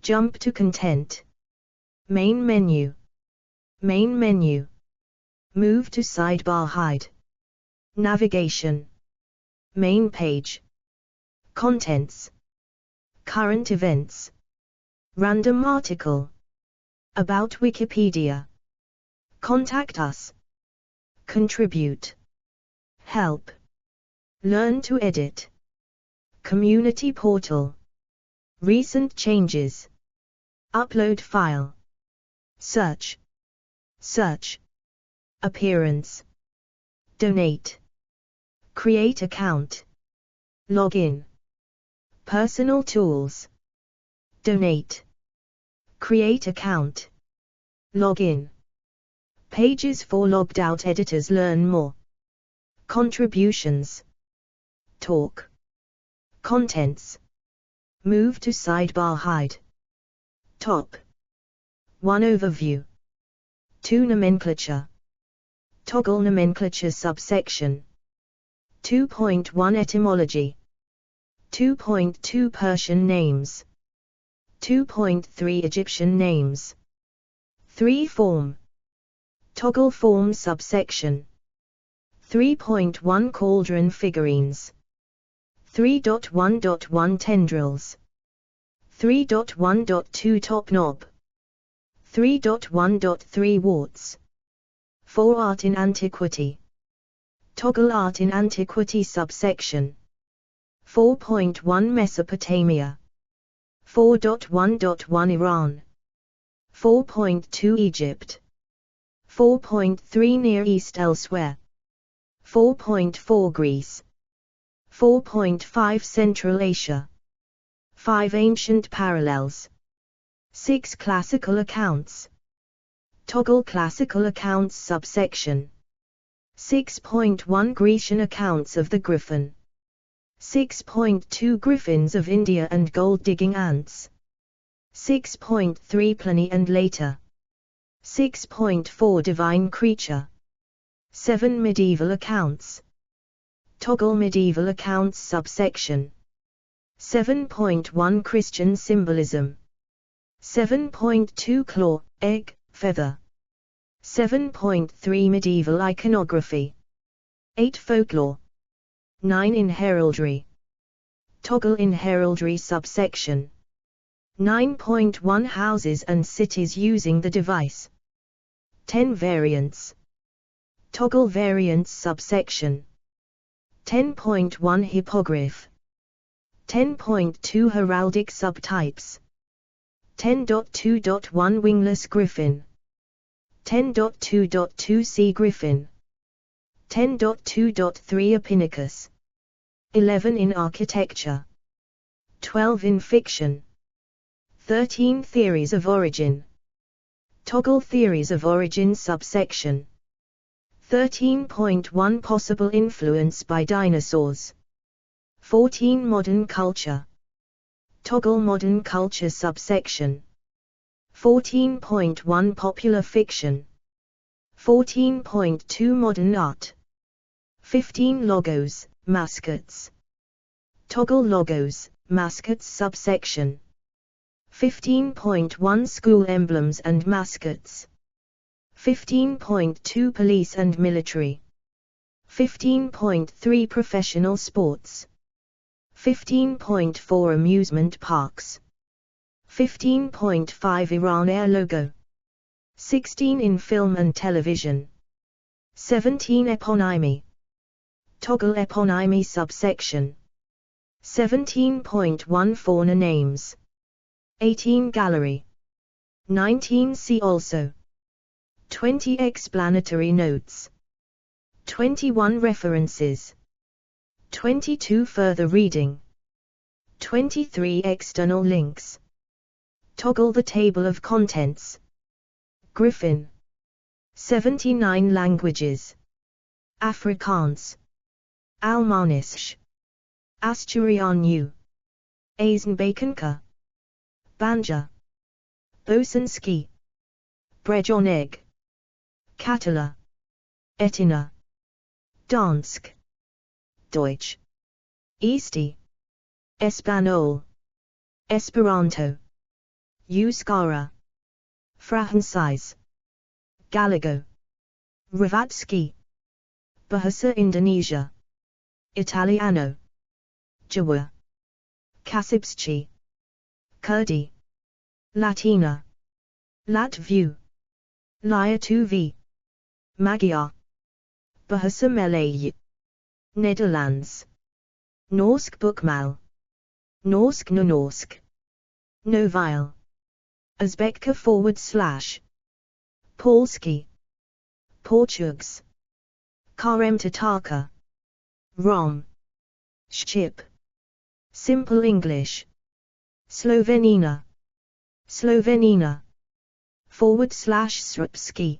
Jump to content. Main menu. Main menu. Move to sidebar hide. Navigation. Main page. Contents. Current events. Random article. About Wikipedia. Contact us. Contribute. Help. Learn to edit. Community portal. Recent changes. Upload file. Search. Search. Appearance. Donate. Create account. Login. Personal tools. Donate. Create account. Login. Pages for logged out editors. Learn more. Contributions. Talk. Contents. Move to sidebar hide. Top. 1 Overview. 2 Nomenclature. Toggle nomenclature subsection. 2.1 Etymology. 2.2 Persian names. 2.3 Egyptian names. 3 Form. Toggle form subsection. 3.1 Cauldron figurines. 3.1.1 Tendrils. 3.1.2 Top knob. 3.1.3 Warts. 4 Art in antiquity. Toggle art in antiquity subsection. 4.1 Mesopotamia. 4.1.1 Iran. 4.2 Egypt. 4.3 Near East elsewhere. 4.4 Greece. 4.5 Central Asia. 5 Ancient parallels. 6 Classical accounts. Toggle classical accounts subsection. 6.1 Grecian accounts of the Griffin. 6.2 Griffins of India and gold-digging ants. 6.3 Pliny and later. 6.4 Divine creature. 7 Medieval accounts. Toggle medieval accounts subsection. 7.1 Christian symbolism. 7.2 Claw, egg, feather. 7.3 Medieval iconography. 8 Folklore. 9 In heraldry. Toggle in heraldry subsection. 9.1 Houses and cities using the device. 10 Variants. Toggle variants subsection. 10.1 Hippogriff. 10.2 Heraldic subtypes. 10.2.1 Wingless griffin. 10.2.2 Sea griffin. 10.2.3 Epinacus. 11 in architecture. 12 in fiction. 13 Theories of origin. Toggle theories of origin subsection. 13.1 Possible influence by dinosaurs. 14 Modern culture. Toggle modern culture subsection. 14.1 Popular fiction. 14.2 Modern art. 15 Logos, mascots. Toggle logos, mascots subsection. 15.1 School emblems and mascots. 15.2 Police and military. 15.3 Professional sports. 15.4 Amusement parks. 15.5 Iran Air logo. 16 in film and television. 17 Eponymy. Toggle eponymy subsection. 17.1 Fauna names. 18 Gallery. 19 See also. 20 Explanatory notes. 21 References. 22 Further reading. 23 External links. Toggle the table of contents. Griffin. 79 languages. Afrikaans. Almanisch. Asturianu. Eisenbakenka. Banja. Bosanski. Brejoneg. Katala. Etina. Dansk. Deutsch. Easti. Espanol. Esperanto. Euskara, Franchise, Galago, Ravatsky, Bahasa Indonesia, Italiano, Jawa, Kasibschi, Kurdi, Latina, Latviu, Liatuvi, Magyar, Bahasa Malay, Netherlands, Norsk Bokmal, Norsk Norsk, Novile, Uzbeka / Polski, Portuguese, Karem Tatarka, Rom, Shchip, Simple English, Slovenina, Slovenina, / Srpski,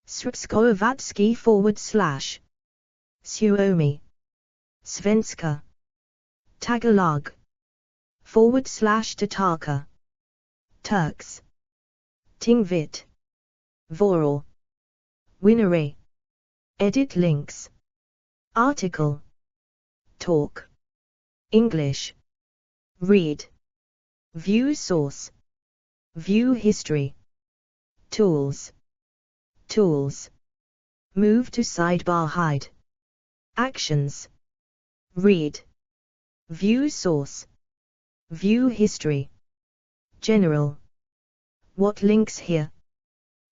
Srpskovatsky / Suomi, Svenska, Tagalog, / Tatarka, Turks, Tingvit, Voral, Winare. Edit links. Article. Talk. English. Read. View source. View history. Tools. Tools. Move to sidebar hide. Actions. Read. View source. View history. General. What links here?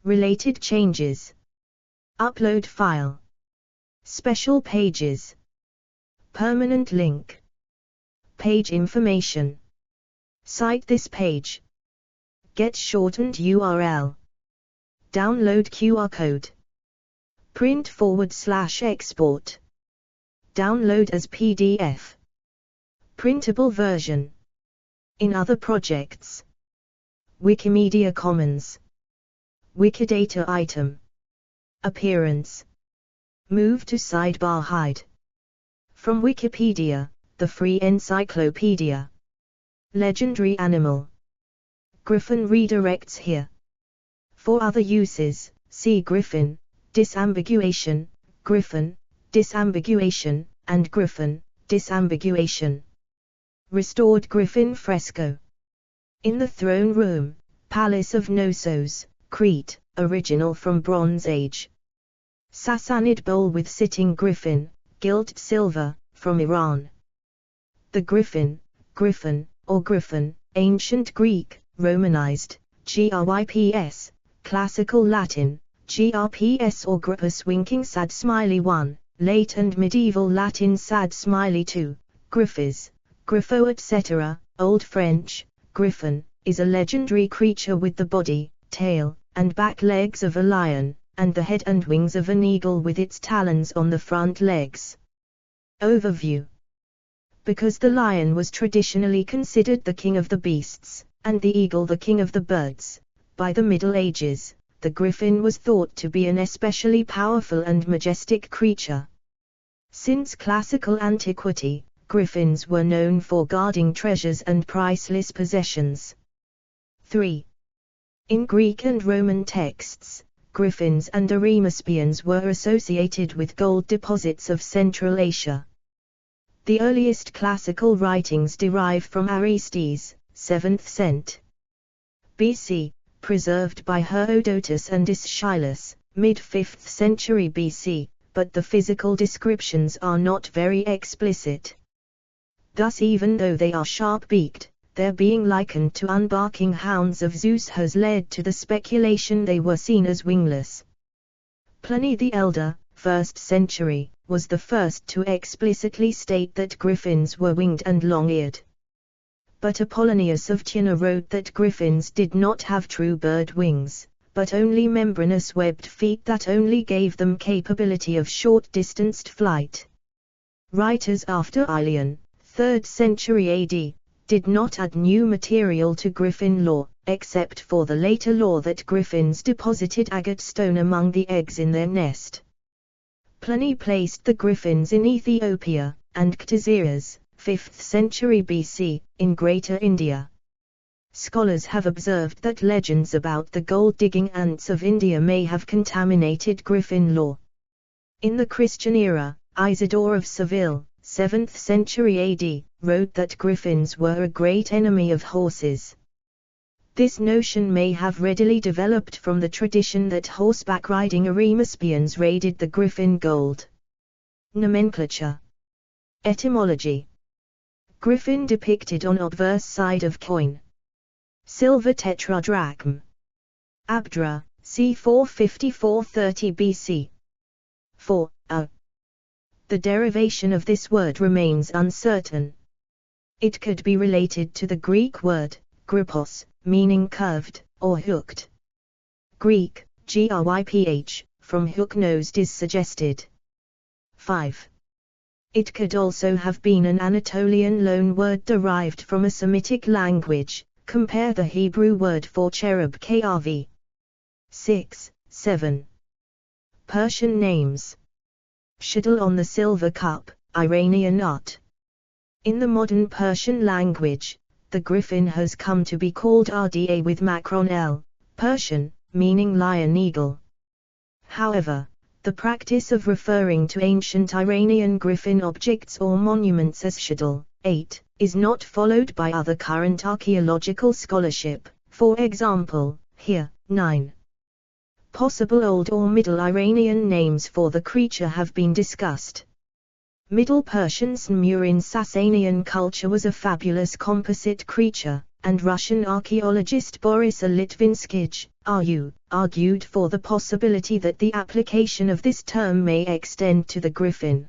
Related changes. Upload file. Special pages. Permanent link. Page information. Cite this page. Get shortened URL. Download QR code. Print / export. Download as PDF. Printable version. In other projects. Wikimedia Commons. Wikidata item. Appearance. Move to sidebar hide. From Wikipedia, the free encyclopedia. Legendary animal. Griffin redirects here. For other uses, see Griffin, disambiguation, Griffin, disambiguation, and Griffin, disambiguation. Restored Griffin fresco. In the throne room, Palace of Knossos, Crete, original from Bronze Age. Sassanid bowl with sitting griffin, gilt silver, from Iran. The griffin, griffin, or griffin, ancient Greek, Romanized, gryps, classical Latin, grps or grippus winking sad smiley 1, late and medieval Latin sad smiley 2, griffes, griffo etc., Old French, griffin, is a legendary creature with the body, tail, and back legs of a lion, and the head and wings of an eagle with its talons on the front legs. Overview. Because the lion was traditionally considered the king of the beasts, and the eagle the king of the birds, by the Middle Ages, the griffin was thought to be an especially powerful and majestic creature. Since classical antiquity, griffins were known for guarding treasures and priceless possessions. 3. In Greek and Roman texts, griffins and Arimaspians were associated with gold deposits of Central Asia. The earliest classical writings derive from Aristes, 7th cent. BC, preserved by Herodotus and Aeschylus, mid-5th century BC, but the physical descriptions are not very explicit. Thus, even though they are sharp-beaked, their being likened to unbarking hounds of Zeus has led to the speculation they were seen as wingless. Pliny the Elder, 1st century, was the first to explicitly state that griffins were winged and long-eared. But Apollonius of Tyana wrote that griffins did not have true bird wings, but only membranous webbed feet that only gave them capability of short-distanced flight. Writers after Aelian, 3rd century AD, did not add new material to griffin lore, except for the later lore that griffins deposited agate stone among the eggs in their nest. Pliny placed the griffins in Ethiopia, and Ctesias, 5th century BC, in Greater India. Scholars have observed that legends about the gold-digging ants of India may have contaminated griffin lore. In the Christian era, Isidore of Seville, 7th century AD, wrote that griffins were a great enemy of horses. This notion may have readily developed from the tradition that horseback riding Arimaspians raided the Griffin gold. Nomenclature. Etymology. Griffin depicted on obverse side of coin. Silver tetradrachm. Abdra, c. 454-30 BC. 4. The derivation of this word remains uncertain. It could be related to the Greek word, grypos, meaning curved, or hooked. Greek, gryph, from hook-nosed is suggested. 5. It could also have been an Anatolian loan word derived from a Semitic language, compare the Hebrew word for cherub krv. 6. 7. Persian names. Shidal on the silver cup, Iranian art. In the modern Persian language, the griffin has come to be called Rda with macron l, Persian, meaning lion eagle. However, the practice of referring to ancient Iranian griffin objects or monuments as Shidal, 8, is not followed by other current archaeological scholarship, for example, here, 9. Possible Old or Middle Iranian names for the creature have been discussed. Middle Persian Snmur in Sasanian culture was a fabulous composite creature, and Russian archaeologist Boris Litvinskij, R.U., argued for the possibility that the application of this term may extend to the griffin.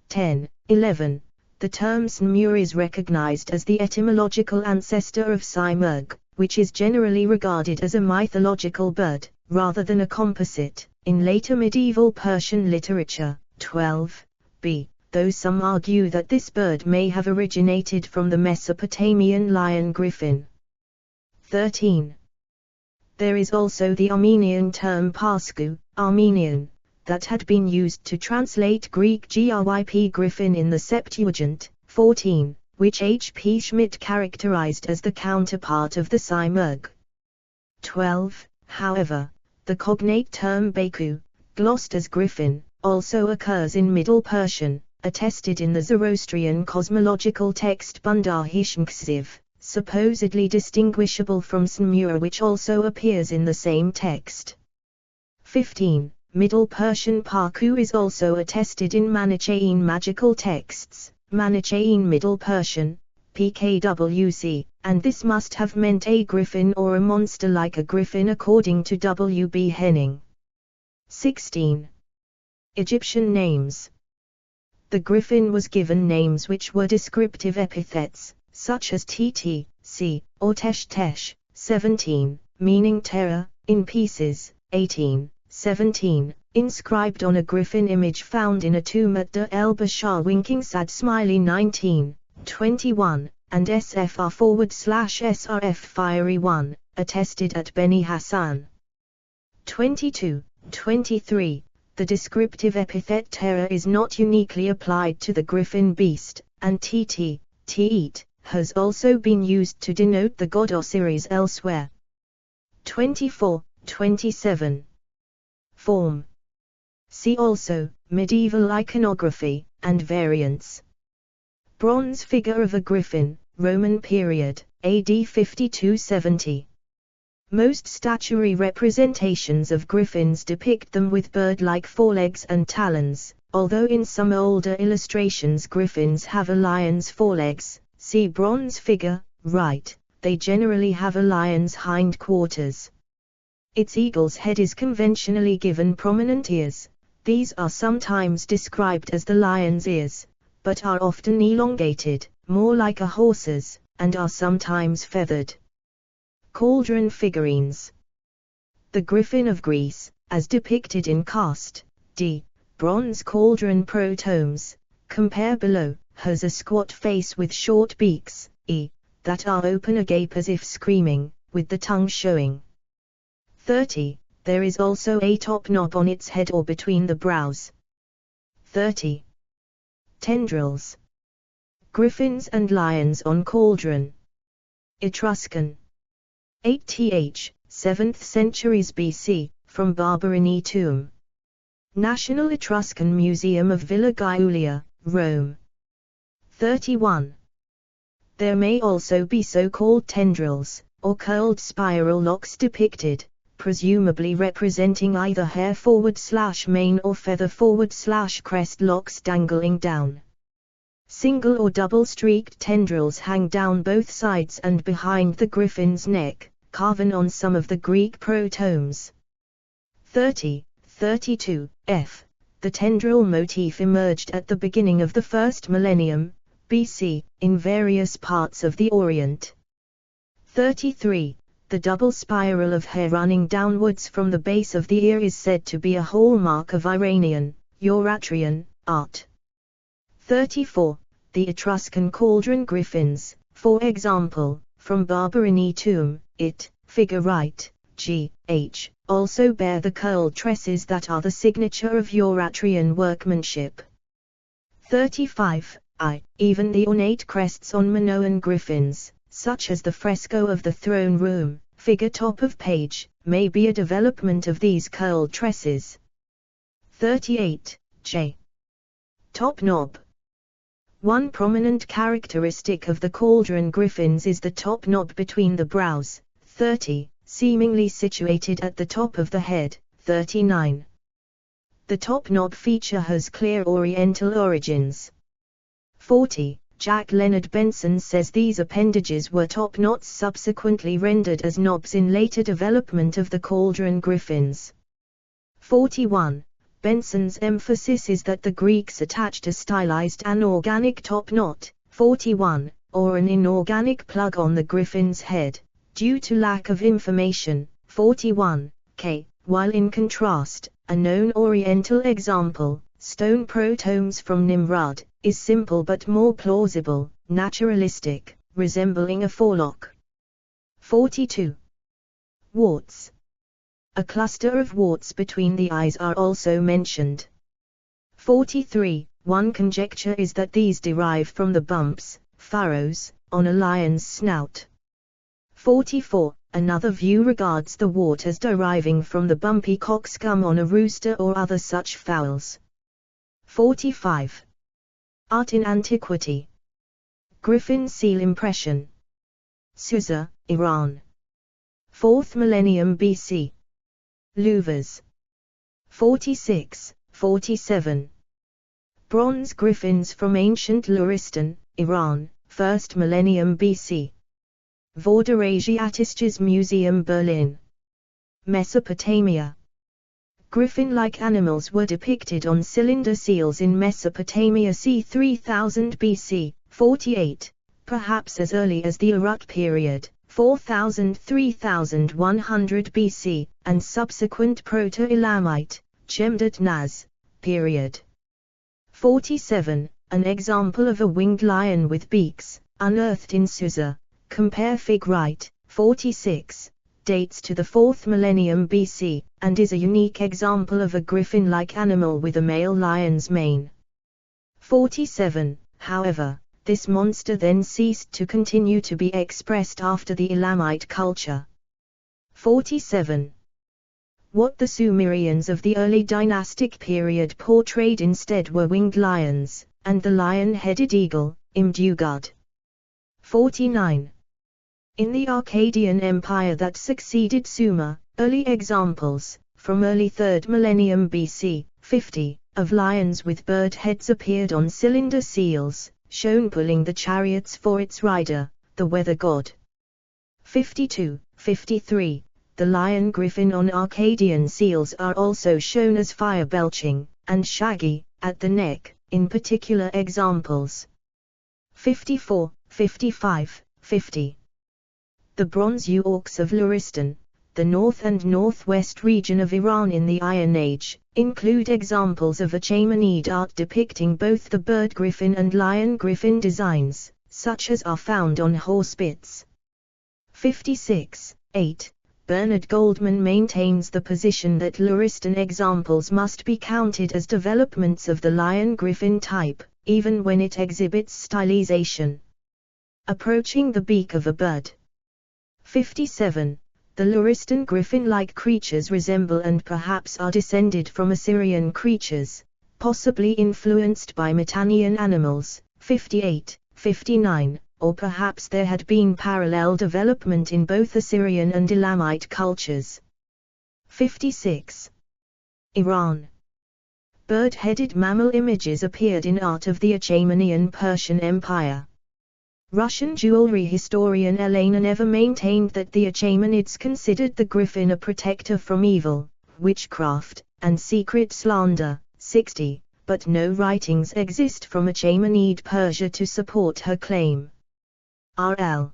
10. 11. The term Snmur is recognized as the etymological ancestor of Simurgh, which is generally regarded as a mythological bird, rather than a composite, in later medieval Persian literature. 12. B. Though some argue that this bird may have originated from the Mesopotamian lion griffin. 13. There is also the Armenian term Parsku, Armenian, that had been used to translate Greek gryp griffin in the Septuagint. 14, which H. P. Schmidt characterized as the counterpart of the Simurgh. 12. However, the cognate term Baku, Gloucester's griffin, also occurs in Middle Persian, attested in the Zoroastrian cosmological text Bundar-Hishmksiv, supposedly distinguishable from Snmur, which also appears in the same text. 15. Middle Persian Parku is also attested in Manichaean magical texts, Manichaean Middle Persian, PKWC, and this must have meant a griffin or a monster like a griffin according to W. B. Henning. 16. Egyptian names. The griffin was given names which were descriptive epithets, such as Tt, C, or Tesh. 17, meaning terror, in pieces. 18, 17, inscribed on a griffin image found in a tomb at Der El Bashar winking sad smiley. 19, 21, and SFR/SRF fiery 1, attested at Beni Hassan. 22, 23. The descriptive epithet terror is not uniquely applied to the griffin beast, and Tt, Teet, has also been used to denote the god Osiris elsewhere. 24, 27. Form. See also, medieval iconography, and variants. Bronze figure of a griffin, Roman period, AD 52-70. Most statuary representations of griffins depict them with bird-like forelegs and talons, although in some older illustrations griffins have a lion's forelegs. See bronze figure, right, they generally have a lion's hindquarters. Its eagle's head is conventionally given prominent ears. These are sometimes described as the lion's ears, but are often elongated, more like a horse's, and are sometimes feathered. Cauldron figurines. The Griffin of Greece, as depicted in cast D. Bronze cauldron protomes, compare below, has a squat face with short beaks, that are open agape as if screaming, with the tongue showing. 30. There is also a top knob on its head or between the brows. 30. Tendrils. Griffins and lions on cauldron. Etruscan. 8th, 7th centuries BC, from Barberini tomb. National Etruscan Museum of Villa Giulia, Rome. 31. There may also be so-called tendrils, or curled spiral locks depicted, presumably representing either hair/mane or feather/crest locks dangling down. Single or double-streaked tendrils hang down both sides and behind the griffin's neck, carven on some of the Greek protomes. 32 f. The tendril motif emerged at the beginning of the first millennium, BC, in various parts of the Orient. 33. The double spiral of hair running downwards from the base of the ear is said to be a hallmark of Iranian, Euratrian, art. 34. The Etruscan cauldron griffins, for example, from Barberini tomb, figure right, G.H., also bear the curled tresses that are the signature of Euratrian workmanship. 35. Even the ornate crests on Minoan griffins, such as the fresco of the throne room, figure top of page, may be a development of these curled tresses. 38. J. Top knob. One prominent characteristic of the cauldron griffins is the top knob between the brows, 30, seemingly situated at the top of the head, 39. The top knob feature has clear Oriental origins. 40. Jack Leonard Benson says these appendages were top knots subsequently rendered as knobs in later development of the cauldron griffins. 41. Benson's emphasis is that the Greeks attached a stylized anorganic top knot, 41, or an inorganic plug on the griffin's head, due to lack of information, 41, k, while in contrast, a known Oriental example, stone protomes from Nimrud, is simple but more plausible, naturalistic, resembling a forelock. 42. Warts. A cluster of warts between the eyes are also mentioned. 43. One conjecture is that these derive from the bumps, furrows, on a lion's snout. 44. Another view regards the wart as deriving from the bumpy cockscomb on a rooster or other such fowls. 45. Art in antiquity. Griffin seal impression. Susa, Iran. 4th millennium BC. Louvers. 46, 47. Bronze griffins from ancient Luristan, Iran, 1st millennium BC. Vorderasiatisches Museum Berlin. Mesopotamia. Griffin-like animals were depicted on cylinder seals in Mesopotamia c. 3000 BC, 48, perhaps as early as the Uruk period, 4000–3100 BC, and subsequent Proto-Elamite, Chemdet-Naz, period. 47. An example of a winged lion with beaks, unearthed in Susa, compare Fig. right, 46, dates to the 4th millennium BC, and is a unique example of a griffin-like animal with a male lion's mane. 47. However, this monster then ceased to continue to be expressed after the Elamite culture. 47. What the Sumerians of the early dynastic period portrayed instead were winged lions, and the lion-headed eagle, Imdugud. 49. In the Akkadian Empire that succeeded Sumer, early examples, from early 3rd millennium BC, 50, of lions with bird heads appeared on cylinder seals, shown pulling the chariots for its rider, the weather god. 52, 53. The lion griffin on Akkadian seals are also shown as fire-belching, and shaggy, at the neck, in particular examples. 54, 55, 50. The Bronze Euorks of Luristan, the north and northwest region of Iran in the Iron Age, include examples of Achaemenid art depicting both the bird griffin and lion griffin designs, such as are found on horsebits. 56, 8. Bernard Goldman maintains the position that Luristan examples must be counted as developments of the lion-griffin type, even when it exhibits stylization approaching the beak of a bird. 57. The Luristan griffin-like creatures resemble and perhaps are descended from Assyrian creatures, possibly influenced by Mitannian animals. 58, 59. or perhaps there had been parallel development in both Assyrian and Elamite cultures. 56. Iran. Bird-headed mammal images appeared in art of the Achaemenian Persian Empire. Russian jewelry historian Elena Never maintained that the Achaemenids considered the griffin a protector from evil, witchcraft, and secret slander. 60, but no writings exist from Achaemenid Persia to support her claim. R.L.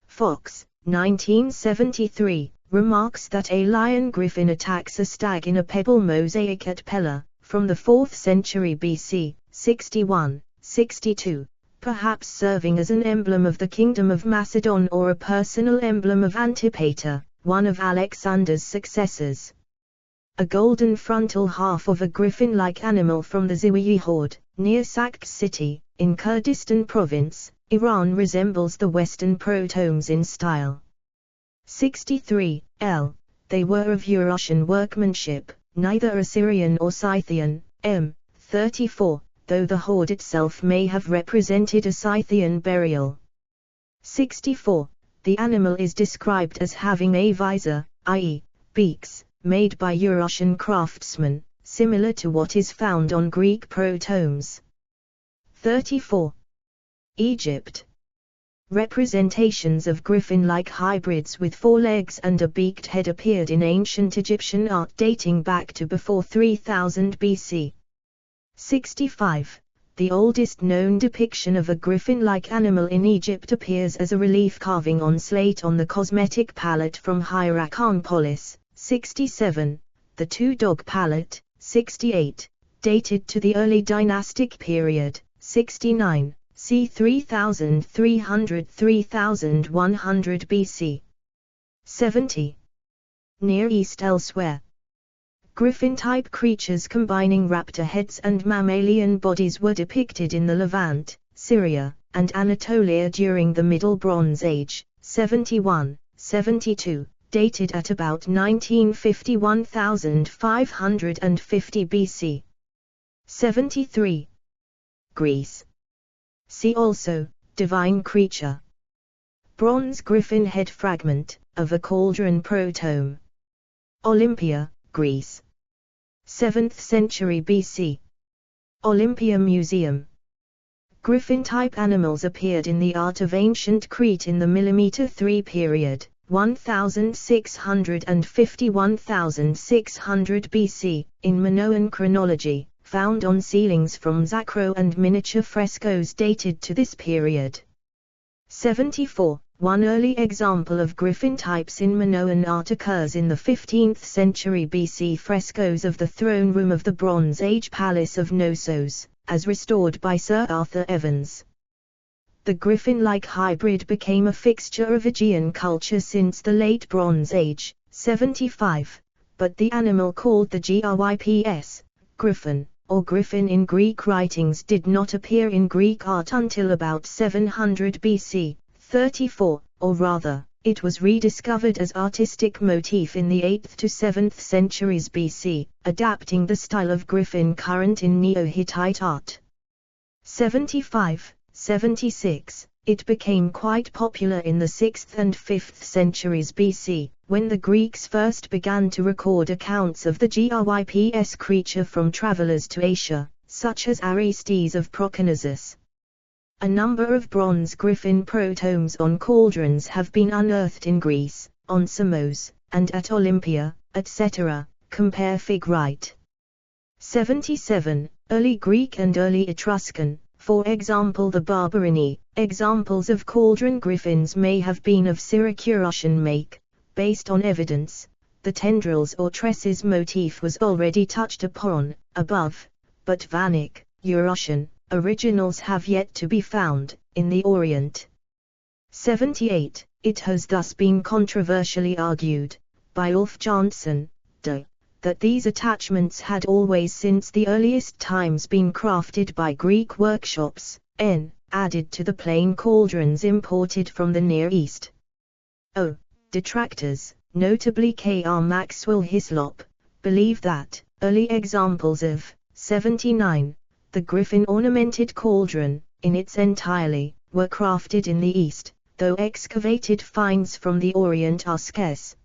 Fox, 1973, remarks that a lion griffin attacks a stag in a pebble mosaic at Pella, from the 4th century BC, 61, 62, perhaps serving as an emblem of the kingdom of Macedon or a personal emblem of Antipater, one of Alexander's successors. A golden frontal half of a griffin-like animal from the Ziwiyi horde, near Sakh city, in Kurdistan province, Iran resembles the Western protomes in style. 63, L. They were of Eurasian workmanship, neither Assyrian or Scythian. M. 34, though the hoard itself may have represented a Scythian burial. 64. The animal is described as having a visor, i.e., beaks, made by Eurasian craftsmen, similar to what is found on Greek protomes. 34. Egypt. Representations of griffin-like hybrids with 4 legs and a beaked head appeared in ancient Egyptian art dating back to before 3000 BC. 65. The oldest known depiction of a griffin-like animal in Egypt appears as a relief carving on slate on the cosmetic palette from Hierakonpolis. 67. The two-dog palette. 68. Dated to the early dynastic period. 69. C. 3300–3100 BC. 70. Near East elsewhere. Griffin-type creatures combining raptor heads and mammalian bodies were depicted in the Levant, Syria, and Anatolia during the Middle Bronze Age. 71, 72, dated at about 1950–1550 BC. 73. Greece. See also, divine creature. Bronze griffin head fragment, of a cauldron protome. Olympia, Greece. 7th century BC. Olympia Museum. Griffin-type animals appeared in the art of ancient Crete in the mm 3 period, 1650–1600 BC, in Minoan chronology, found on ceilings from Zakro and miniature frescoes dated to this period. 74. One early example of griffin types in Minoan art occurs in the 15th century BC frescoes of the throne room of the Bronze Age Palace of Knossos, as restored by Sir Arthur Evans. The griffin-like hybrid became a fixture of Aegean culture since the late Bronze Age. 75. But the animal called the Gryps, griffin, or griffin in Greek writings did not appear in Greek art until about 700 BC. 34, or rather, it was rediscovered as artistic motif in the 8th to 7th centuries BC, adapting the style of griffin current in Neo-Hittite art. 75, 76, it became quite popular in the 6th and 5th centuries BC, when the Greeks first began to record accounts of the Gryps creature from travelers to Asia, such as Aristes of Proconnesus. A number of bronze griffin protomes on cauldrons have been unearthed in Greece, on Samos, and at Olympia, etc. Compare Fig. Right. 77. Early Greek and early Etruscan, for example the Barberini. Examples of cauldron griffins may have been of Syracusan make, based on evidence. The tendrils or tresses motif was already touched upon, above, but Vanik, Eurasian, originals have yet to be found, in the Orient. 78. It has thus been controversially argued, by Ulf Jansson, that these attachments had always since the earliest times been crafted by Greek workshops, added to the plain cauldrons imported from the Near East. Detractors, notably K.R. Maxwell Hislop, believe that early examples of 79. The griffin ornamented cauldron, in its entirely, were crafted in the East, though excavated finds from the Orient are scarce.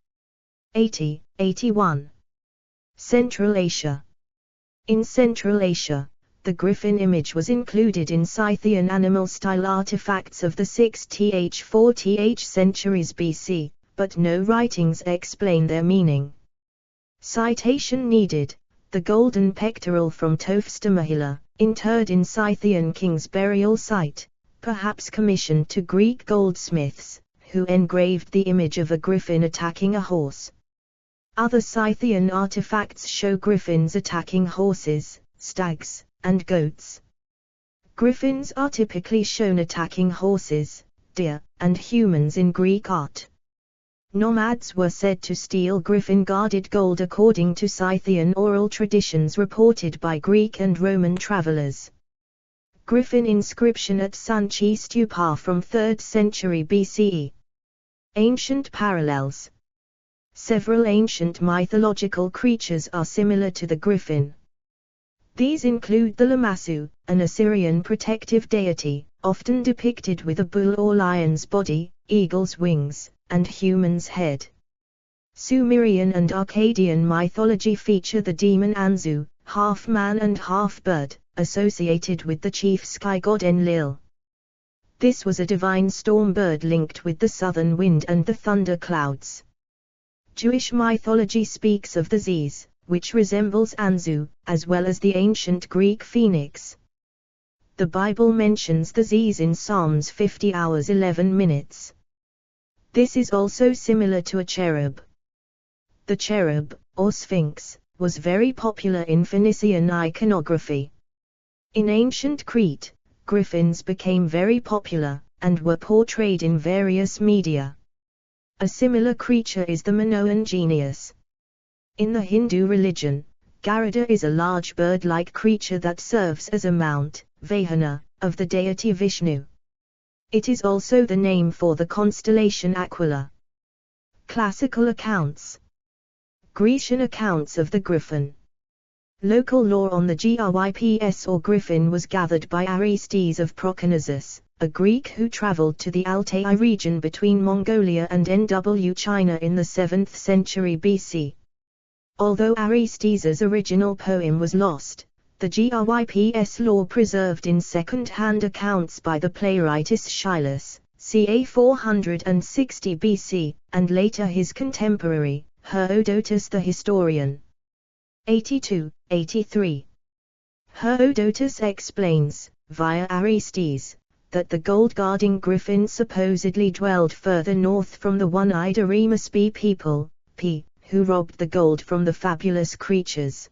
81. Central Asia. In Central Asia, the griffin image was included in Scythian animal-style artifacts of the 6th–4th centuries BC, but no writings explain their meaning. Citation needed: the golden pectoral from Tofstamahila, interred in Scythian king's burial site, perhaps commissioned to Greek goldsmiths, who engraved the image of a griffin attacking a horse. Other Scythian artifacts show griffins attacking horses, stags, and goats. Griffins are typically shown attacking horses, deer, and humans in Greek art. Nomads were said to steal griffin-guarded gold according to Scythian oral traditions reported by Greek and Roman travelers. Griffin inscription at Sanchi Stupa from 3rd century BCE. Ancient parallels. Several ancient mythological creatures are similar to the griffin. These include the Lamassu, an Assyrian protective deity, often depicted with a bull or lion's body, eagle's wings, and human's head. Sumerian and Akkadian mythology feature the demon Anzu, half man and half bird, associated with the chief sky god Enlil. This was a divine storm bird linked with the southern wind and the thunder clouds. Jewish mythology speaks of the Ziz, which resembles Anzu, as well as the ancient Greek phoenix. The Bible mentions the Ziz in Psalms 50 hours 11 minutes. This is also similar to a cherub. The cherub, or sphinx, was very popular in Phoenician iconography. In ancient Crete, griffins became very popular, and were portrayed in various media. A similar creature is the Minoan genius. In the Hindu religion, Garuda is a large bird-like creature that serves as a mount, Vahana, of the deity Vishnu. It is also the name for the constellation Aquila. Classical accounts. Grecian accounts of the griffin. Local lore on the Gryps or griffin was gathered by Aristes of Proconnesus, a Greek who traveled to the Altai region between Mongolia and NW China in the 7th century BC. Although Aristes' original poem was lost, the Gryps lore preserved in second-hand accounts by the playwright Aeschylus, ca. 460 BC, and later his contemporary, Herodotus the historian. 82–83. Herodotus explains, via Aristes, that the gold-guarding griffin supposedly dwelled further north from the one-eyed Arimaspi people, who robbed the gold from the fabulous creatures.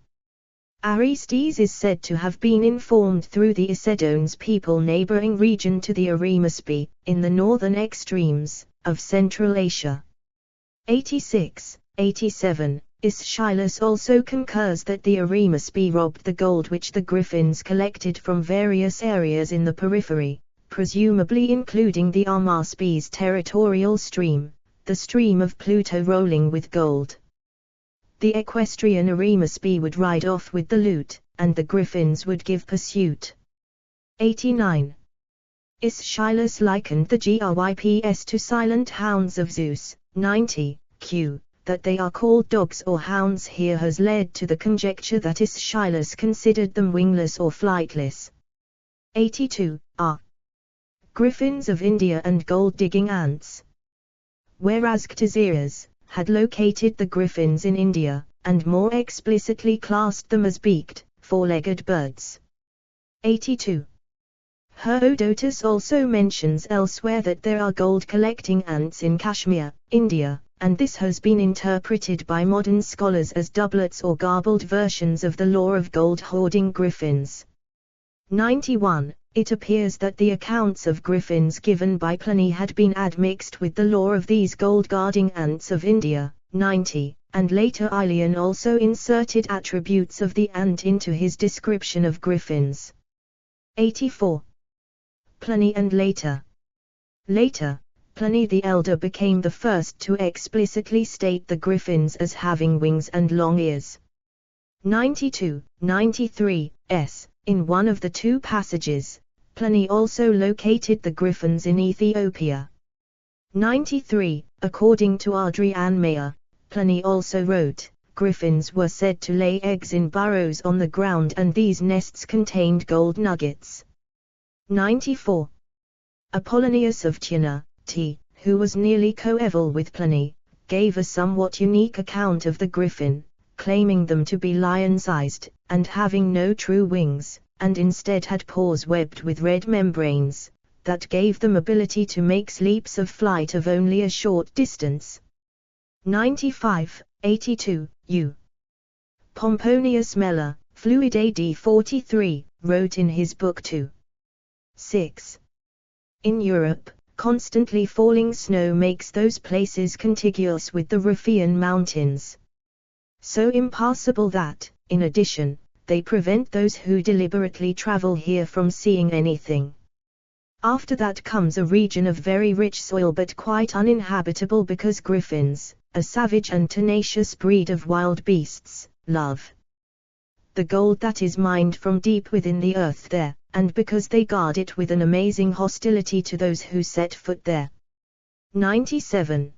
Aristes is said to have been informed through the Isedones people neighboring region to the Arimaspi, in the northern extremes of Central Asia. 86–87. Aeschylus also concurs that the Arimaspi robbed the gold which the griffins collected from various areas in the periphery, presumably including the Armaspi's territorial stream, the stream of Pluto rolling with gold. The equestrian Arimaspi would ride off with the loot, and the griffins would give pursuit. 89. Aeschylus likened the Gryps to silent hounds of Zeus. 90. Q. That they are called dogs or hounds here has led to the conjecture that Aeschylus considered them wingless or flightless. 82. R. Griffins of India and gold-digging ants. Whereas Ctesias had located the griffins in India, and more explicitly classed them as beaked, four-legged birds. 82. Herodotus also mentions elsewhere that there are gold-collecting ants in Kashmir, India, and this has been interpreted by modern scholars as doublets or garbled versions of the lore of gold-hoarding griffins. 91. It appears that the accounts of griffins given by Pliny had been admixed with the lore of these gold-guarding ants of India. 90. And later Aelian also inserted attributes of the ant into his description of griffins. 84. Pliny and later. Later, Pliny the Elder became the first to explicitly state the griffins as having wings and long ears. 92–93. In one of the two passages, Pliny also located the griffins in Ethiopia. 93. According to Adrian Mayer, Pliny also wrote, griffins were said to lay eggs in burrows on the ground and these nests contained gold nuggets. 94. Apollonius of Tyana, who was nearly coeval with Pliny, gave a somewhat unique account of the griffin, claiming them to be lion-sized, and having no true wings, and instead had paws webbed with red membranes, that gave them ability to make leaps of flight of only a short distance. 95, 82, U. Pomponius Mela, Fluid AD 43, wrote in his book 2. 6. In Europe, constantly falling snow makes those places contiguous with the Riphean mountains so impassable that, in addition, they prevent those who deliberately travel here from seeing anything. After that comes a region of very rich soil but quite uninhabitable because griffins, a savage and tenacious breed of wild beasts, love the gold that is mined from deep within the earth there, and because they guard it with an amazing hostility to those who set foot there. 97.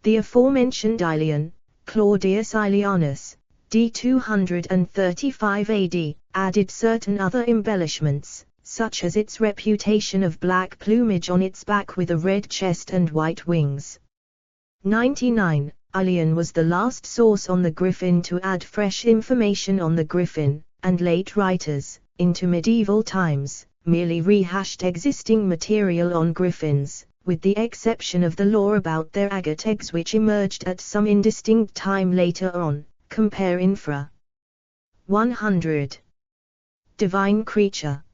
The aforementioned Aelian, Claudius Aelianus, d. 235 AD, added certain other embellishments, such as its reputation of black plumage on its back with a red chest and white wings. 99. Aelian was the last source on the griffin to add fresh information on the griffin, and late writers, into medieval times, merely rehashed existing material on griffins, with the exception of the lore about their agate eggs which emerged at some indistinct time later on, compare infra. 100. Divine creature.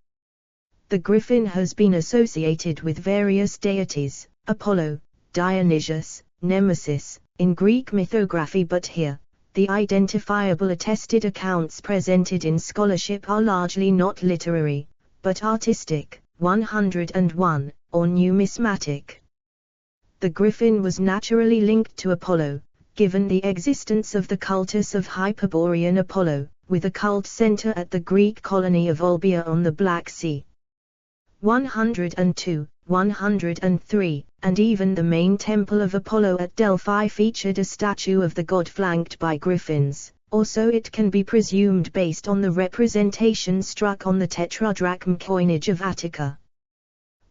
The griffin has been associated with various deities, Apollo, Dionysius, Nemesis, in Greek mythography, but here, the identifiable attested accounts presented in scholarship are largely not literary, but artistic. 101, or numismatic. The griffin was naturally linked to Apollo, given the existence of the cultus of Hyperborean Apollo, with a cult center at the Greek colony of Olbia on the Black Sea. 102, 103, and even the main temple of Apollo at Delphi featured a statue of the god flanked by griffins, or so it can be presumed based on the representation struck on the tetradrachm coinage of Attica.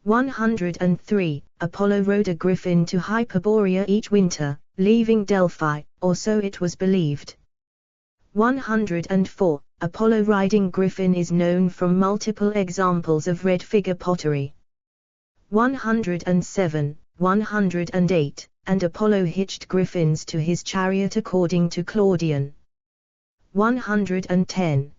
103, Apollo rode a griffin to Hyperborea each winter, leaving Delphi, or so it was believed. 104, Apollo riding griffin is known from multiple examples of red figure pottery. 107, 108, and Apollo hitched griffins to his chariot according to Claudian. 110.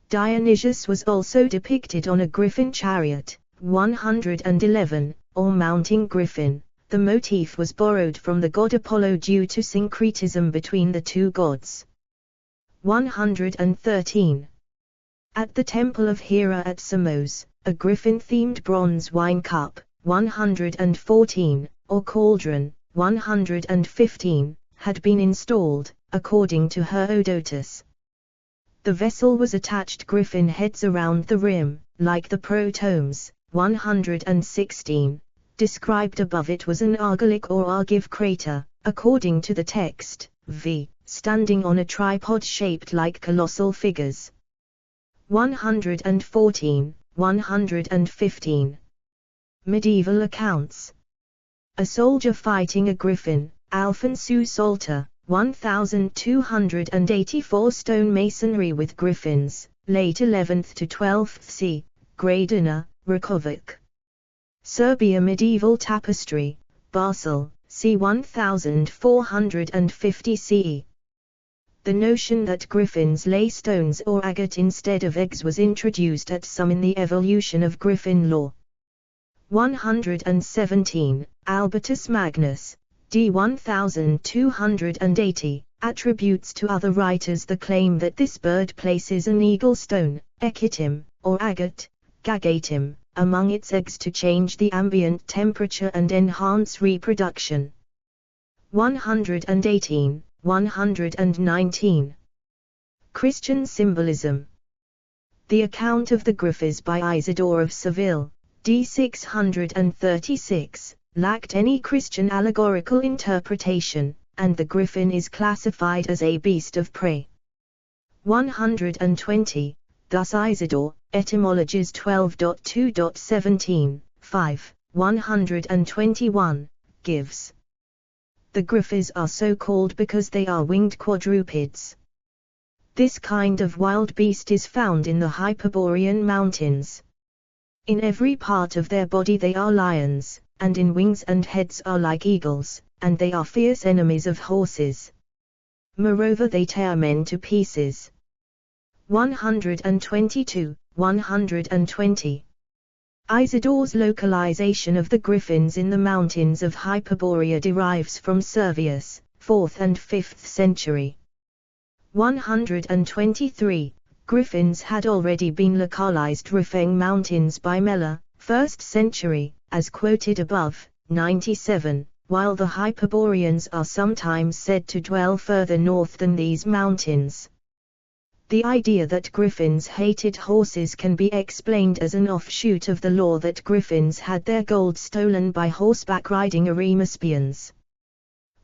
Dionysius was also depicted on a griffin chariot. 111, or mounting griffin. The motif was borrowed from the god Apollo due to syncretism between the two gods. 113. At the temple of Hera at Samos, a griffin-themed bronze wine cup, 114, or cauldron, 115, had been installed, according to Herodotus. The vessel was attached griffin heads around the rim, like the protomes. 116, described above. It was an argolic or argive crater, according to the text, v, standing on a tripod shaped like colossal figures. 114, 115. Medieval accounts. A soldier fighting a griffin, Alfonso Salter, 1284 stone masonry with griffins, late 11th to 12th c. Gradina, Rakovic. Serbia medieval tapestry, Basel, c. 1450 CE. The notion that griffins lay stones or agate instead of eggs was introduced at some in the evolution of griffin lore. 117, Albertus Magnus, d. 1280, attributes to other writers the claim that this bird places an eagle stone, echitim, or agate, gagatim, among its eggs to change the ambient temperature and enhance reproduction. 118, 119. Christian symbolism. The account of the Griffins by Isidore of Seville, d. 636, lacked any Christian allegorical interpretation, and the griffin is classified as a beast of prey. 120. Thus Isidore, Etymologies 12.2.17, 5, 121, gives. The griffins are so called because they are winged quadrupeds. This kind of wild beast is found in the Hyperborean mountains. In every part of their body they are lions, and in wings and heads are like eagles, and they are fierce enemies of horses. Moreover they tear men to pieces. 122, 120. Isidore's localization of the griffins in the mountains of Hyperborea derives from Servius, 4th and 5th century. 123. Griffins had already been localized Rifeng Mountains by Mela, 1st century, as quoted above, 97, while the Hyperboreans are sometimes said to dwell further north than these mountains. The idea that griffins hated horses can be explained as an offshoot of the law that griffins had their gold stolen by horseback riding Arimaspians.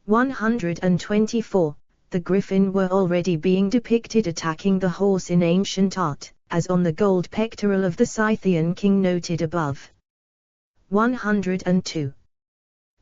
124. The griffin were already being depicted attacking the horse in ancient art, as on the gold pectoral of the Scythian king noted above. 102.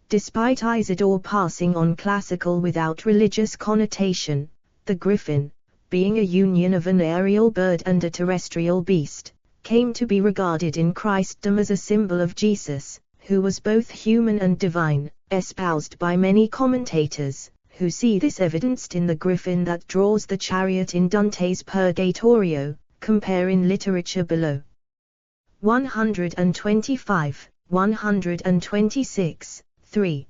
Despite Isidore passing on classical without religious connotation, the griffin, being a union of an aerial bird and a terrestrial beast, came to be regarded in Christendom as a symbol of Jesus, who was both human and divine, espoused by many commentators, who see this evidenced in the griffin that draws the chariot in Dante's Purgatorio, compare in literature below. 125, 126, 3.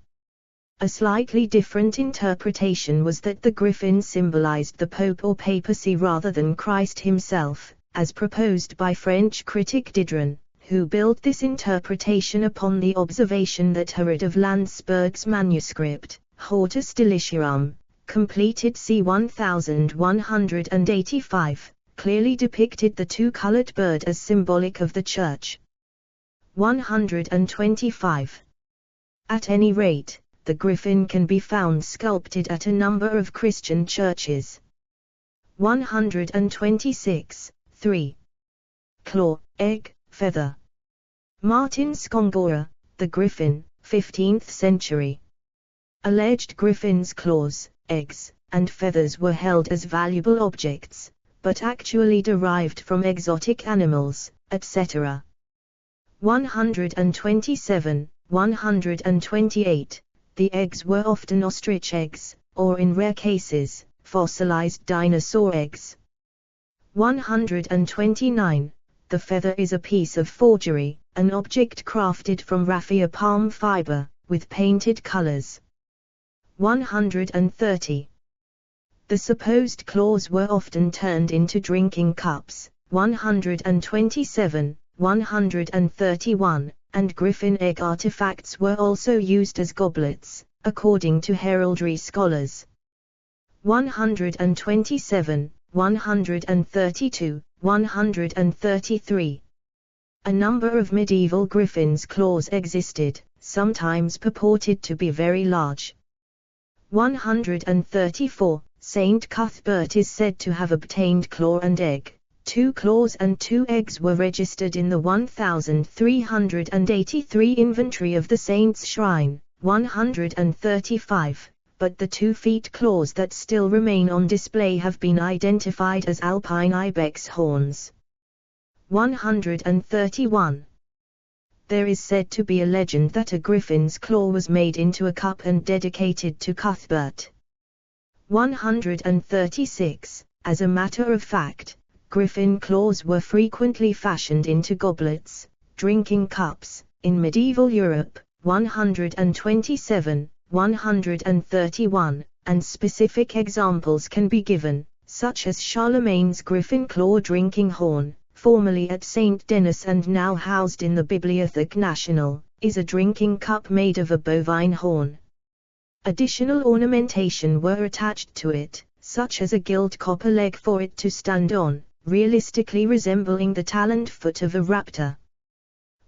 A slightly different interpretation was that the griffin symbolized the Pope or papacy rather than Christ himself, as proposed by French critic Diderot, who built this interpretation upon the observation that Herod of Landsberg's manuscript, Hortus Deliciarum, completed c. 1185, clearly depicted the two-colored bird as symbolic of the Church. 125. At any rate, the griffin can be found sculpted at a number of Christian churches. 126, 3. Claw, egg, feather. Martin Scongora, The Griffin, 15th century. Alleged griffins' claws, eggs, and feathers were held as valuable objects, but actually derived from exotic animals, etc. 127, 128. The eggs were often ostrich eggs, or in rare cases, fossilized dinosaur eggs. 129. The feather is a piece of forgery, an object crafted from raffia palm fiber, with painted colors. 130. The supposed claws were often turned into drinking cups. 127, 131, and griffin egg artifacts were also used as goblets, according to heraldry scholars. 127, 132, 133. A number of medieval griffins' claws existed, sometimes purported to be very large. 134. Saint Cuthbert is said to have obtained claw and egg. 2 claws and 2 eggs were registered in the 1383 inventory of the saint's shrine. 135, but the 2 feet claws that still remain on display have been identified as alpine ibex horns. 131. There is said to be a legend that a griffin's claw was made into a cup and dedicated to Cuthbert. 136. As a matter of fact, griffin claws were frequently fashioned into goblets, drinking cups, in medieval Europe. 127, 131, and specific examples can be given, such as Charlemagne's griffin claw drinking horn, formerly at Saint Denis and now housed in the Bibliothèque Nationale, is a drinking cup made of a bovine horn. Additional ornamentation were attached to it, such as a gilt copper leg for it to stand on, realistically resembling the taloned foot of a raptor.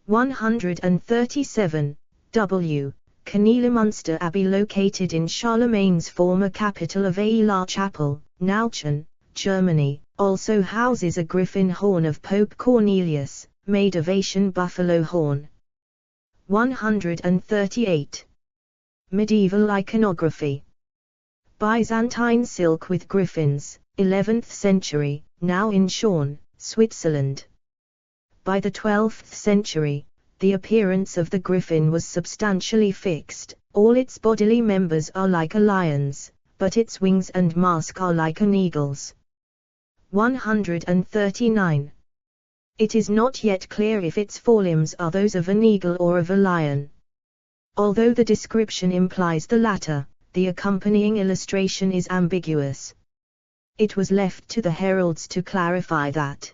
137. W. Kornelimünster Abbey, located in Charlemagne's former capital of Aila Chapel, Nauchen, Germany, also houses a griffin horn of Pope Cornelius, made of Asian buffalo horn. 138. Medieval iconography. Byzantine silk with griffins, 11th century, now in Schoen, Switzerland. By the 12th century, the appearance of the griffin was substantially fixed. All its bodily members are like a lion's, but its wings and mask are like an eagle's. 139. It is not yet clear if its forelimbs are those of an eagle or of a lion. Although the description implies the latter, the accompanying illustration is ambiguous. It was left to the heralds to clarify that.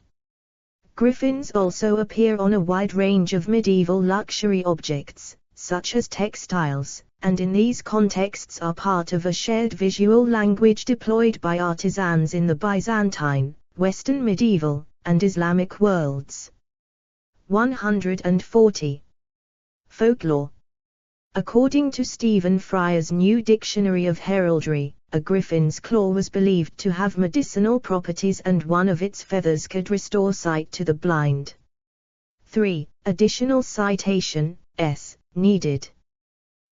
Griffins also appear on a wide range of medieval luxury objects, such as textiles, and in these contexts are part of a shared visual language deployed by artisans in the Byzantine, Western medieval, and Islamic worlds. 140. Folklore. According to Stephen Fry's New Dictionary of Heraldry, a griffin's claw was believed to have medicinal properties and one of its feathers could restore sight to the blind. 3. Additional citation, S. needed.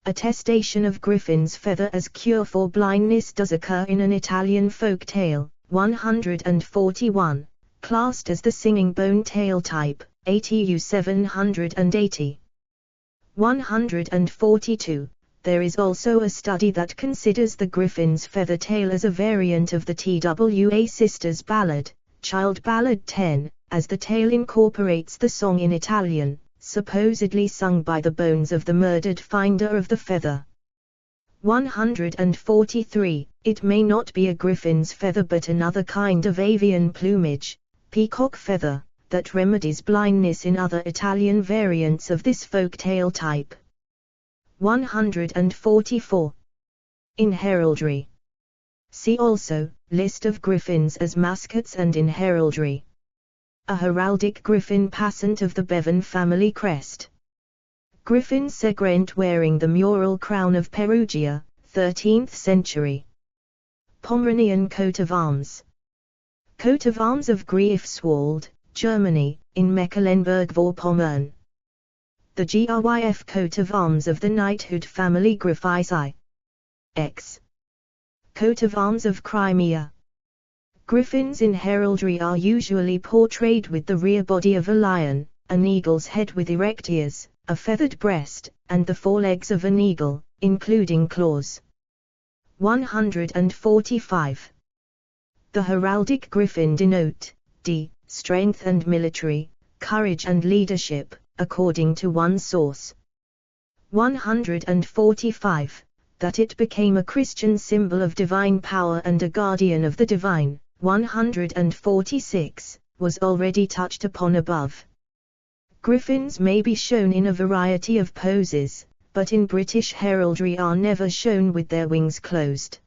Attestation of griffin's feather as cure for blindness does occur in an Italian folk tale, 141, classed as the singing bone tale type, ATU 780. 142. There is also a study that considers the griffin's feather tale as a variant of the TWA Sisters Ballad, Child Ballad 10, as the tale incorporates the song in Italian, supposedly sung by the bones of the murdered finder of the feather. 143. It may not be a griffin's feather but another kind of avian plumage, peacock feather, that remedies blindness in other Italian variants of this folk tale type. 144. In heraldry. See also, list of griffins as mascots and in heraldry. A heraldic griffin passant of the Bevan family crest. Griffin segrent wearing the mural crown of Perugia, 13th century. Pomeranian coat of arms. Coat of arms of Greifswald, Germany, in Mecklenburg-Vorpommern. The GRYF coat of arms of the knighthood family Griffisi. X. Coat of arms of Crimea. Griffins in heraldry are usually portrayed with the rear body of a lion, an eagle's head with erect ears, a feathered breast, and the forelegs of an eagle, including claws. 145. The heraldic griffin denote, d. strength and military, courage and leadership, according to one source. 145. That it became a Christian symbol of divine power and a guardian of the divine. 146, was already touched upon above. Griffins may be shown in a variety of poses, but in British heraldry are never shown with their wings closed.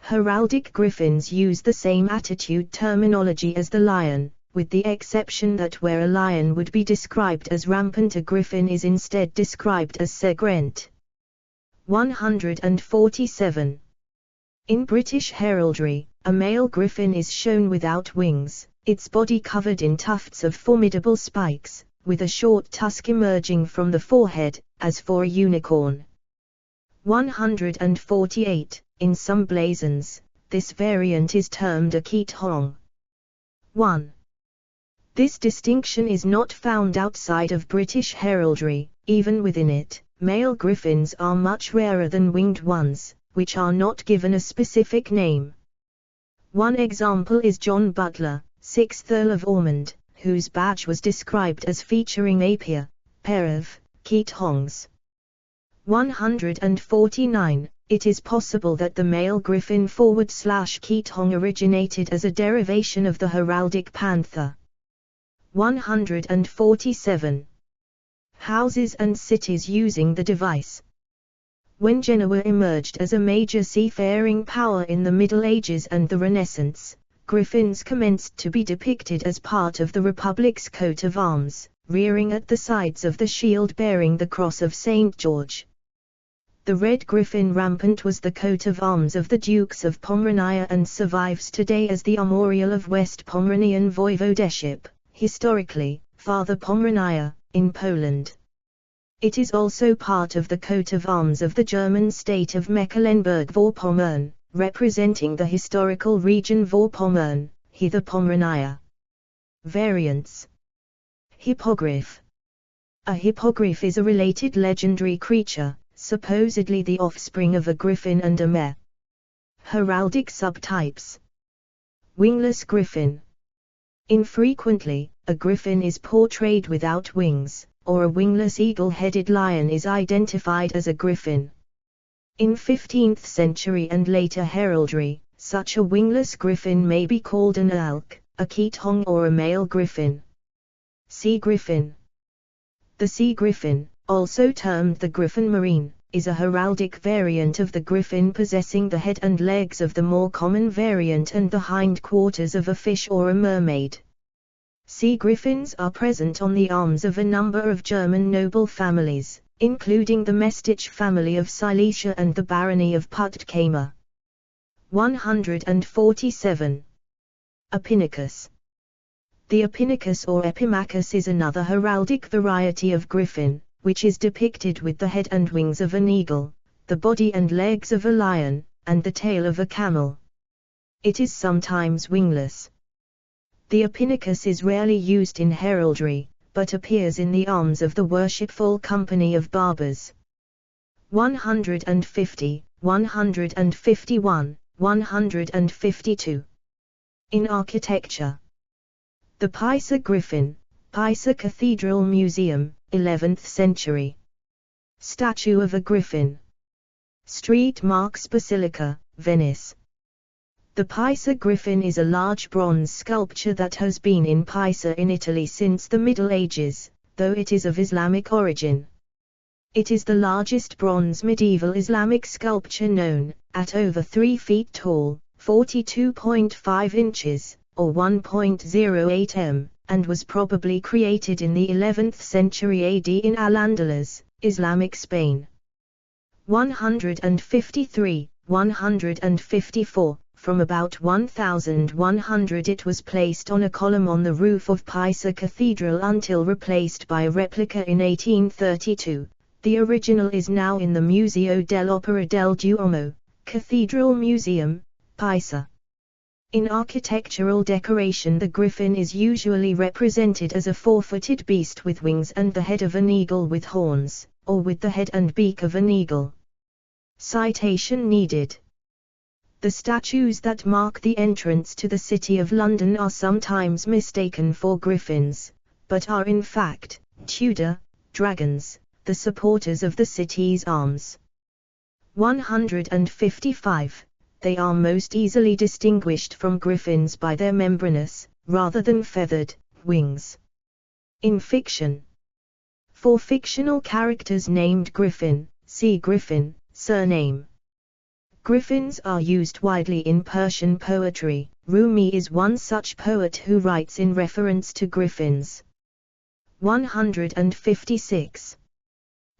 Heraldic griffins use the same attitude terminology as the lion, with the exception that where a lion would be described as rampant, a griffin is instead described as segrent. 147. In British heraldry, a male griffin is shown without wings, its body covered in tufts of formidable spikes, with a short tusk emerging from the forehead, as for a unicorn. 148. In some blazons, this variant is termed a keat hong. 1. This distinction is not found outside of British heraldry. Even within it, male griffins are much rarer than winged ones, which are not given a specific name. One example is John Butler, 6th Earl of Ormond, whose badge was described as featuring a pair of keat hongs. 149. It is possible that the male griffin / keat hong originated as a derivation of the heraldic panther. 147. Houses and cities using the device. When Genoa emerged as a major seafaring power in the Middle Ages and the Renaissance, griffins commenced to be depicted as part of the Republic's coat of arms, rearing at the sides of the shield bearing the cross of St. George. The red griffin rampant was the coat of arms of the Dukes of Pomerania and survives today as the armorial of West Pomeranian Voivodeship, historically, Father Pomerania, in Poland. It is also part of the coat of arms of the German state of Mecklenburg-Vorpommern, representing the historical region Vorpommern, hither Pomerania. Variants. Hippogriff. A hippogriff is a related legendary creature, supposedly the offspring of a griffin and a mare. Heraldic subtypes. Wingless griffin. Infrequently, a griffin is portrayed without wings, or a wingless eagle-headed lion is identified as a griffin. In 15th century and later heraldry, such a wingless griffin may be called an elk, a keatong or a male griffin. Sea griffin. The sea griffin, also termed the griffin marine, is a heraldic variant of the griffin possessing the head and legs of the more common variant and the hindquarters of a fish or a mermaid. Sea griffins are present on the arms of a number of German noble families, including the Mestich family of Silesia and the barony of Puttkamer. 147. Epinacus. The epinacus or epimachus is another heraldic variety of griffin, which is depicted with the head and wings of an eagle, the body and legs of a lion, and the tail of a camel. It is sometimes wingless. The epinacus is rarely used in heraldry, but appears in the arms of the Worshipful Company of Barbers. 150, 151, 152. In architecture. The Pisa Griffin, Pisa Cathedral Museum, 11th century. Statue of a griffin. St. Mark's Basilica, Venice. The Pisa Griffin is a large bronze sculpture that has been in Pisa in Italy since the Middle Ages, though it is of Islamic origin. It is the largest bronze medieval Islamic sculpture known, at over 3 feet tall, 42.5 inches, or 1.08 m, and was probably created in the 11th century AD in Al-Andalus, Islamic Spain. 153, 154. From about 1100 it was placed on a column on the roof of Pisa Cathedral until replaced by a replica in 1832. The original is now in the Museo dell'Opera del Duomo, Cathedral Museum, Pisa. In architectural decoration the griffin is usually represented as a four-footed beast with wings and the head of an eagle with horns, or with the head and beak of an eagle. Citation needed. The statues that mark the entrance to the City of London are sometimes mistaken for griffins, but are in fact Tudor dragons, the supporters of the city's arms. 155. They are most easily distinguished from griffins by their membranous, rather than feathered, wings. In fiction. For fictional characters named Griffin, see Griffin, surname. Griffins are used widely in Persian poetry. Rumi is one such poet who writes in reference to griffins. 156.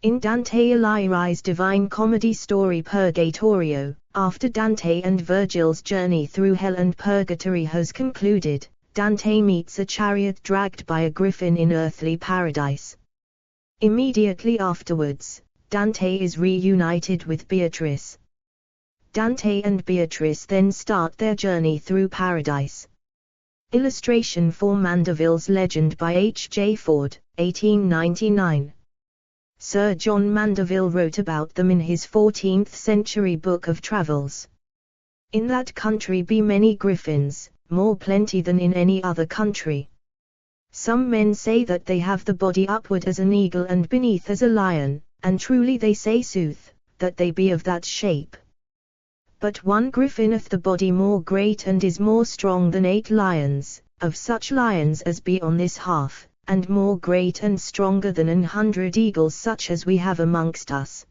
In Dante Alighieri's Divine Comedy story Purgatorio, after Dante and Virgil's journey through hell and purgatory has concluded, Dante meets a chariot dragged by a griffin in earthly paradise. Immediately afterwards, Dante is reunited with Beatrice. Dante and Beatrice then start their journey through paradise. Illustration for Mandeville's Legend by H. J. Ford, 1899. Sir John Mandeville wrote about them in his 14th century Book of Travels. In that country be many griffins, more plenty than in any other country. Some men say that they have the body upward as an eagle and beneath as a lion, and truly they say sooth, that they be of that shape. But one griffineth the body more great and is more strong than 8 lions, of such lions as be on this half, and more great and stronger than 100 eagles such as we have amongst us.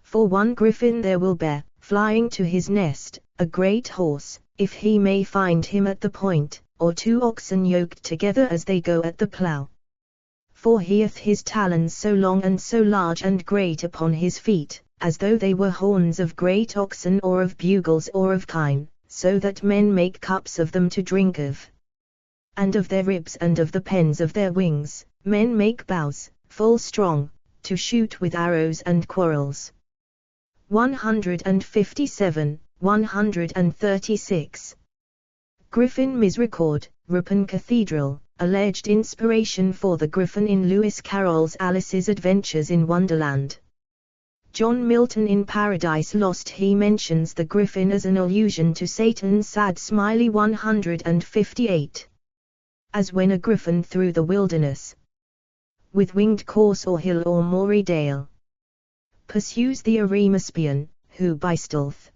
For one griffin there will bear, flying to his nest, a great horse, if he may find him at the point, or 2 oxen yoked together as they go at the plough. For he hath his talons so long and so large and great upon his feet, as though they were horns of great oxen or of bugles or of kine, so that men make cups of them to drink of. And of their ribs and of the pens of their wings, men make bows, full strong, to shoot with arrows and quarrels. 157, 136. Griffin misrecord, Ripon Cathedral, alleged inspiration for the Griffin in Lewis Carroll's Alice's Adventures in Wonderland. John Milton in Paradise Lost he mentions the Griffin as an allusion to Satan's sad smiley 158. As when a griffin through the wilderness, with winged course or hill or moory dale, pursues the Arimaspian, who by stealth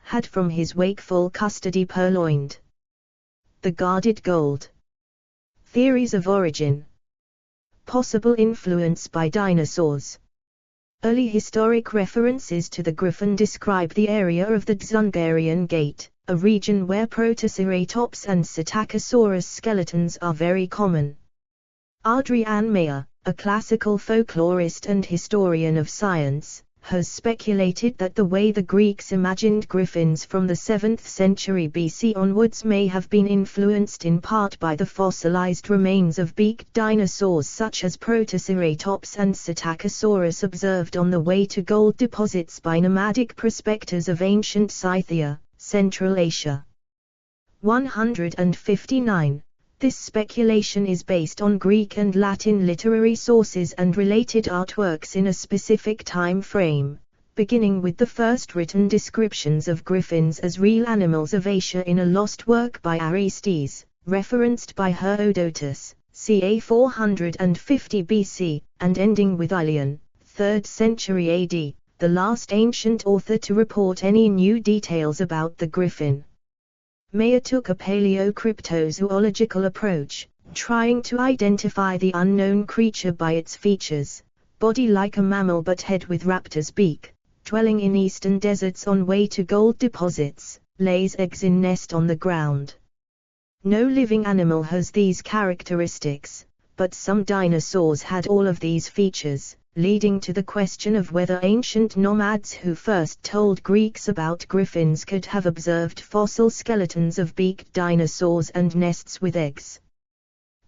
had from his wakeful custody purloined the guarded gold. Theories of origin. Possible influence by dinosaurs. Early historic references to the griffin describe the area of the Dzungarian Gate, a region where Protoceratops and Psittacosaurus skeletons are very common. Adrian Mayer, a classical folklorist and historian of science, has speculated that the way the Greeks imagined griffins from the 7th century BC onwards may have been influenced in part by the fossilized remains of beaked dinosaurs such as Protoceratops and Psittacosaurus observed on the way to gold deposits by nomadic prospectors of ancient Scythia, Central Asia. 159. This speculation is based on Greek and Latin literary sources and related artworks in a specific time frame, beginning with the first written descriptions of griffins as real animals of Asia in a lost work by Aristes, referenced by Herodotus, ca. 450 BC, and ending with Aelian, 3rd century AD, the last ancient author to report any new details about the griffin. Mayer took a paleocryptozoological approach, trying to identify the unknown creature by its features: body like a mammal but head with raptor's beak, dwelling in eastern deserts on way to gold deposits, lays eggs in nest on the ground. No living animal has these characteristics, but some dinosaurs had all of these features, leading to the question of whether ancient nomads who first told Greeks about griffins could have observed fossil skeletons of beaked dinosaurs and nests with eggs.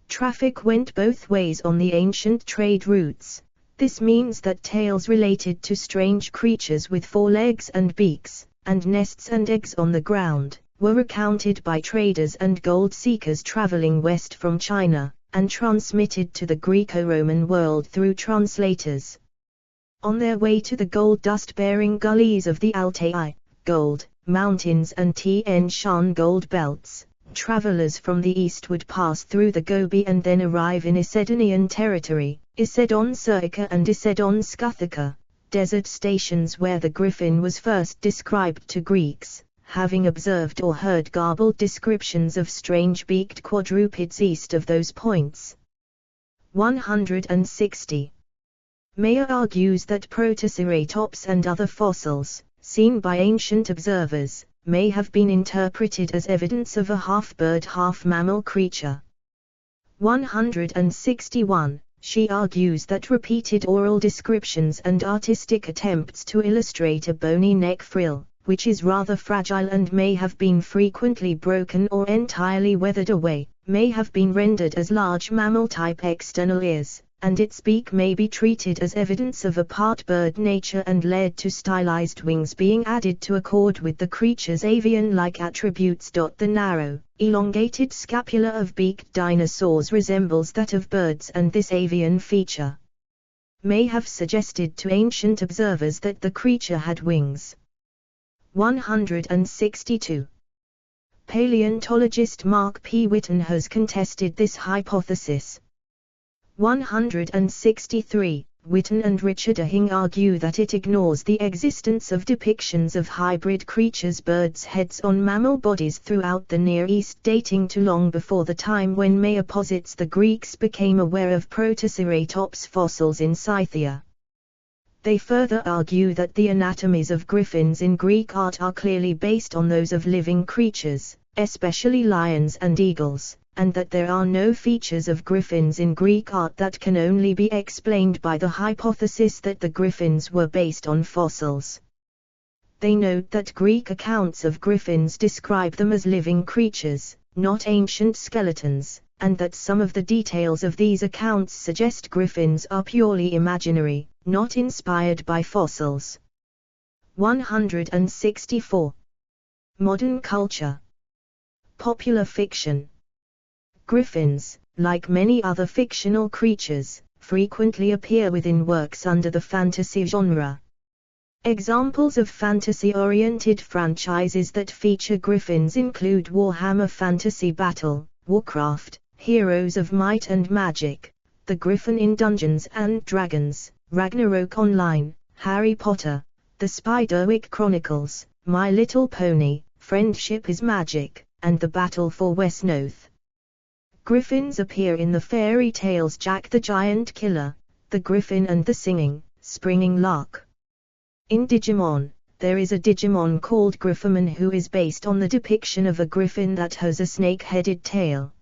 Traffic went both ways on the ancient trade routes. This means that tales related to strange creatures with forelegs and beaks, and nests and eggs on the ground, were recounted by traders and gold seekers traveling west from China, and transmitted to the Greco-Roman world through translators. On their way to the gold dust-bearing gullies of the Altai, gold mountains and Tian Shan gold belts, travelers from the east would pass through the Gobi and then arrive in Isedonian territory, Isedon Surika and Isedon Skuthica, desert stations where the griffin was first described to Greeks, having observed or heard garbled descriptions of strange beaked quadrupeds east of those points. 160. Mayer argues that Protoceratops and other fossils, seen by ancient observers, may have been interpreted as evidence of a half-bird half-mammal creature. 161. She argues that repeated oral descriptions and artistic attempts to illustrate a bony neck frill, which is rather fragile and may have been frequently broken or entirely weathered away, may have been rendered as large mammal-type external ears, and its beak may be treated as evidence of a part-bird nature and led to stylized wings being added to accord with the creature's avian-like attributes. The narrow, elongated scapula of beaked dinosaurs resembles that of birds, and this avian feature may have suggested to ancient observers that the creature had wings. 162. Paleontologist Mark P. Whitten has contested this hypothesis. 163. Whitten and Richard Ahing argue that it ignores the existence of depictions of hybrid creatures' birds' heads on mammal bodies throughout the Near East dating to long before the time when Mayer posits the Greeks became aware of Protoceratops fossils in Scythia. They further argue that the anatomies of griffins in Greek art are clearly based on those of living creatures, especially lions and eagles, and that there are no features of griffins in Greek art that can only be explained by the hypothesis that the griffins were based on fossils. They note that Greek accounts of griffins describe them as living creatures, not ancient skeletons, and that some of the details of these accounts suggest griffins are purely imaginary, not inspired by fossils. 164. Modern culture. Popular fiction. Griffins, like many other fictional creatures, frequently appear within works under the fantasy genre. Examples of fantasy-oriented franchises that feature griffins include Warhammer Fantasy Battle, Warcraft, Heroes of Might and Magic, The Griffin in Dungeons and Dragons, Ragnarok Online, Harry Potter, The Spiderwick Chronicles, My Little Pony, Friendship is Magic, and The Battle for Westnoth. Griffins appear in the fairy tales Jack the Giant Killer, The Griffin and the Singing, Springing Lark. In Digimon, there is a Digimon called Griffamon who is based on the depiction of a griffin that has a snake-headed tail.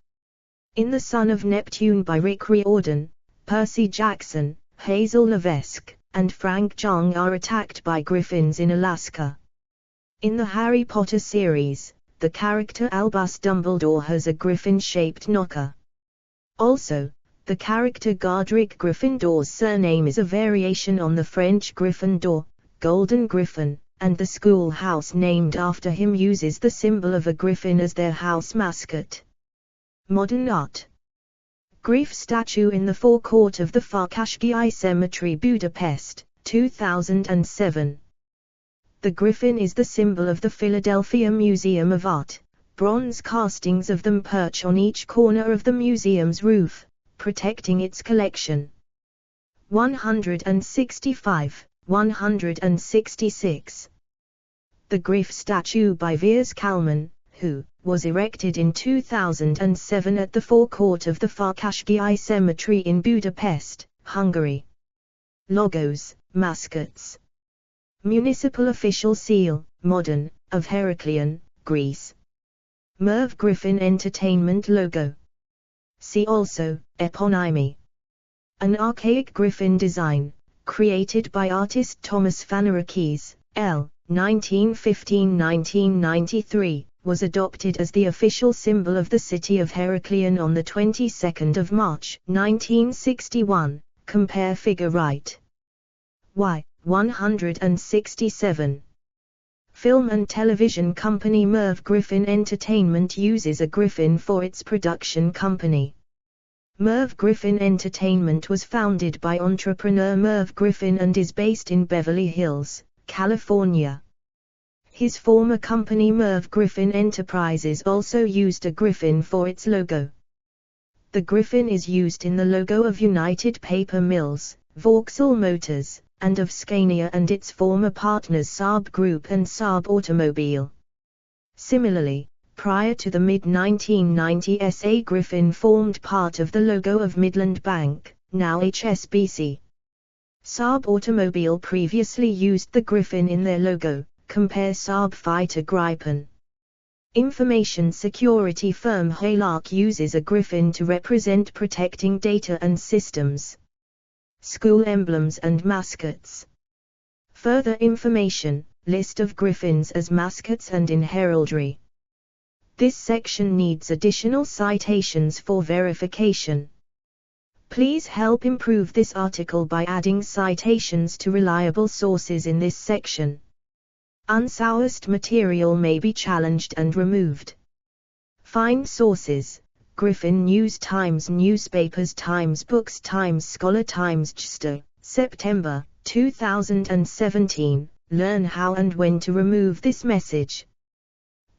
In The Son of Neptune by Rick Riordan, Percy Jackson, Hazel Levesque, and Frank Jung are attacked by griffins in Alaska. In the Harry Potter series, the character Albus Dumbledore has a griffin-shaped knocker. Also, the character Godric Gryffindor's surname is a variation on the French Gryffindor, Golden Griffin, and the schoolhouse named after him uses the symbol of a griffin as their house mascot. Modern art. Griff statue in the forecourt of the Farkasgi Cemetery, Budapest, 2007. The griffin is the symbol of the Philadelphia Museum of Art. Bronze castings of them perch on each corner of the museum's roof, protecting its collection. 165. 166. The Griff statue by Veers Kalman, who was erected in 2007 at the forecourt of the Farkasgi Cemetery in Budapest, Hungary. Logos, mascots. Municipal official seal, modern, of Heraklion, Greece. Merv Griffin Entertainment logo. See also, eponymy. An archaic griffin design, created by artist Thomas Fanarakis, L. 1915–1993, was adopted as the official symbol of the city of Heraklion on the 22nd of March 1961, compare figure right. Y. 167. Film and television company Merv Griffin Entertainment uses a griffin for its production company. Merv Griffin Entertainment was founded by entrepreneur Merv Griffin and is based in Beverly Hills, California. His former company Merv Griffin Enterprises also used a griffin for its logo. The griffin is used in the logo of United Paper Mills, Vauxhall Motors, and of Scania and its former partners Saab Group and Saab Automobile. Similarly, prior to the mid-1990s, a griffin formed part of the logo of Midland Bank, now HSBC. Saab Automobile previously used the griffin in their logo, compare Saab Fighter Gripen. Information security firm Haylark uses a griffin to represent protecting data and systems. School emblems and mascots. Further information, list of griffins as mascots and in heraldry. This section needs additional citations for verification. Please help improve this article by adding citations to reliable sources in this section. Unsourced material may be challenged and removed. Find sources: Griffin News, Times Newspapers, Times Books, Times Scholar, Times Chester, September 2017. Learn how and when to remove this message.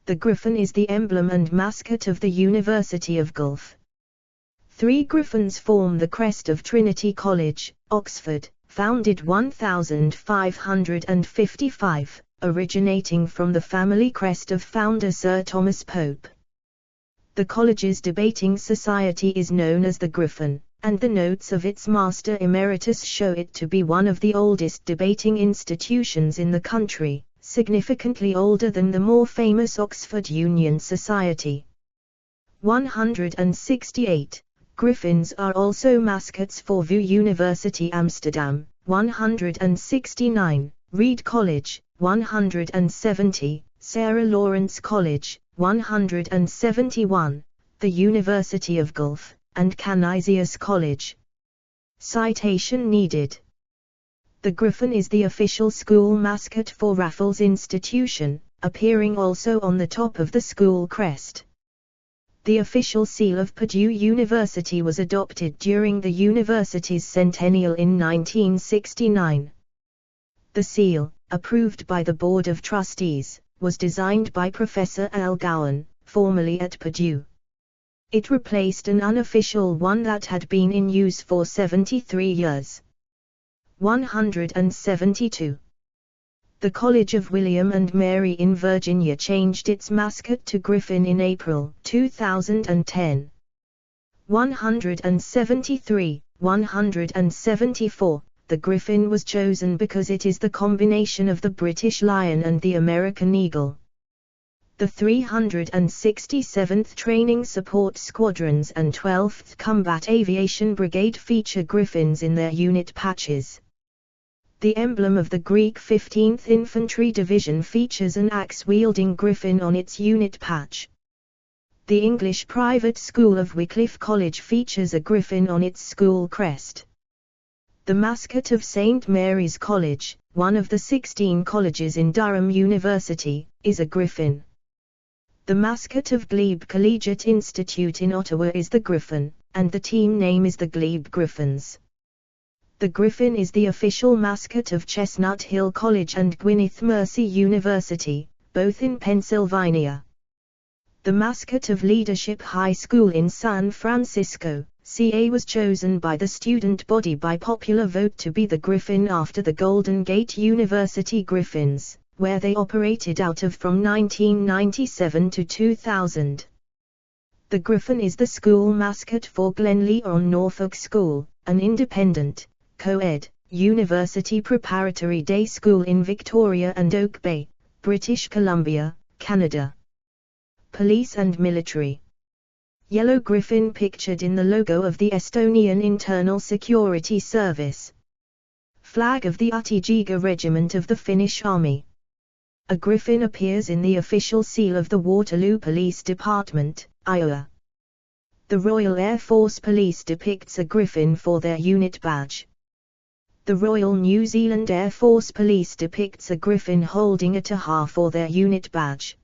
The griffin is the emblem and mascot of the University of Guelph. 3 griffins form the crest of Trinity College, Oxford, founded 1555, originating from the family crest of founder Sir Thomas Pope. The college's debating society is known as the Griffin, and the notes of its Master Emeritus show it to be one of the oldest debating institutions in the country, significantly older than the more famous Oxford Union Society. 168. Griffins are also mascots for VU University Amsterdam. 169. Reed College. 170. Sarah Lawrence College. 171. The University of Guelph, and Canisius College. Citation needed. The Griffin is the official school mascot for Raffles Institution, appearing also on the top of the school crest. The official seal of Purdue University was adopted during the university's centennial in 1969. The seal, approved by the Board of Trustees, was designed by Professor Al Gowan, formerly at Purdue. It replaced an unofficial one that had been in use for 73 years. 172. The College of William and Mary in Virginia changed its mascot to Griffin in April 2010. 173. 174. The Griffin was chosen because it is the combination of the British Lion and the American Eagle. The 367th Training Support Squadrons and 12th Combat Aviation Brigade feature Griffins in their unit patches. The emblem of the Greek 15th Infantry Division features an axe-wielding griffin on its unit patch. The English private school of Wycliffe College features a griffin on its school crest. The mascot of St. Mary's College, one of the 16 colleges in Durham University, is a griffin. The mascot of Glebe Collegiate Institute in Ottawa is the Griffin, and the team name is the Glebe Griffins. The Griffin is the official mascot of Chestnut Hill College and Gwyneth Mercy University, both in Pennsylvania. The mascot of Leadership High School in San Francisco, CA was chosen by the student body by popular vote to be the Griffin after the Golden Gate University Griffins, where they operated out of from 1997 to 2000. The Griffin is the school mascot for Glenlea on Norfolk School, an independent, co-ed, university preparatory day school in Victoria and Oak Bay, British Columbia, Canada. Police and military. Yellow griffin pictured in the logo of the Estonian Internal Security Service. Flag of the Utijiga Regiment of the Finnish Army. A griffin appears in the official seal of the Waterloo Police Department, Iowa. The Royal Air Force Police depicts a griffin for their unit badge. The Royal New Zealand Air Force Police depicts a griffin holding a taha for their unit badge.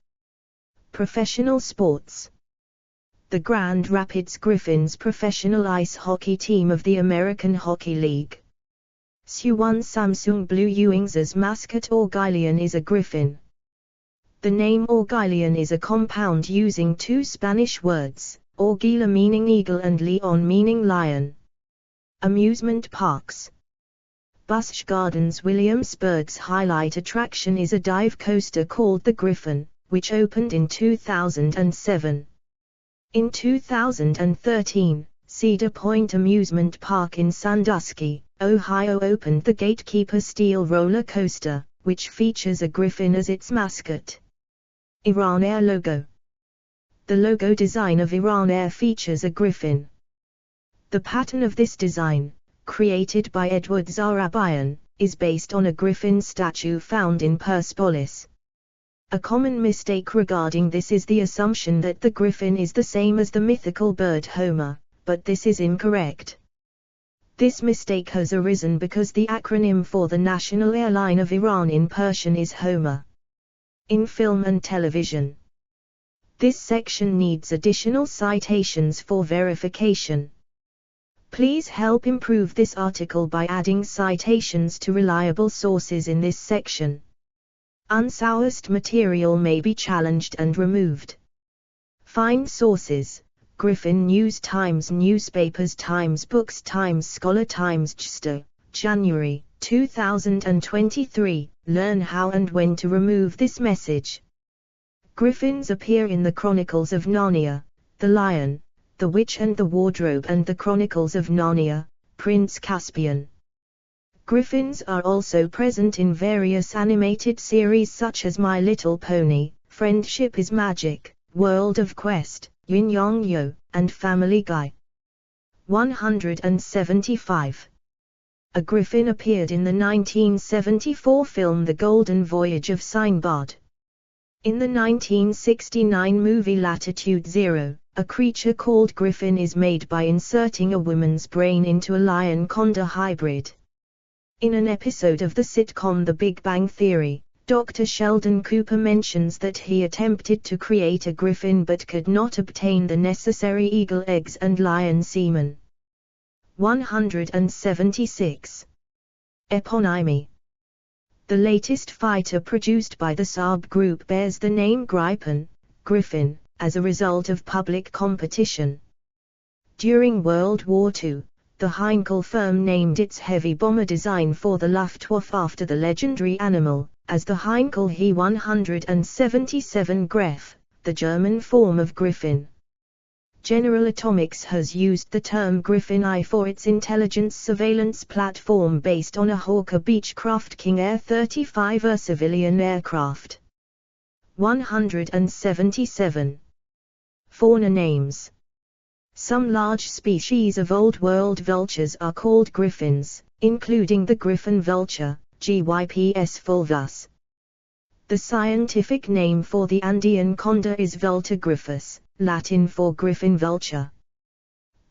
Professional sports. The Grand Rapids Griffins professional ice hockey team of the American Hockey League. Suwon Samsung Blue Ewings' mascot Orguillion is a griffin. The name Orguillion is a compound using two Spanish words, Orguila meaning eagle and Leon meaning lion. Amusement parks. Busch Gardens Williamsburg's highlight attraction is a dive coaster called the Griffin, which opened in 2007. In 2013, Cedar Point Amusement Park in Sandusky, Ohio opened the Gatekeeper Steel Roller Coaster, which features a griffin as its mascot. Iran Air logo. The logo design of Iran Air features a griffin. The pattern of this design, created by Edward Zarabian, is based on a griffin statue found in Persepolis. A common mistake regarding this is the assumption that the griffin is the same as the mythical bird Homer, but this is incorrect. This mistake has arisen because the acronym for the national airline of Iran in Persian is Homer. In film and television. This section needs additional citations for verification. Please help improve this article by adding citations to reliable sources in this section. Unsourced material may be challenged and removed. Find sources: Griffin News, Times Newspapers, Times Books, Times Scholar, Times Gster, January 2023. Learn how and when to remove this message. Griffins appear in the Chronicles of Narnia, The Lion, The Witch and the Wardrobe and the Chronicles of Narnia, Prince Caspian. Griffins are also present in various animated series such as My Little Pony, Friendship is Magic, World of Quest, Yin Yang Yo, and Family Guy. 175. A griffin appeared in the 1974 film The Golden Voyage of Sinbad. In the 1969 movie Latitude Zero, a creature called Griffin is made by inserting a woman's brain into a lion-condor hybrid. In an episode of the sitcom The Big Bang Theory, Dr. Sheldon Cooper mentions that he attempted to create a griffin but could not obtain the necessary eagle eggs and lion semen. 176. Eponymy. The latest fighter produced by the Saab Group bears the name Gripen, Griffin, as a result of public competition. During World War II, the Heinkel firm named its heavy bomber design for the Luftwaffe after the legendary animal, as the Heinkel He 177 Greff, the German form of Griffin. General Atomics has used the term Griffin I for its intelligence surveillance platform based on a Hawker Beechcraft King Air 35er civilian aircraft. 177. Fauna names. Some large species of Old World vultures are called griffins, including the griffon vulture, Gyps fulvus. The scientific name for the Andean condor is Vultur griffus, Latin for griffin vulture.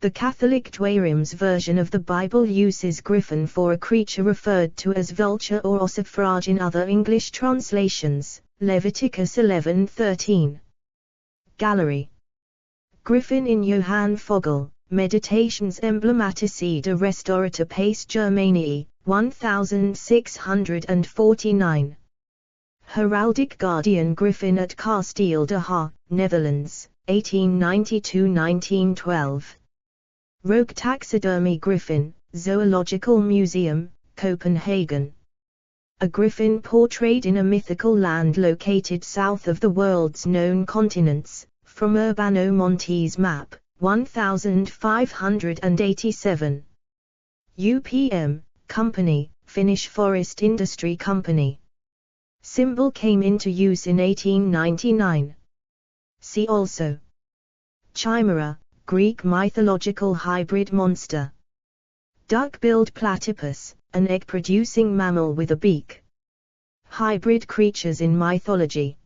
The Catholic Dwayrim's version of the Bible uses griffin for a creature referred to as vulture or ossifrage in other English translations, Leviticus 11:13. Gallery. Griffin in Johann Fogel, Meditations emblematici de restaurata pace Germanii, 1649. Heraldic Guardian Griffin at Kasteel de Ha, Netherlands, 1892-1912. Rogue Taxidermy Griffin, Zoological Museum, Copenhagen. A griffin portrayed in a mythical land located south of the world's known continents, from Urbano Monti's map, 1587. UPM, Company, Finnish Forest Industry Company. Symbol came into use in 1899. See also. Chimera, Greek mythological hybrid monster. Duck-billed platypus, an egg-producing mammal with a beak. Hybrid creatures in mythology.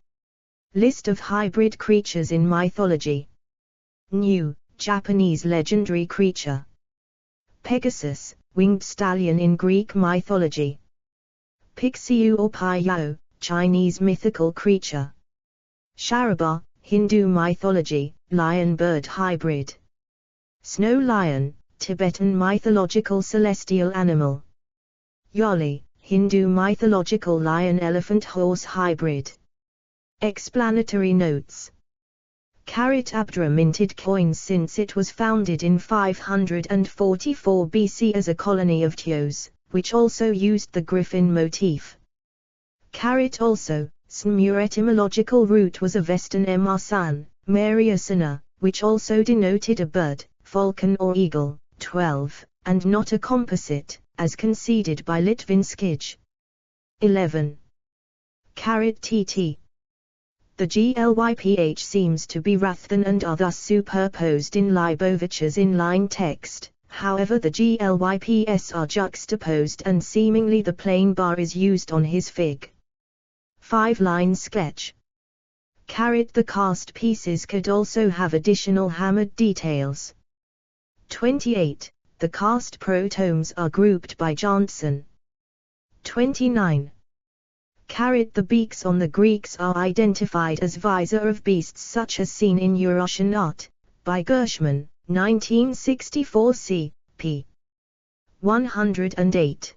List of hybrid creatures in mythology. New, Japanese legendary creature. Pegasus, winged stallion in Greek mythology. Pixiu or Payao, Chinese mythical creature. Sharaba, Hindu mythology, lion-bird hybrid. Snow lion, Tibetan mythological celestial animal. Yoli, Hindu mythological lion-elephant horse hybrid. Explanatory notes. Abdra minted coins since it was founded in 544 BC as a colony of Teos, which also used the griffin motif. Also, Snmur etymological root was Avestan Marsan, Mariasana, which also denoted a bird, falcon or eagle, 12, and not a composite, as conceded by Litvinskij. 11. TT. The GLYPH seems to be Rathdan and are thus superposed in Leibovich's inline text, however the GLYPS are juxtaposed and seemingly the plain bar is used on his Fig. 5-line sketch. The cast pieces could also have additional hammered details. 28. The cast protomes are grouped by Johnson. 29. The beaks on the Greeks are identified as visor of beasts such as seen in Eurasian art, by Gershman, 1964 c. 108.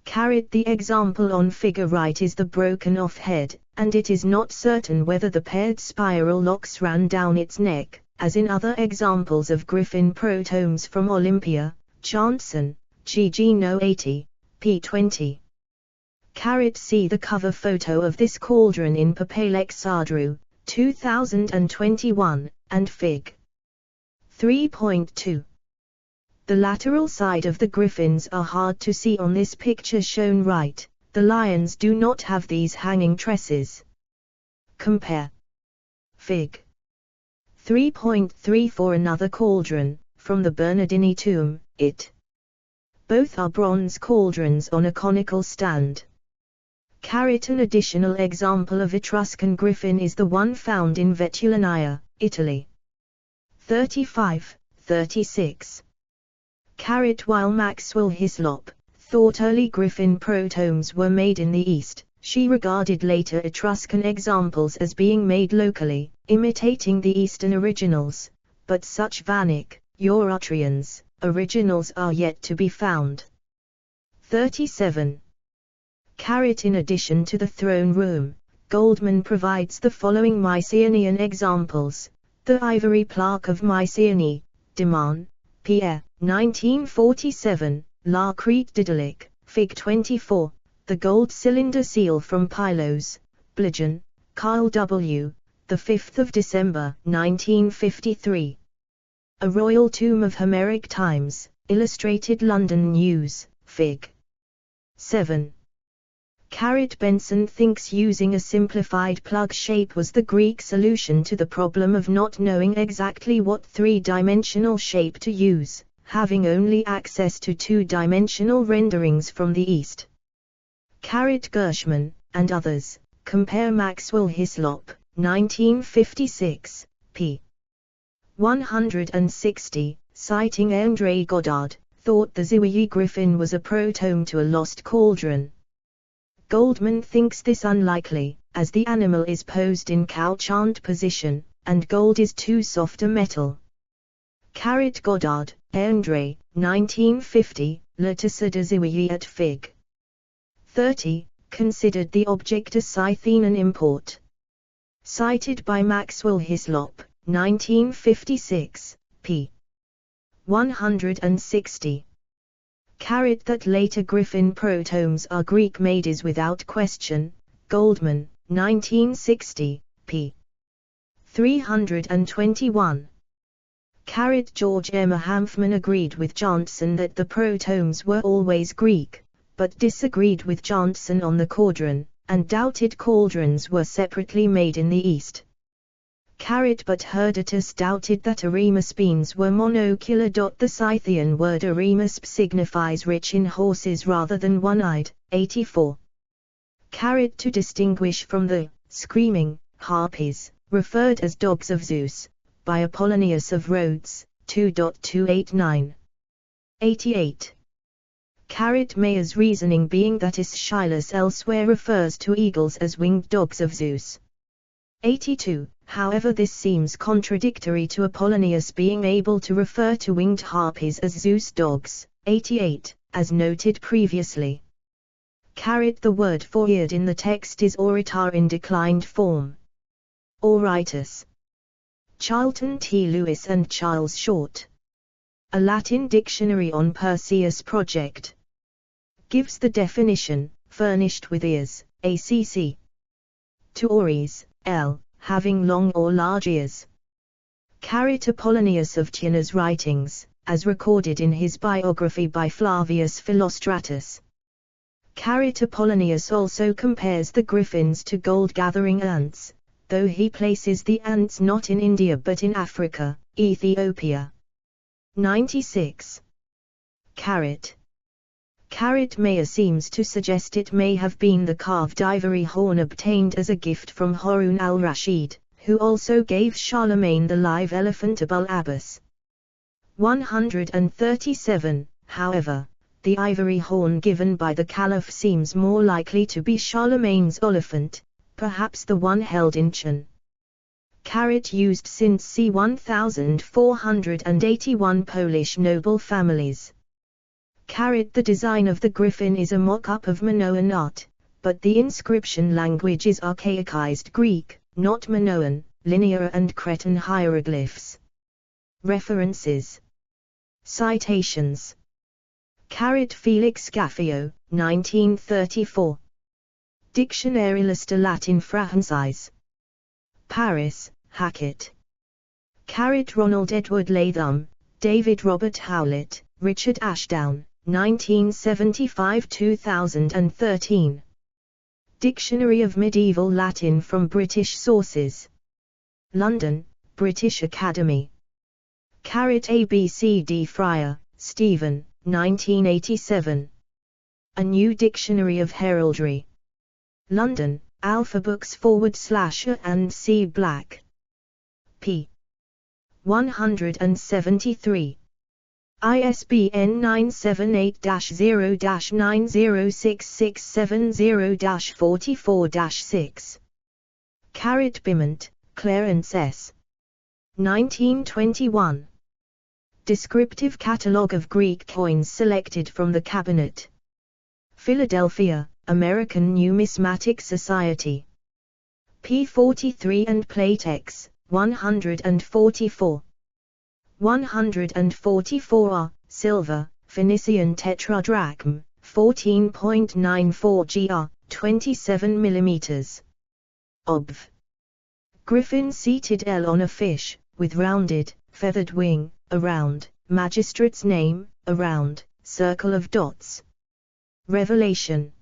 The example on figure right is the broken off head, and it is not certain whether the paired spiral locks ran down its neck, as in other examples of griffin protomes from Olympia, Johnson, GG No 80, p. 20. See the cover photo of this cauldron in Papalex Sadru, 2021, and Fig. 3.2. The lateral side of the griffins are hard to see on this picture shown right. The lions do not have these hanging tresses. Compare. Fig. 3.3 for another cauldron, from the Bernardini tomb, it. Both are bronze cauldrons on a conical stand. An additional example of Etruscan griffin is the one found in Vetulania, Italy. 35, 36. While Maxwell Hislop thought early griffin protomes were made in the East, she regarded later Etruscan examples as being made locally, imitating the Eastern originals, but such Vannic, Euratrians, originals are yet to be found. 37. In addition to the throne room, Goldman provides the following Mycenaean examples: the ivory plaque of Mycenae, Deman, Pierre, 1947, La Crete d'Idyllic, Fig 24, the gold cylinder seal from Pylos, Bligen, Kyle W., 5 December, 1953. A royal tomb of Homeric times, Illustrated London News, Fig. 7. Benson thinks using a simplified plug shape was the Greek solution to the problem of not knowing exactly what three-dimensional shape to use, having only access to two-dimensional renderings from the East. Gershman, and others, compare Maxwell Hislop, 1956, p. 160, citing André Goddard, thought the Ziwiyi griffin was a protome to a lost cauldron. Goldman thinks this unlikely, as the animal is posed in couchant position, and gold is too soft a metal. Goddard, André, 1950, Letessa de Ziwiyi at Fig. 30, considered the object a Scythian import. Cited by Maxwell Hislop, 1956, p. 160. That later griffin protomes are Greek-made is without question. Goldman, 1960, p. 321. George M. Hanfman agreed with Johnson that the protomes were always Greek, but disagreed with Johnson on the cauldron, and doubted cauldrons were separately made in the East. But Herodotus doubted that Eremospenes were monocular. The Scythian word Eremosp signifies rich in horses rather than one-eyed. 84. To distinguish from the screaming harpies, referred as dogs of Zeus, by Apollonius of Rhodes, 2.289. 88. Mayer's reasoning being that Aeschylus elsewhere refers to eagles as winged dogs of Zeus. 82. However, this seems contradictory to Apollonius being able to refer to winged harpies as Zeus dogs. 88, as noted previously. The word for eared in the text is auritar in declined form. Auritus. Charlton T. Lewis and Charles Short. A Latin Dictionary on Perseus Project. Gives the definition, furnished with ears, ACC. To auris, L. having long or large ears. Apollonius of Tyana's writings, as recorded in his biography by Flavius Philostratus. Apollonius also compares the griffins to gold-gathering ants, though he places the ants not in India but in Africa, Ethiopia. 96. Mayer seems to suggest it may have been the carved ivory horn obtained as a gift from Harun al-Rashid, who also gave Charlemagne the live elephant Abul Abbas. 137. However, the ivory horn given by the Caliph seems more likely to be Charlemagne's elephant, perhaps the one held in Chen. Used since c. 1481 Polish noble families. The design of the griffin is a mock-up of Minoan art, but the inscription language is archaicized Greek, not Minoan, Linear and Cretan hieroglyphs. References. Citations. Felix Gaffio, 1934. Dictionnaire Liste Latin Française. Paris, Hackett. Ronald Edward Latham, David Robert Howlett, Richard Ashdown, 1975-2013. Dictionary of Medieval Latin from British sources. London, British Academy. ABCD Fryer, Stephen, 1987. A New Dictionary of Heraldry. London, Alpha Books /&C Black. p. 173. ISBN 978-0-906670-44-6. Beaumont, Clarence S. 1921. Descriptive Catalogue of Greek Coins selected from the Cabinet. Philadelphia, American Numismatic Society. p. 43 and Plate X, 144. 144 silver, Phoenician tetradrachm, 14.94 gr, 27 mm. Obv. Griffin seated L on a fish, with rounded, feathered wing, around, magistrate's name, around, circle of dots. Revelation.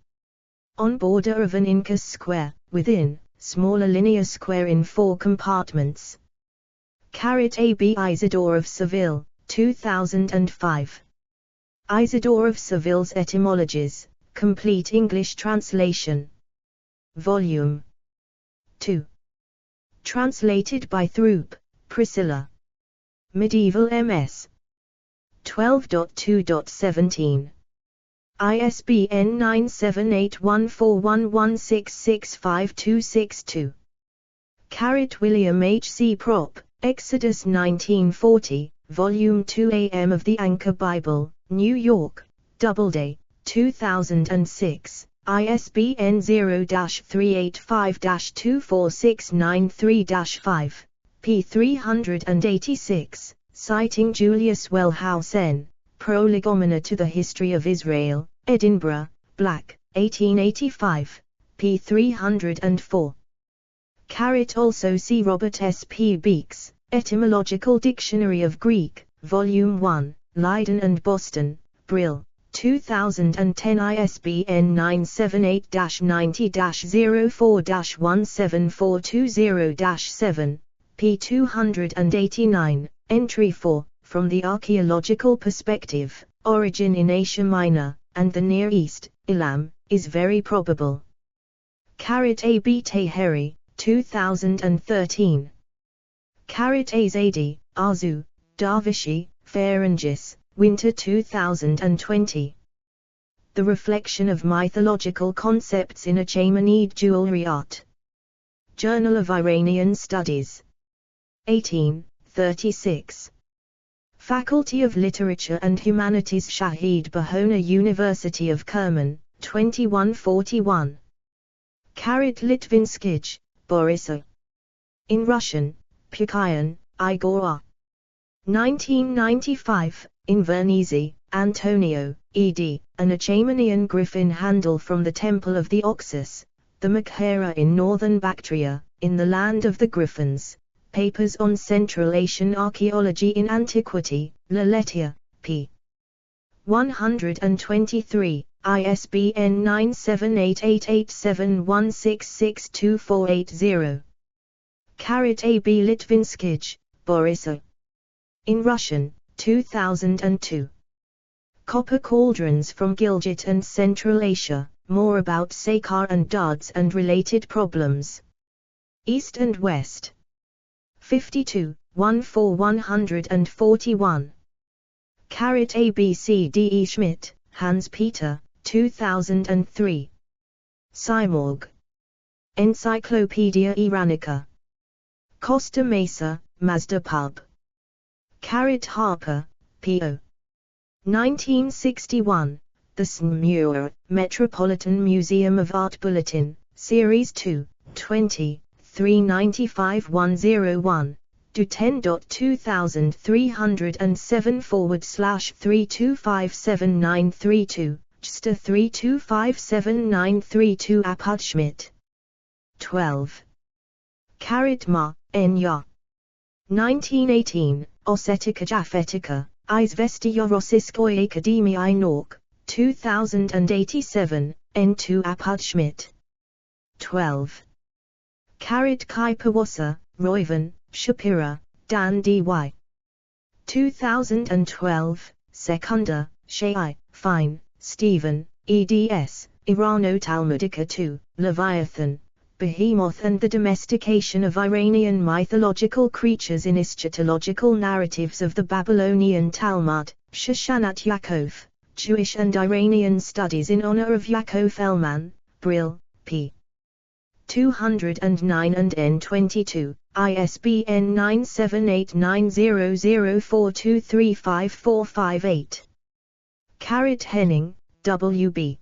On border of an incus square, within, smaller linear square in 4 compartments. AB Isidore of Seville, 2005. Isidore of Seville's Etymologies, Complete English Translation. Volume 2. Translated by Throop, Priscilla. Medieval MS. 12.2.17. ISBN 9781411665262. William H. C. Prop, Exodus 1940, Volume 2 AM of the Anchor Bible, New York, Doubleday, 2006, ISBN 0-385-24693-5, p. 386, citing Julius Wellhouse N., Prolegomena to the History of Israel, Edinburgh, Black, 1885, p. 304. Also see Robert S. P. Beeks, Etymological Dictionary of Greek, Volume 1, Leiden and Boston, Brill, 2010. ISBN 978-90-04-17420-7, p. 289, Entry 4, From the Archaeological Perspective, Origin in Asia Minor, and the Near East, Elam, is very probable. AB Taheri, 2013. Azadi, Arzu, Darvishi, Ferengis, Winter 2020. The Reflection of Mythological Concepts in Achaemenid Jewelry Art. Journal of Iranian Studies. 1836. Faculty of Literature and Humanities, Shahid Bahona, University of Kerman, 2141. Litvinskij, Boris. In Russian, Pukayan, Igor. 1995, in Vernizzi, Antonio, ed., an Achaemenian griffin handle from the Temple of the Oxus, the Maghera in northern Bactria, in the land of the Griffins. Papers on Central Asian Archaeology in Antiquity, Laletia, p. 123, ISBN 9788871662480. AB Litvinskij, Boris. In Russian, 2002. Copper Cauldrons from Gilgit and Central Asia, More About Sakar and Dards and Related Problems. East and West. 52, 14141. ABCDE Schmidt, Hans-Peter, 2003. Simorg. Encyclopedia Iranica. Costa Mesa, Mazda Pub. Harper, P.O. 1961, The Smur, Metropolitan Museum of Art Bulletin, Series 2, 20, 395-101, do 10.2307/3257932, JSTA 3257932 Schmidt. 12. Ma, Enya. 1918, Ossetica Jafetica, Izvestiyorossiskoi Akademiai Nauk, 2087, N2 Apudschmidt. 12. Karit Kaipawasa, Roivan, Shapira, Dan D.Y. 2012, Secunda, Shai, Fine, Stephen, eds, Irano-Talmudica 2, Leviathan, Behemoth and the Domestication of Iranian Mythological Creatures in Eschatological Narratives of the Babylonian Talmud, Shoshanat Yaakov, Jewish and Iranian Studies in Honor of Yaakov Elman, Brill, p. 209 and N22, ISBN 9789004235458. Karit Henning, W.B.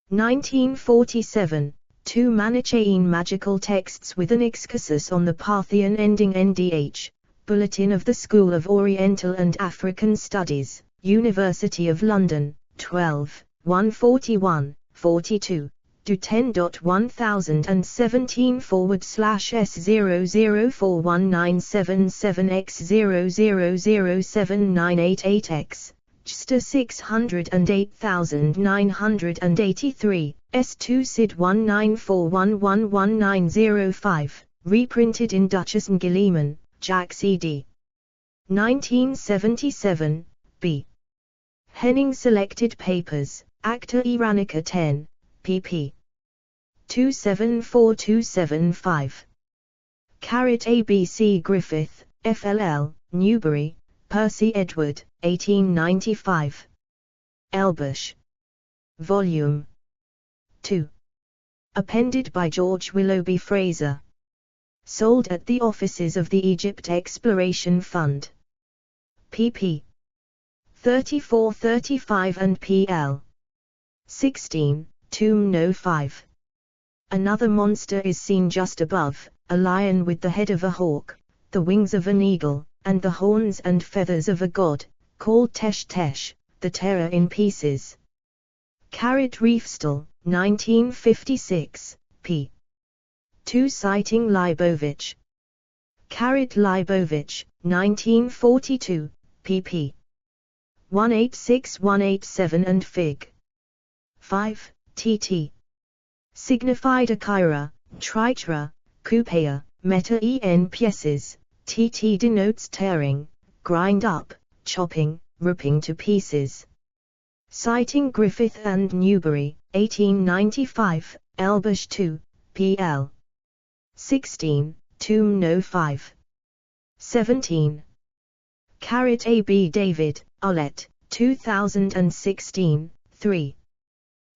1947, 2 Manichaean Magical Texts with an Excursus on the Parthian ending NDH, Bulletin of the School of Oriental and African Studies, University of London, 12, 141, 42. Do 10.1000/S0041977X0007988X, JSTA 608983, S2 SID 1941111905, reprinted in Duchess and Gilliman, Jack C.D. 1977, B. Henning Selected Papers, Acta Iranica 10, pp. 274275. Karit A.B.C. Griffith, F.L.L., Newbury, Percy Edward, 1895. Elbush. Volume 2. Appended by George Willoughby Fraser. Sold at the offices of the Egypt Exploration Fund. pp. 34-35 and pl. 16, Tomb No. 5. Another monster is seen just above, a lion with the head of a hawk, the wings of an eagle, and the horns and feathers of a god, called Tesh Tesh, the terror in pieces. Karit Riefstall, 1956, p. 2 citing Leibovich. Karit Leibovich, 1942, pp. 186187 and fig. 5, tt. Signified Akira, Tritra, Coupeia, Meta en pieces, tt denotes tearing, grind up, chopping, ripping to pieces. Citing Griffith and Newbury, 1895, Elbush 2, pl. 16, Tomb No. 5. 17. Karit A. B. David, Ullett, 2016, 3.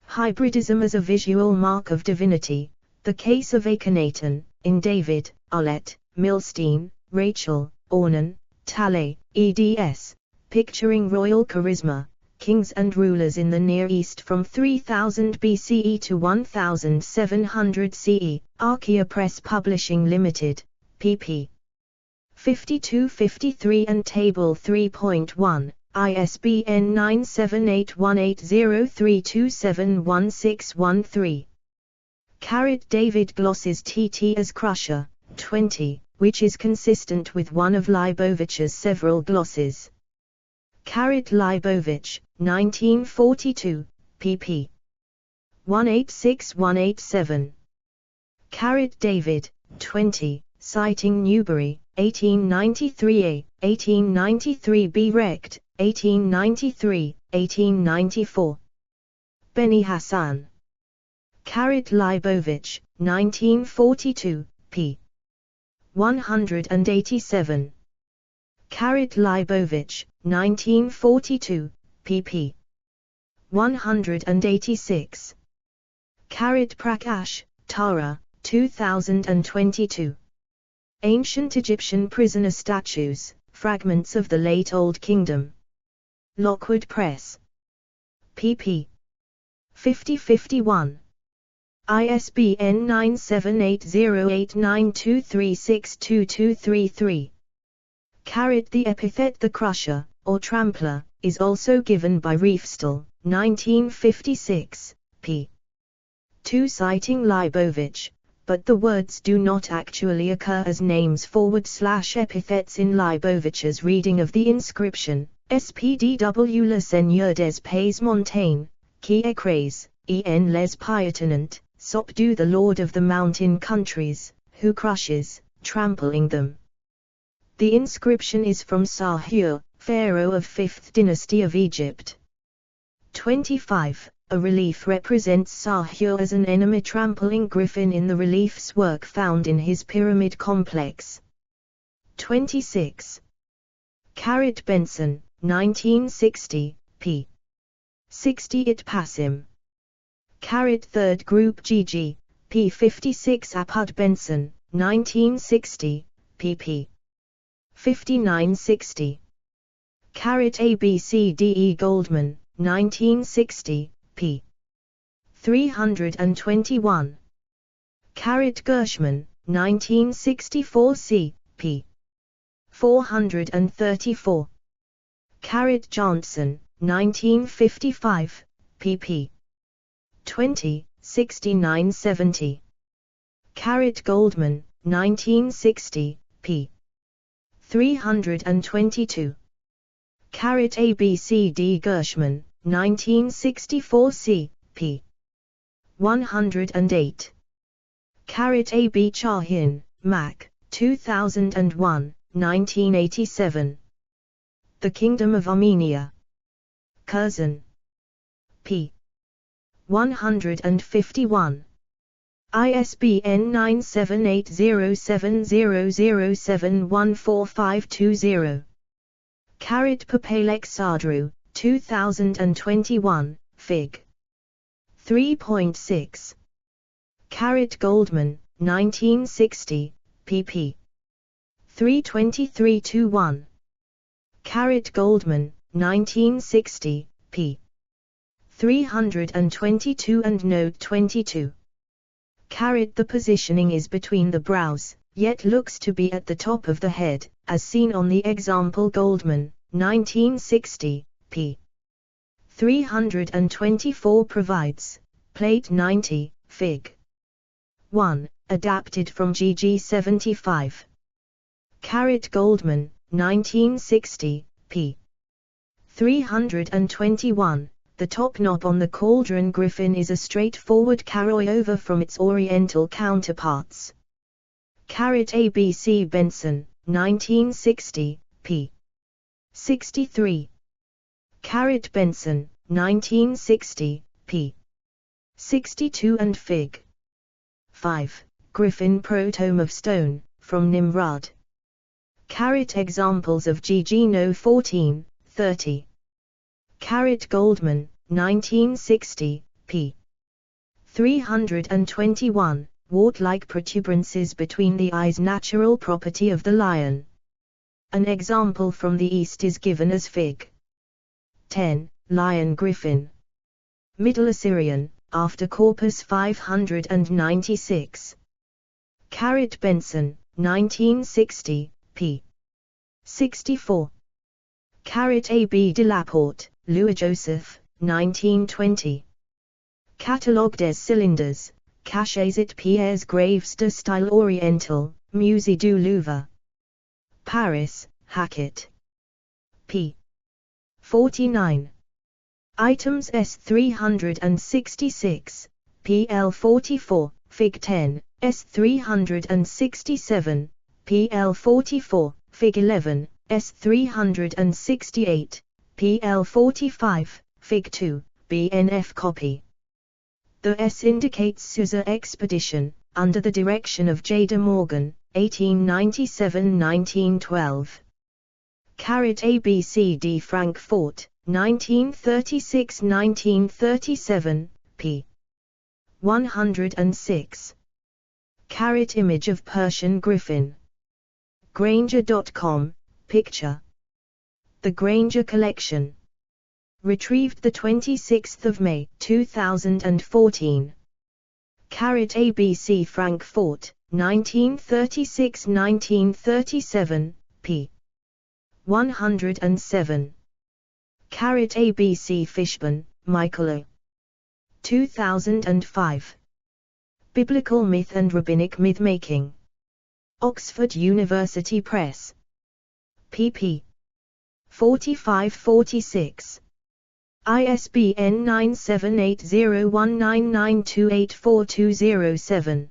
Hybridism as a Visual Mark of Divinity, The Case of Akhenaten, in David, Ullett, Milstein, Rachel, Ornan, Talley, eds, Picturing Royal Charisma, Kings and Rulers in the Near East from 3000 BCE to 1700 CE, Archaea Press Publishing Limited, pp. 52-53 and Table 3.1. ISBN 9781803271613. Karit David glosses TT as Crusher, 20, which is consistent with one of Leibovich's several glosses. Karit Leibovich, 1942, pp. 186187. Karit David, 20, citing Newbury, 1893a, 1893b rect, 1893, 1894. Beni Hassan. Karit Leibovich, 1942, p. 187. Karit Leibovich, 1942, pp. 186. Karit Prakash, Tara, 2022. Ancient Egyptian Prisoner Statues, Fragments of the Late Old Kingdom. Lockwood Press. pp. 50-51. ISBN 9780892362233. Karit the epithet the Crusher, or Trampler, is also given by Riefstall, 1956, p. 2 citing Leibovich, but the words do not actually occur as names / epithets in Libovich's reading of the inscription. SPDW Le Seigneur des Pays Montagnes, qui écrase, en les piétinant, subdue the Lord of the Mountain Countries, who crushes, trampling them. The inscription is from Sahur, pharaoh of 5th dynasty of Egypt. 25. A relief represents Sahur as an enemy trampling Griffin in the relief's work found in his pyramid complex. 26. Carrot Benson, 1960, p. 60 It Passim. Carrot Third Group GG, p. 56 Apud Benson, 1960, pp. 5960. Carrot ABCDE Goldman, 1960, p. 321. Carrot Gershman, 1964 c. p. 434. Carrot Johnson, 1955, pp. 20, 69-70. Carrot Goldman, 1960, p. 322. Carrot ABCD Gershman, 1964 c. p. 108. Carrot AB Chahin, Mac, 2001, 1987. The Kingdom of Armenia. Curzon. p. 151. ISBN 9780700714520. Carrot Papalek Sadru, 2021, Fig. 3.6. Carrot Goldman, 1960, pp. 323-1. Carrot Goldman, 1960, p. 322 and Note 22. Carrot The positioning is between the brows, yet looks to be at the top of the head, as seen on the example Goldman, 1960, p. 324 provides. Plate 90, Fig. 1, adapted from GG 75. Carrot Goldman, 1960, p. 321. The top knob on the cauldron griffin is a straightforward carryover from its oriental counterparts. Carrot ABC Benson, 1960, p. 63. Carrot Benson, 1960, p. 62 and Fig. 5. Griffin Protomb of Stone, from Nimrod. Carrot Examples of GG No 14, 30. Carrot Goldman, 1960, p. 321. Wart-like protuberances between the eyes, natural property of the lion. An example from the East is given as Fig. 10, Lion Griffin. Middle Assyrian, after Corpus 596. Carrot Benson, 1960, p. 64. Carrot A.B. de Laporte, Louis Joseph, 1920. Catalogue des cylindres, cachés et pierres graves de style oriental, Musée du Louvre. Paris, Hackett. p. 49. Items S366, PL 44, Fig 10, S367, PL 44, Fig 11, S368, PL 45, Fig 2, BNF copy. The S indicates Susa expedition, under the direction of J. de Morgan, 1897-1912. Carrot ABCD Frankfurt, 1936-1937, p. 106. Carrot Image of Persian Griffin. Granger.com, picture. The Granger Collection. Retrieved 26 May 2014. Carrot ABC Frankfurt, 1936-1937, p. 107. Carrot ABC Fishburne, Michael O. 2005. Biblical Myth and Rabbinic Myth-Making. Oxford University Press. pp. 45-46. ISBN 9780199284207.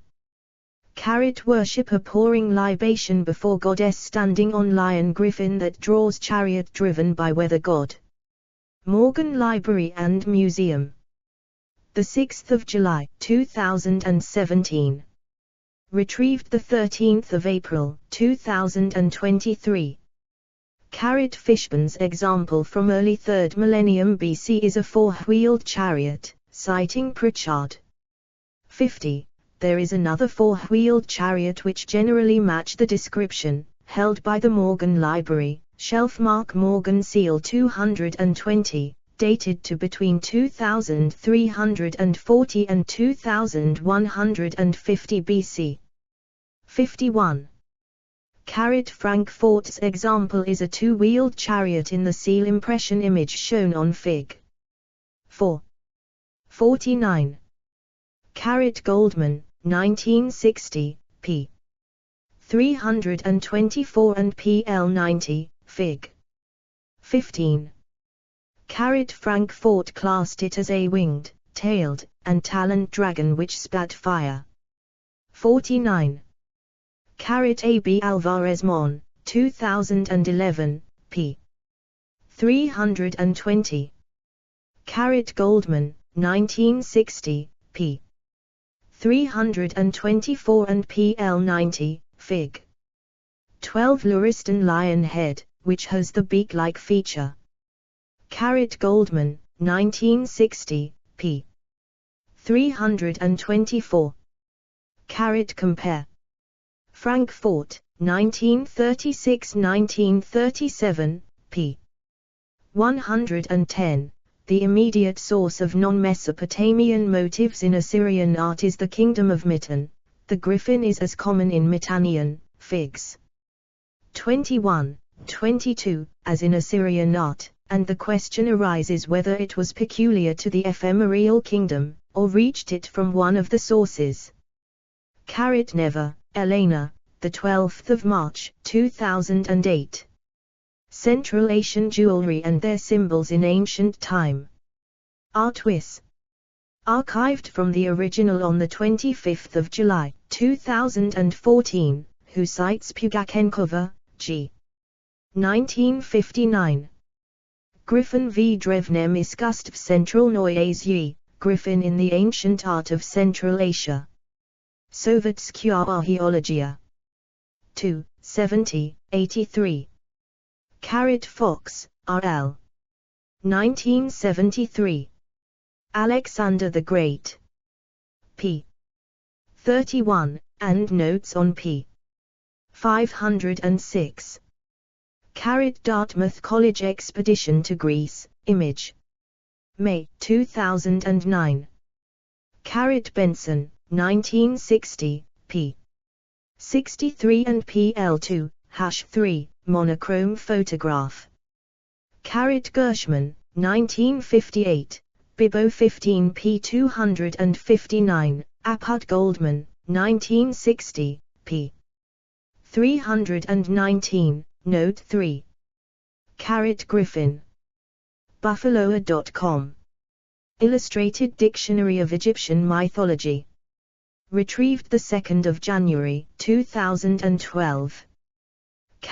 Worship a pouring libation before goddess standing on lion griffin that draws chariot driven by weather god. Morgan Library and Museum. 6 July 2017. Retrieved 13 April 2023. Fishbone's example from early 3rd millennium BC is a four-wheeled chariot, citing Pritchard. 50. There is another four-wheeled chariot which generally match the description, held by the Morgan Library, shelf mark Morgan Seal 220, dated to between 2340 and 2150 BC. 51. Frankfort's example is a two-wheeled chariot in the seal impression image shown on Fig. 4. 49. Goldman, 1960, p. 324 and pl 90, Fig. 15. Frankfort classed it as a winged, tailed, and taloned dragon which spat fire. 49. A.B. Alvarez Mon, 2011, p. 320. Goldman, 1960, p. 324 and pl 90, Fig. 12. Lauriston lion head, which has the beak-like feature. Goldman, 1960, p. 324. Compare. Frankfort, 1936-1937, p. 110. The immediate source of non-Mesopotamian motifs in Assyrian art is the Kingdom of Mitan. The griffin is as common in Mitannian, Figs. 21, 22, as in Assyrian art, and the question arises whether it was peculiar to the ephemeral kingdom, or reached it from one of the sources. Never, Elena, 12 March 2008. Central Asian Jewelry and Their Symbols in Ancient Time. Artwis. Archived from the original on 25 July 2014, who cites Pugachenkova, G. 1959. Griffin v. Drevnem Iskustv Central Noyes Griffin in the Ancient Art of Central Asia. Sovetskaya Archaeologia. 2, 70, 83. Fox, R.L. 1973. Alexander the Great. p. 31, and Notes on p. 506. Dartmouth College Expedition to Greece, Image. May 2009. Benson, 1960, p. 63 and pl2, #3, monochrome photograph. Gershman, 1958, Bibo 15 p. 259, Apud Goldman, 1960, p. 319, Note 3. Griffin. Buffaloa.com. Illustrated Dictionary of Egyptian Mythology. Retrieved 2 January 2012.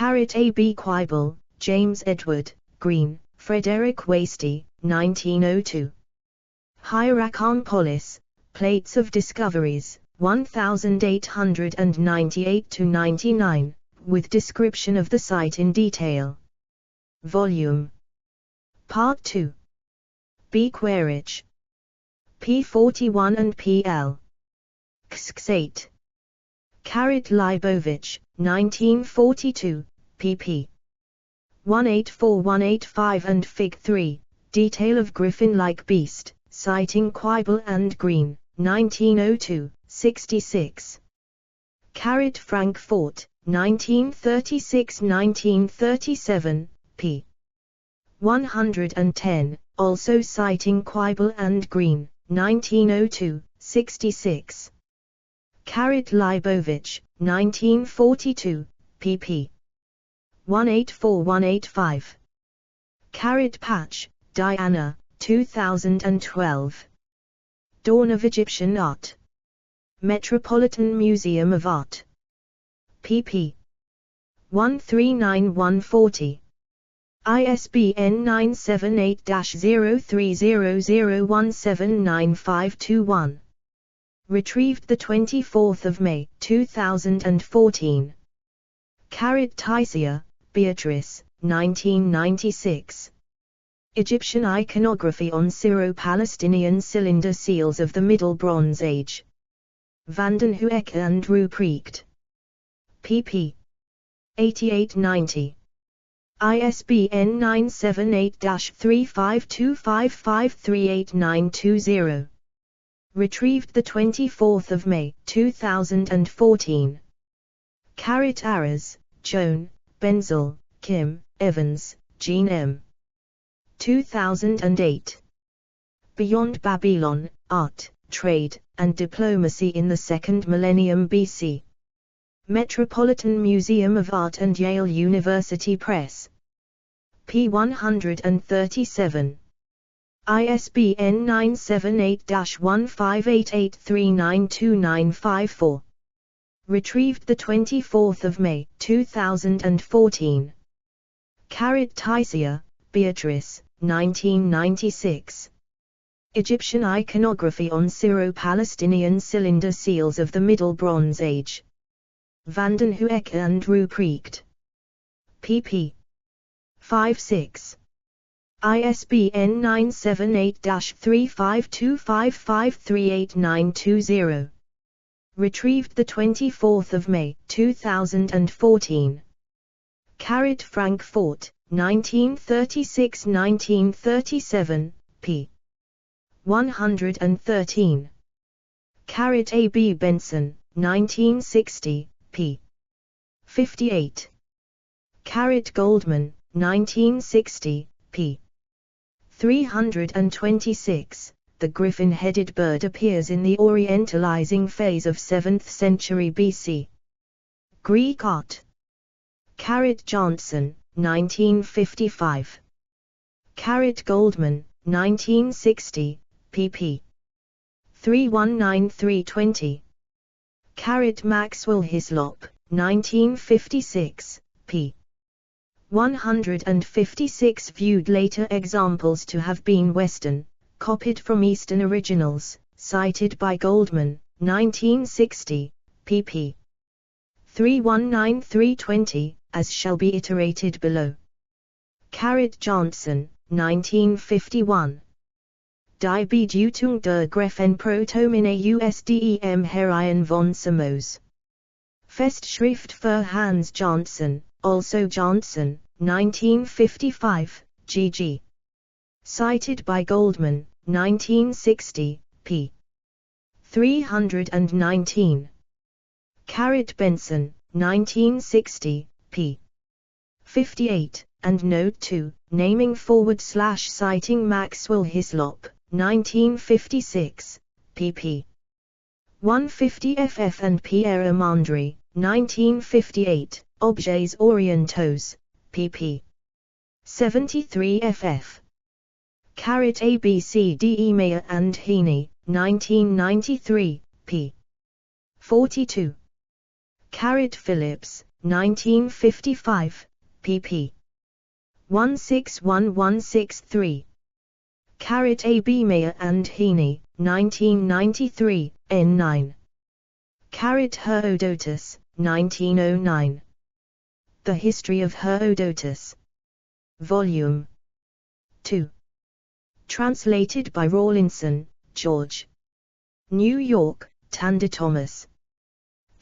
A.B. Quibble, James Edward, Green, Frederick Wasty, 1902. Hierakonpolis, Plates of Discoveries, 1898-99, with description of the site in detail. Volume. Part 2. B. Quaritch. p. 41 and pl. Xxate. Leibovich, 1942, pp. 184-185 and Fig. 3, Detail of Griffin-like Beast, citing Quibble and Green, 1902, 66. Frankfort, 1936-1937, p. 110, also citing Quibble and Green, 1902, 66. Leibovich, 1942, pp. 184185. Patch, Diana, 2012. Dawn of Egyptian Art. Metropolitan Museum of Art. pp. 139140. ISBN 978-0300179521. Retrieved 24 May 2014. Tysia, Beatrice, 1996. Egyptian Iconography on Syro-Palestinian Cylinder Seals of the Middle Bronze Age. Van den Hoek and Ruprecht. pp. 8890. ISBN 978-3525538920. Retrieved 24 May 2014. Aras, Joan, Benzel, Kim, Evans, Jean M. 2008. Beyond Babylon, Art, Trade, and Diplomacy in the Second Millennium BC. Metropolitan Museum of Art and Yale University Press. p. 137. ISBN 978-1588392954. Retrieved 24 May 2014. Tysia, Beatrice, 1996. Egyptian Iconography on Syro-Palestinian Cylinder Seals of the Middle Bronze Age. Van den Hoek and Ruprecht. pp. 5-6. ISBN 978-3525538920. Retrieved 24 May 2014. Frankfurt, 1936–1937, p. 113. A. B. Benson, 1960, p. 58. Goldman, 1960, p. 326. The griffin-headed bird appears in the Orientalizing phase of 7th century BC. Greek art. Johnson, 1955. Goldman, 1960, pp. 319320. Maxwell Hislop, 1956, p. 156. Viewed later examples to have been Western, copied from Eastern originals, cited by Goldman, 1960, pp. 319320, as shall be iterated below. Johnson, 1951. Die Bedeutung der Griffin Protomine USDEM Herien von Samos. Festschrift für Hans Johnson, also Johnson, 1955, ggg. Cited by Goldman, 1960, p. 319. Benson, 1960, p. 58, and Note 2, naming /citing Maxwell Hislop, 1956, pp. 150 ff and Pierre Amandry, 1958, Objets orientaux, pp. 73 ff. A. B. C. D. E. Meyer and Heaney, 1993, p. 42. Phillips, 1955, pp. 161-163. A. B. Meyer and Heaney, 1993, N9. Herodotus, 1909. The History of Herodotus. Volume 2. Translated by Rawlinson, George. New York, Tander Thomas.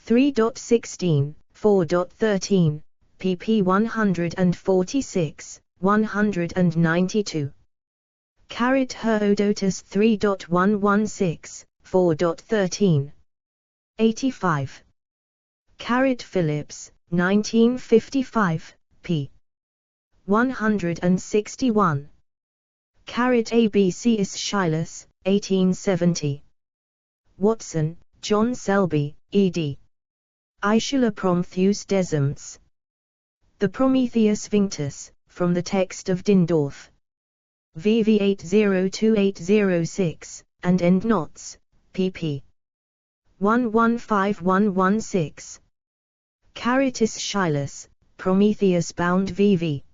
3.16, 4.13, pp 146, 192. Herodotus 3.116, 4.13. 85. Phillips, 1955, p. 161. A. B. C. Ischylus, 1870. Watson, John Selby, ed. Ishula Prometheus Desumts. The Prometheus Vinctus, from the text of Dindorf. VV 802806, and Endnotes, pp. 115116. Caritas Schilus, Prometheus bound VV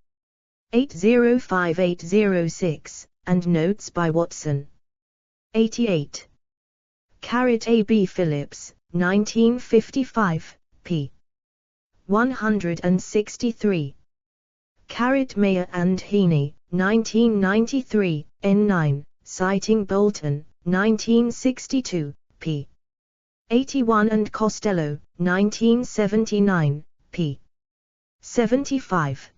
805806, and Notes by Watson. 88. Carit A. B. Phillips, 1955, p. 163. Carit Mayer and Heaney, 1993, N9, citing Bolton, 1962, p. 81 and Costello, 1979, p. 75.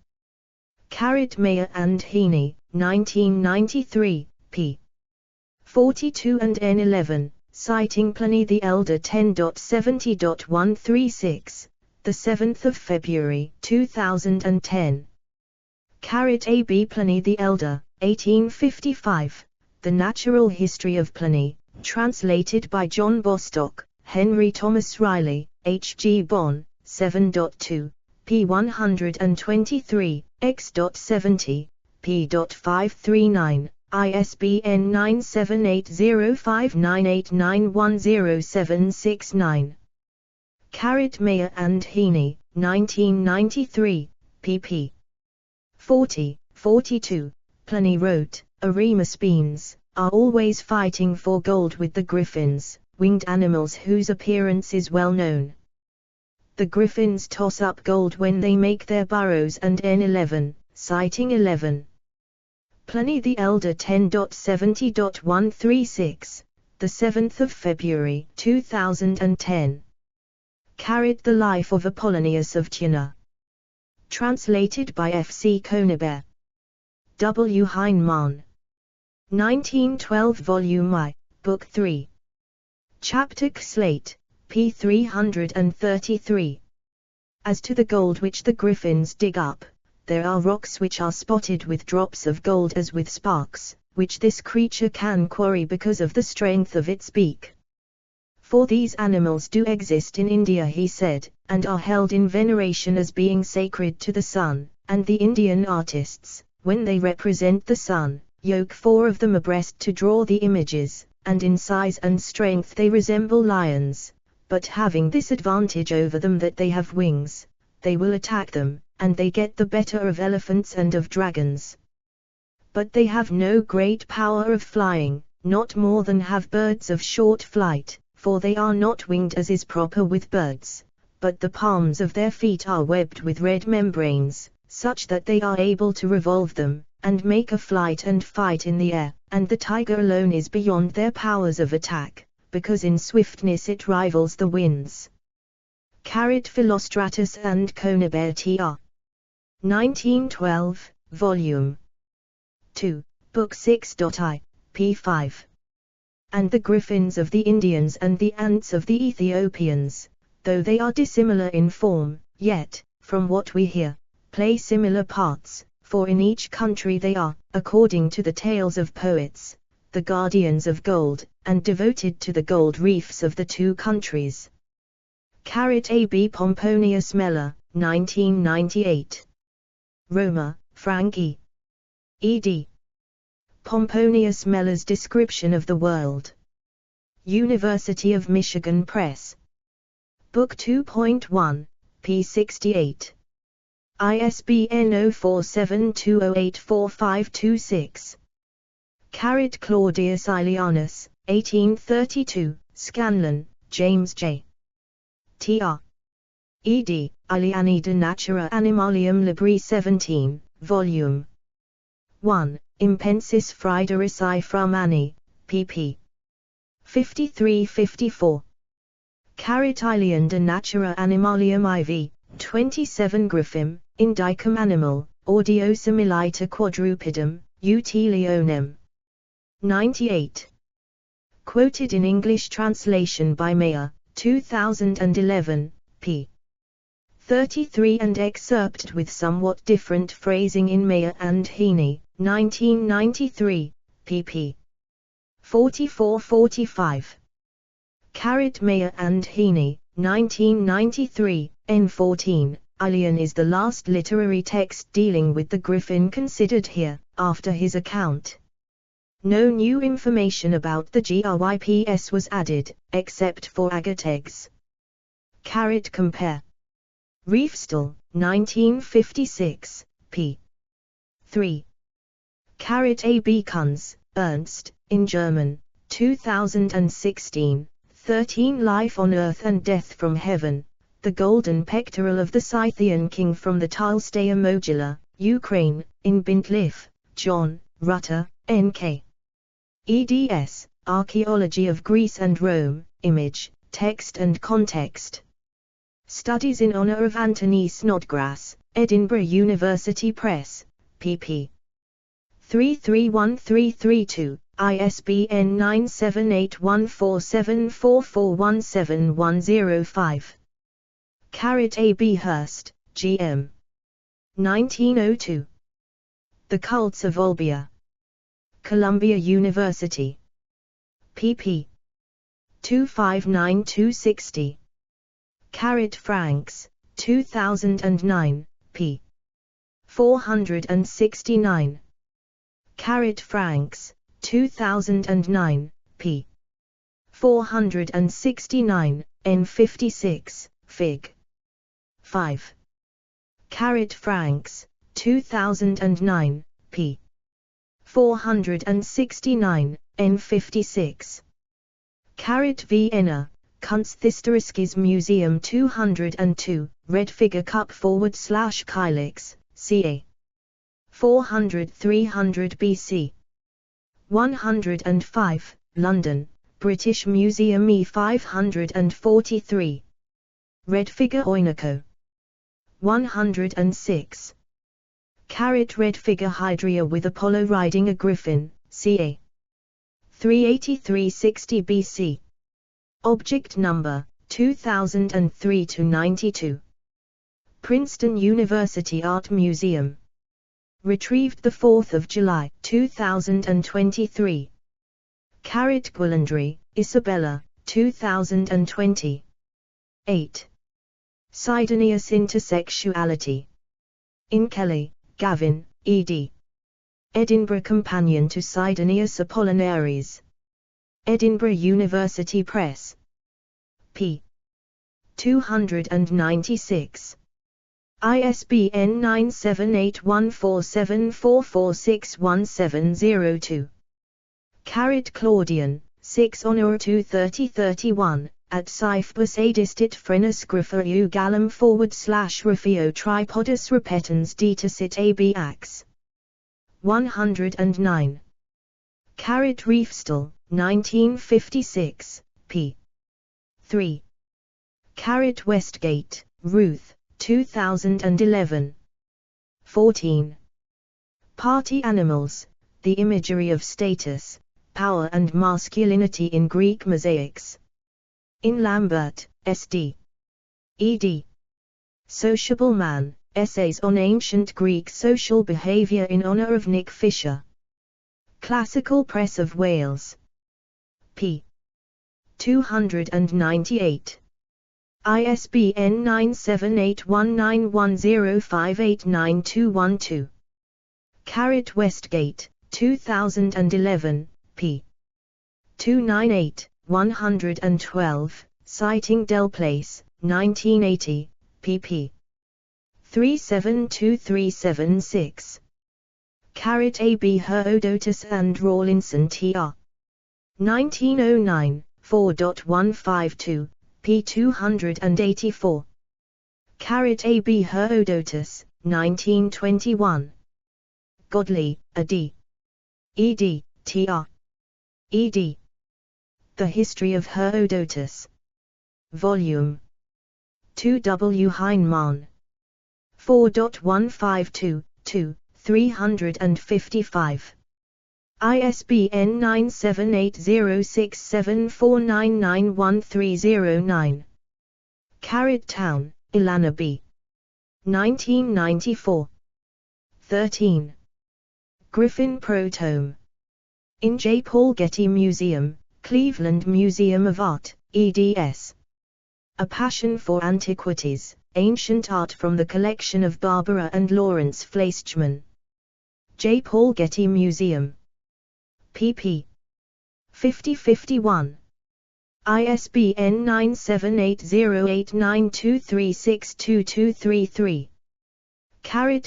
Carit Mayer and Heaney, 1993, p. 42 and N11, citing Pliny the Elder 10.70.136, the 7th of February 2010. Carit A. B. Pliny the Elder, 1855, The Natural History of Pliny, translated by John Bostock, Henry Thomas Riley, H. G. Bonn, 7.2, p. 123, x.70, p.539, ISBN 9780598910769. Carit Mayer and Heaney, 1993, pp. 40, 42. Pliny wrote, Remus beans are always fighting for gold with the griffins, winged animals whose appearance is well known. The griffins toss up gold when they make their burrows, and N11, citing 11. Pliny the Elder 10.70.136, the 7th of February 2010. Carit The Life of Apollonius of Tyana. Translated by F. C. Conybeare. W. Heinemann. 1912 Volume I, Book 3. Chapter Slate, p. 333. As to the gold which the griffins dig up, there are rocks which are spotted with drops of gold as with sparks, which this creature can quarry because of the strength of its beak. For these animals do exist in India, he said, and are held in veneration as being sacred to the sun, and the Indian artists, when they represent the sun, yoke 4 of them abreast to draw the images, and in size and strength they resemble lions, but having this advantage over them that they have wings, they will attack them, and they get the better of elephants and of dragons. But they have no great power of flying, not more than have birds of short flight, for they are not winged as is proper with birds, but the palms of their feet are webbed with red membranes, such that they are able to revolve them, and make a flight and fight in the air, and the tiger alone is beyond their powers of attack, because in swiftness it rivals the winds. Carit Philostratus and Conybeare tr. 1912, Volume 2, Book 6.I, p. 5. And the griffins of the Indians and the ants of the Ethiopians, though they are dissimilar in form, yet, from what we hear, play similar parts, for in each country they are, according to the tales of poets, the guardians of gold, and devoted to the gold reefs of the two countries. Carit A. B. Pomponius Mela, 1998. Roma, Frank E. ed. Pomponius Mela's Description of the World. University of Michigan Press. Book 2.1, p. 68. ISBN 0472084526. Carit Claudius Aelianus, 1832, Scanlon, James J. Tr. ed. Aeliani de Natura Animalium Libri 17, Volume 1, Impensis Fridericiae Framani, pp. 53-54. Carit Aelian de Natura Animalium IV, 27 Griffim, Indicum Animal, Audio Similita Quadrupedum, Utilionem. 98. Quoted in English translation by Mayer, 2011, p. 33 and excerpted with somewhat different phrasing in Mayer and Heaney, 1993, pp. 44-45. Mayer and Heaney, 1993, N14. Ilion is the last literary text dealing with the Griffin considered here, after his account. No new information about the Gryps was added, except for agate eggs. Compare. Riefstall, 1956, p. 3. A.B. Kunz, Ernst, in German, 2016, 13 Life on Earth and Death from Heaven, the golden pectoral of the Scythian king from the Tolstaya Mogila, Ukraine, in Bintliff, John, Rutter, N.K. eds, Archaeology of Greece and Rome, Image, Text and Context. Studies in honor of Anthony Snodgrass, Edinburgh University Press, pp. 331332, ISBN 9781474417105. A.B. Hurst, G.M. 1902. The Cults of Olbia. Columbia University. pp. 259260. Franks, 2009, p. 469. Franks, 2009, p. 469, N56, Fig. 5. Franks, 2009, p. 469, N56. Vienna, Kunsthistoriskes Museum 202, Red Figure Cup /Kylix, ca. 400–300 BC. 105, London, British Museum E 543. Red Figure Oinako. 106. Red Figure Hydria with Apollo riding a griffin, ca. 383–60 BC. Object number, 2003–92. Princeton University Art Museum. Retrieved 4 July 2023. Gwilandry, Isabella, 2020. 8. Sidonius Intersexuality. In Kelly, Gavin, ed. Edinburgh Companion to Sidonius Apollinaris. Edinburgh University Press. p. 296. ISBN 9781474461702. Claudian, 6 Honor 23031, at Cyphbus adistit Frenus Grifferu Gallum /Rufio Tripodus repetens detasit ab ax. 109. Riefstall, 1956, p. 3. Westgate, Ruth, 2011. 14. Party Animals, the Imagery of Status, Power and Masculinity in Greek Mosaics. In Lambert, S.D. ed. Sociable Man, Essays on Ancient Greek Social Behavior in honor of Nick Fisher. Classical Press of Wales. p. 298. ISBN 9781910589212. Westgate, 2011, p. 298, 112, Citing Del Place, 1980, pp. 372376. A.B. Herodotus and Rawlinson tr. 1909, 4.152, p. 284. A.B. Herodotus, 1921. Godley, A.D. ed. tr. ed. The History of Herodotus. Volume 2 W. Heinemann. 4.152, 2, 355. ISBN 9780674991309. Town, Ilana B. 1994. 13. Griffin Protome. In J. Paul Getty Museum, Cleveland Museum of Art. eds. A Passion for Antiquities, Ancient Art from the collection of Barbara and Lawrence Fleischmann. J. Paul Getty Museum. pp. 50-51. ISBN 9780892362233.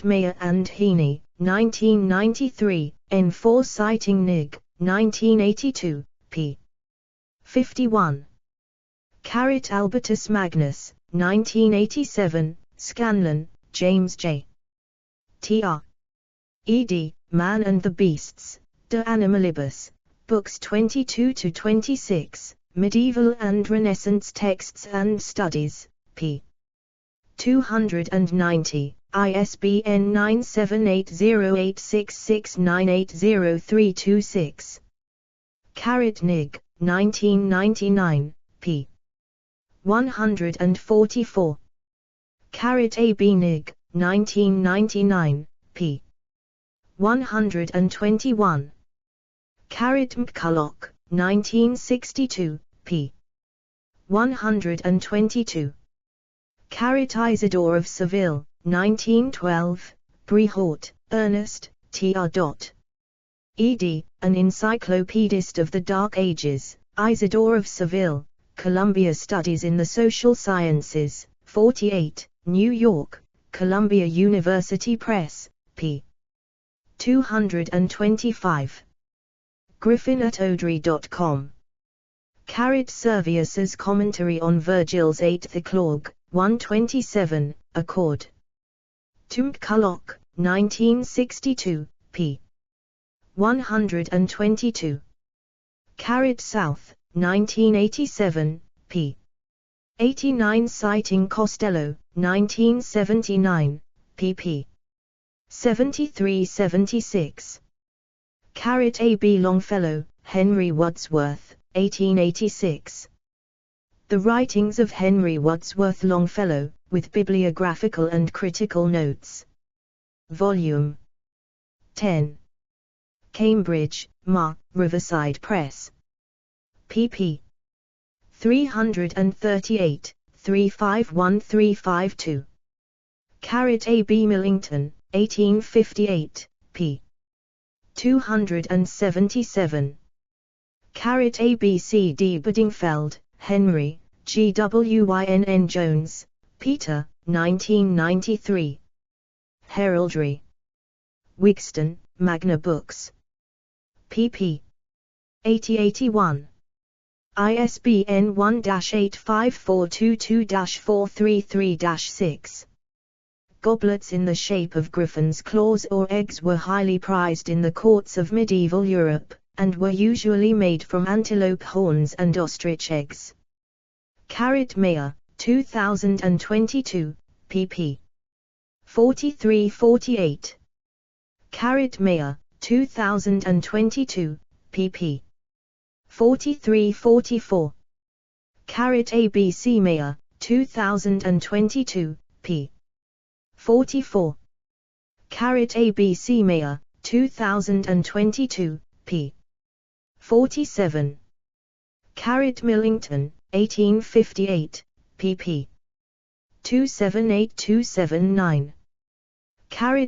Mayer and Heaney, 1993, N4 Citing Nig, 1982, p. 51. Albertus Magnus, 1987, Scanlon, James J. Tr. ed. Man and the Beasts, De Animalibus, Books 22-26, Medieval and Renaissance Texts and Studies, p. 290, ISBN 9780866980326. Nig, 1999, p. 144. AB Nig, 1999, p. 121. McCulloch, 1962, p. 122. Isidore of Seville, 1912, Briehort, Ernest, Tr. ed., an encyclopedist of the Dark Ages, Isidore of Seville, Columbia Studies in the Social Sciences, 48, New York, Columbia University Press, p. 225. Griffin at Audrey.com. Servius's Commentary on Virgil's 8th Eclogue, 127, Accord. McCulloch, 1962, p. 122. South, 1987, p. 89. Citing Costello, 1979, pp. 73-76. A.B. Longfellow, Henry Wadsworth, 1886. The Writings of Henry Wadsworth Longfellow, with Bibliographical and Critical Notes. Volume 10. Cambridge, Riverside Press. pp. 338, 351-352. A.B. Millington, 1858, p. 277. A.B. C. D. Bedingfeld, Henry, Gwynn Jones, Peter, 1993. Heraldry. Wigston, Magna Books. pp. 80-81. ISBN 1-85422-433-6. Goblets in the shape of griffin's claws or eggs were highly prized in the courts of medieval Europe, and were usually made from antelope horns and ostrich eggs. Mayer, 2022, pp. 43-48. Mayer, 2022, pp. 43-44. A.B. C. Mayer, 2022, p. 44. A.B. C. Mayer, 2022, p. 47. Millington, 1858, pp. 278-279.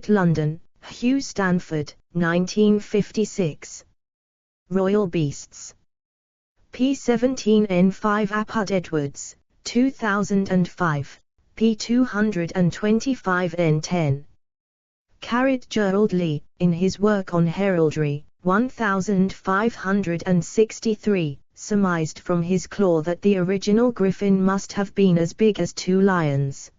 London, Hugh Stanford, 1956. Royal Beasts. p. 17n5. Apud Edwards, 2005, p. 225n10. Gerald Lee, in his work on heraldry, 1563, surmised from his claw that the original griffin must have been as big as 2 lions.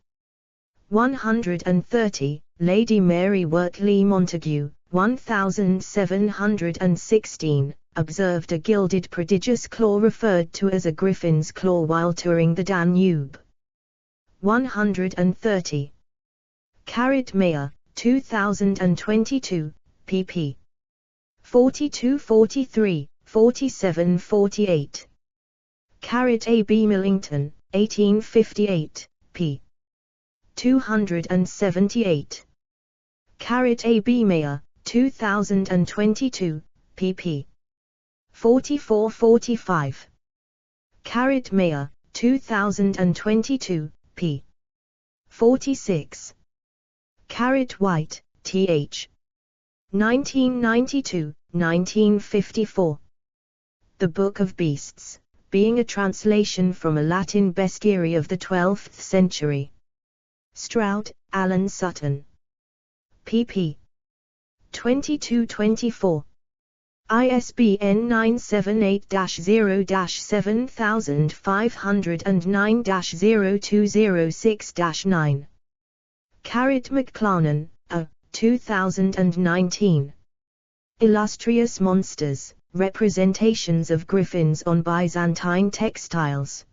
130, Lady Mary Wortley Montagu, 1716, observed a gilded prodigious claw referred to as a griffin's claw while touring the Danube. 130. Mayer, 2022, pp. 42-43, 47-48. A.B. Millington, 1858, p. 278. A.B. Mayer, 2022, pp. 44-45. Mayer, 2022, p. 46. White, Th. 1992, 1954. The Book of Beasts, being a translation from a Latin bestiary of the 12th century. Stroud, Alan Sutton. pp. 22-24. ISBN 978-0-7509-0206-9. McClarnon, A. 2019. Illustrious Monsters, Representations of Griffins on Byzantine Textiles.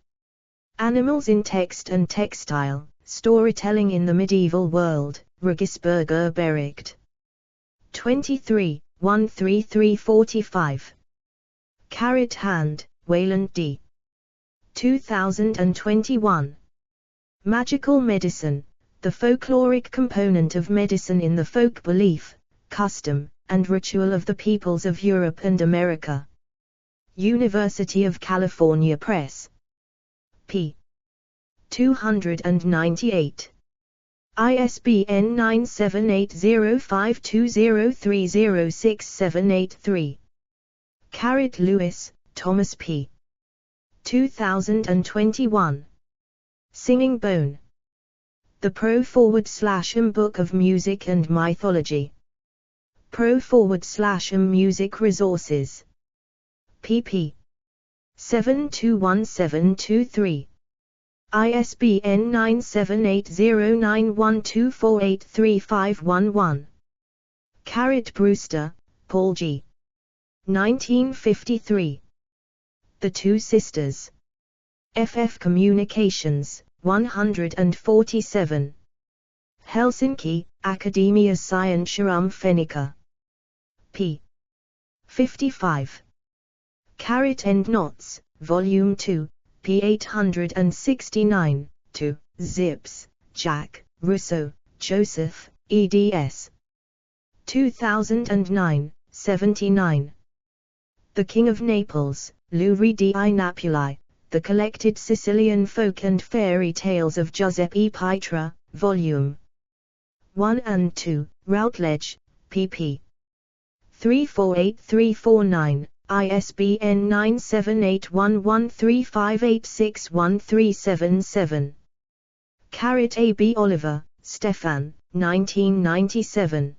Animals in Text and Textile, Storytelling in the Medieval World, Regensburger Bericht. 23, 13345. Hand, Wayland D. 2021. Magical Medicine, the folkloric component of medicine in the folk belief, custom, and ritual of the peoples of Europe and America. University of California Press. p. 298. ISBN 9780520306783. Lewis, Thomas P. 2021. Singing Bone. The Pro/M Book of Music and Mythology. Pro/M Music Resources. pp. 721723. ISBN 9780912483511. Brewster, Paul G. 1953. The Two Sisters. FF Communications, 147. Helsinki, Academia Scientiarum Fennica. p. 55. Endnotes, Volume 2, p. 869, 2, Zips, Jack, Rousseau, Joseph, eds. 2009, 79. The King of Naples, Luri di Napoli, The Collected Sicilian Folk and Fairy Tales of Giuseppe Pietra, Volume 1 and 2, Routledge, pp. 348349, ISBN 9781135861377. A. B. Oliver, Stefan, 1997.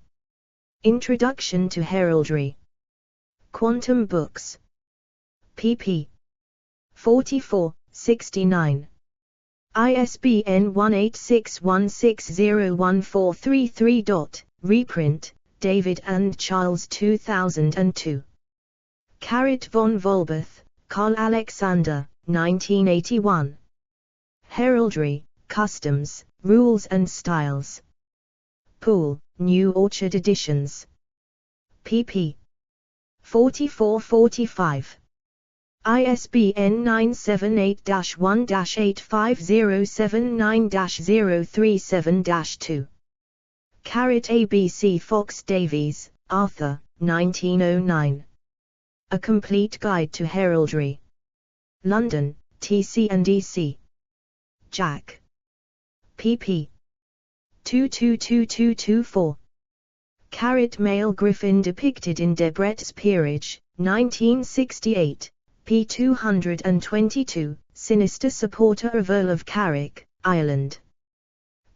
Introduction to Heraldry. Quantum Books. pp. 44, 69. ISBN 1861601433. Reprint, David and Charles 2002. Von Volbeth, Carl Alexander, 1981. Heraldry, Customs, Rules and Styles. Poole, New Orchard Editions. pp. 44-45. ISBN 978-1-85079-037-2. A. B. C. Fox Davies, Arthur, 1909. A Complete Guide to Heraldry. London, TC&EC. Jack. pp. 222224. Male Griffin depicted in Debrett's Peerage, 1968, p. 222, sinister supporter of Earl of Carrick, Ireland.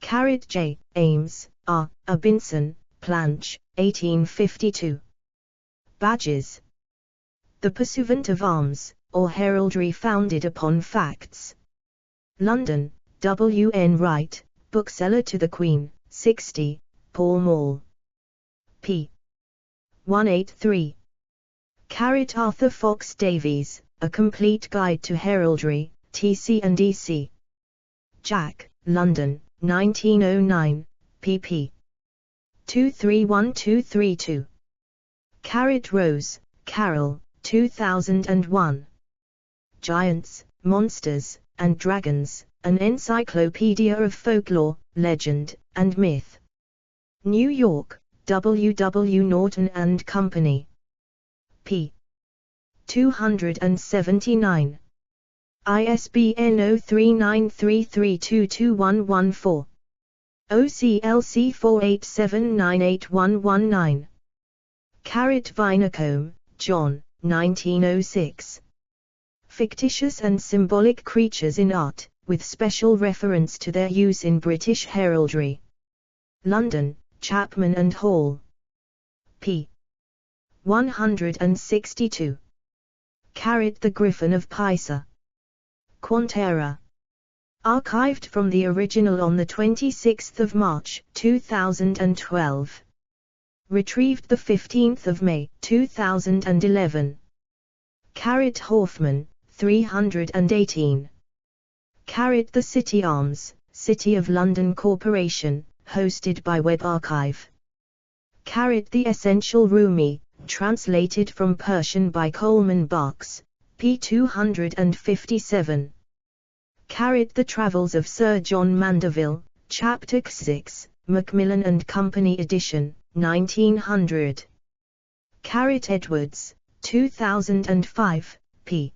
J. Ames, R. Abinson, Planch, 1852. Badges. The Pursuivant of Arms, or Heraldry founded upon Facts. London, W. N. Wright, Bookseller to the Queen, 60, Pall Mall. p. 183. Arthur Fox Davies, A Complete Guide to Heraldry, TC&EC. Jack, London, 1909, pp. 231232. Rose, Carol, 2001. Giants, Monsters, and Dragons, An Encyclopedia of Folklore, Legend, and Myth. New York, W. W. Norton and Company. p. 279. ISBN 0393322114. OCLC 48798119. Vinacombe, John, 1906. Fictitious and Symbolic Creatures in Art, with special reference to their use in British heraldry. London, Chapman and Hall. p. 162. The Griffin of Pisa. Quantera. Archived from the original on 26 March 2012. Retrieved 15 May 2011. Hoffman, 318. The City Arms, City of London Corporation, hosted by Web Archive. The Essential Rumi, translated from Persian by Coleman Barks, p. 257. The Travels of Sir John Mandeville, Chapter 6, Macmillan and Company edition, 1900. Edwards, 2005, p.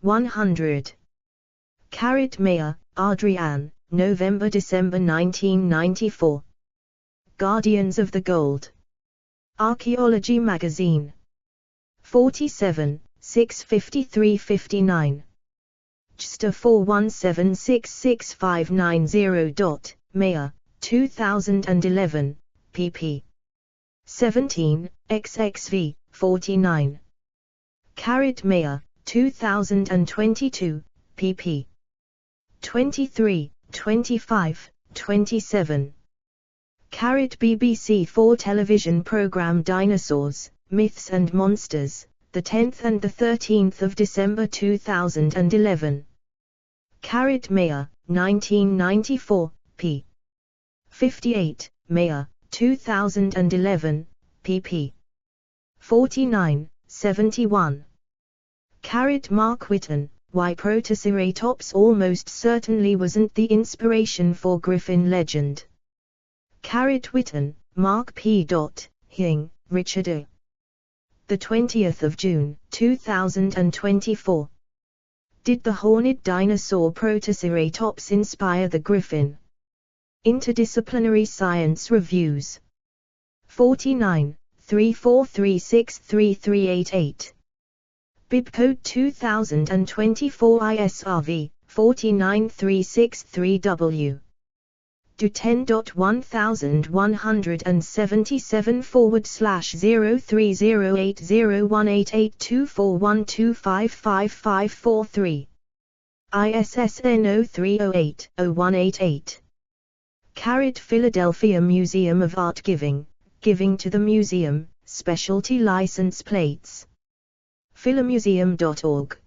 100. Mayer, Adrienne, November-December 1994. Guardians of the Gold. Archaeology Magazine. 47, 653-59. JSTOR 41766590. Mayer, 2011, pp. 17, xxv, 49. Mayer, 2022, pp. 23, 25, 27. BBC 4 television programme Dinosaurs, Myths and Monsters, the 10th and the 13th of December 2011. Mayer, 1994, p. 58, Mayer, 2011, pp. 49, 71. Mark Whitten, Why Protoceratops Almost Certainly Wasn't the Inspiration for Griffin Legend. Whitten, Mark P. Hing, Richard O. 20th June, 2024. Did the horned dinosaur Protoceratops inspire the griffin? Interdisciplinary Science Reviews. 49, 34363388. Bibcode 2024 ISRV, 49363W. Do 10.1011030801882412555543. ISSN 0308-0188. Philadelphia Museum of Art Giving to the Museum, Specialty License Plates. philamuseum.org.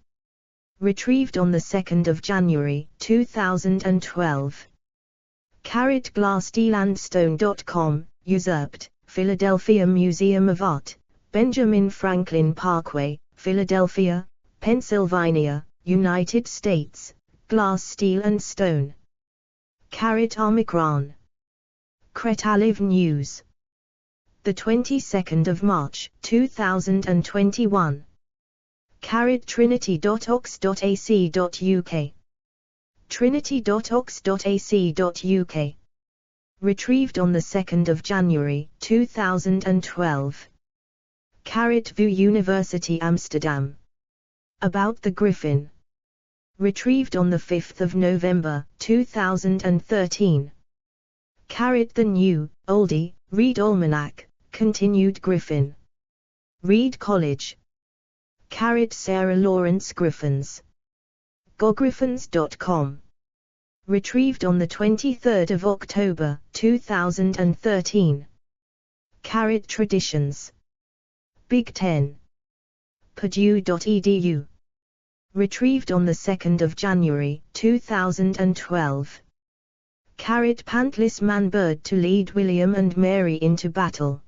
Retrieved on 2 January 2012. Glassdealandstone.com, usurped, Philadelphia Museum of Art, Benjamin Franklin Parkway, Philadelphia, Pennsylvania, United States, Glass, Steel and Stone. Omicron. Live News. 22 March 2021. Trinity.ox.ac.uk. Trinity.ox.ac.uk. Retrieved on 2 January 2012. VU University Amsterdam. About the Griffin. Retrieved on 5 November 2013. The New, Oldie, Reed Almanac, Continued Griffin. Reed College. Sarah Lawrence Griffins. gogriffins.com. Retrieved on 23 October 2013. Traditions. Big Ten. Purdue.edu. Retrieved on 2 January 2012. Pantless man bird to lead William and Mary into battle.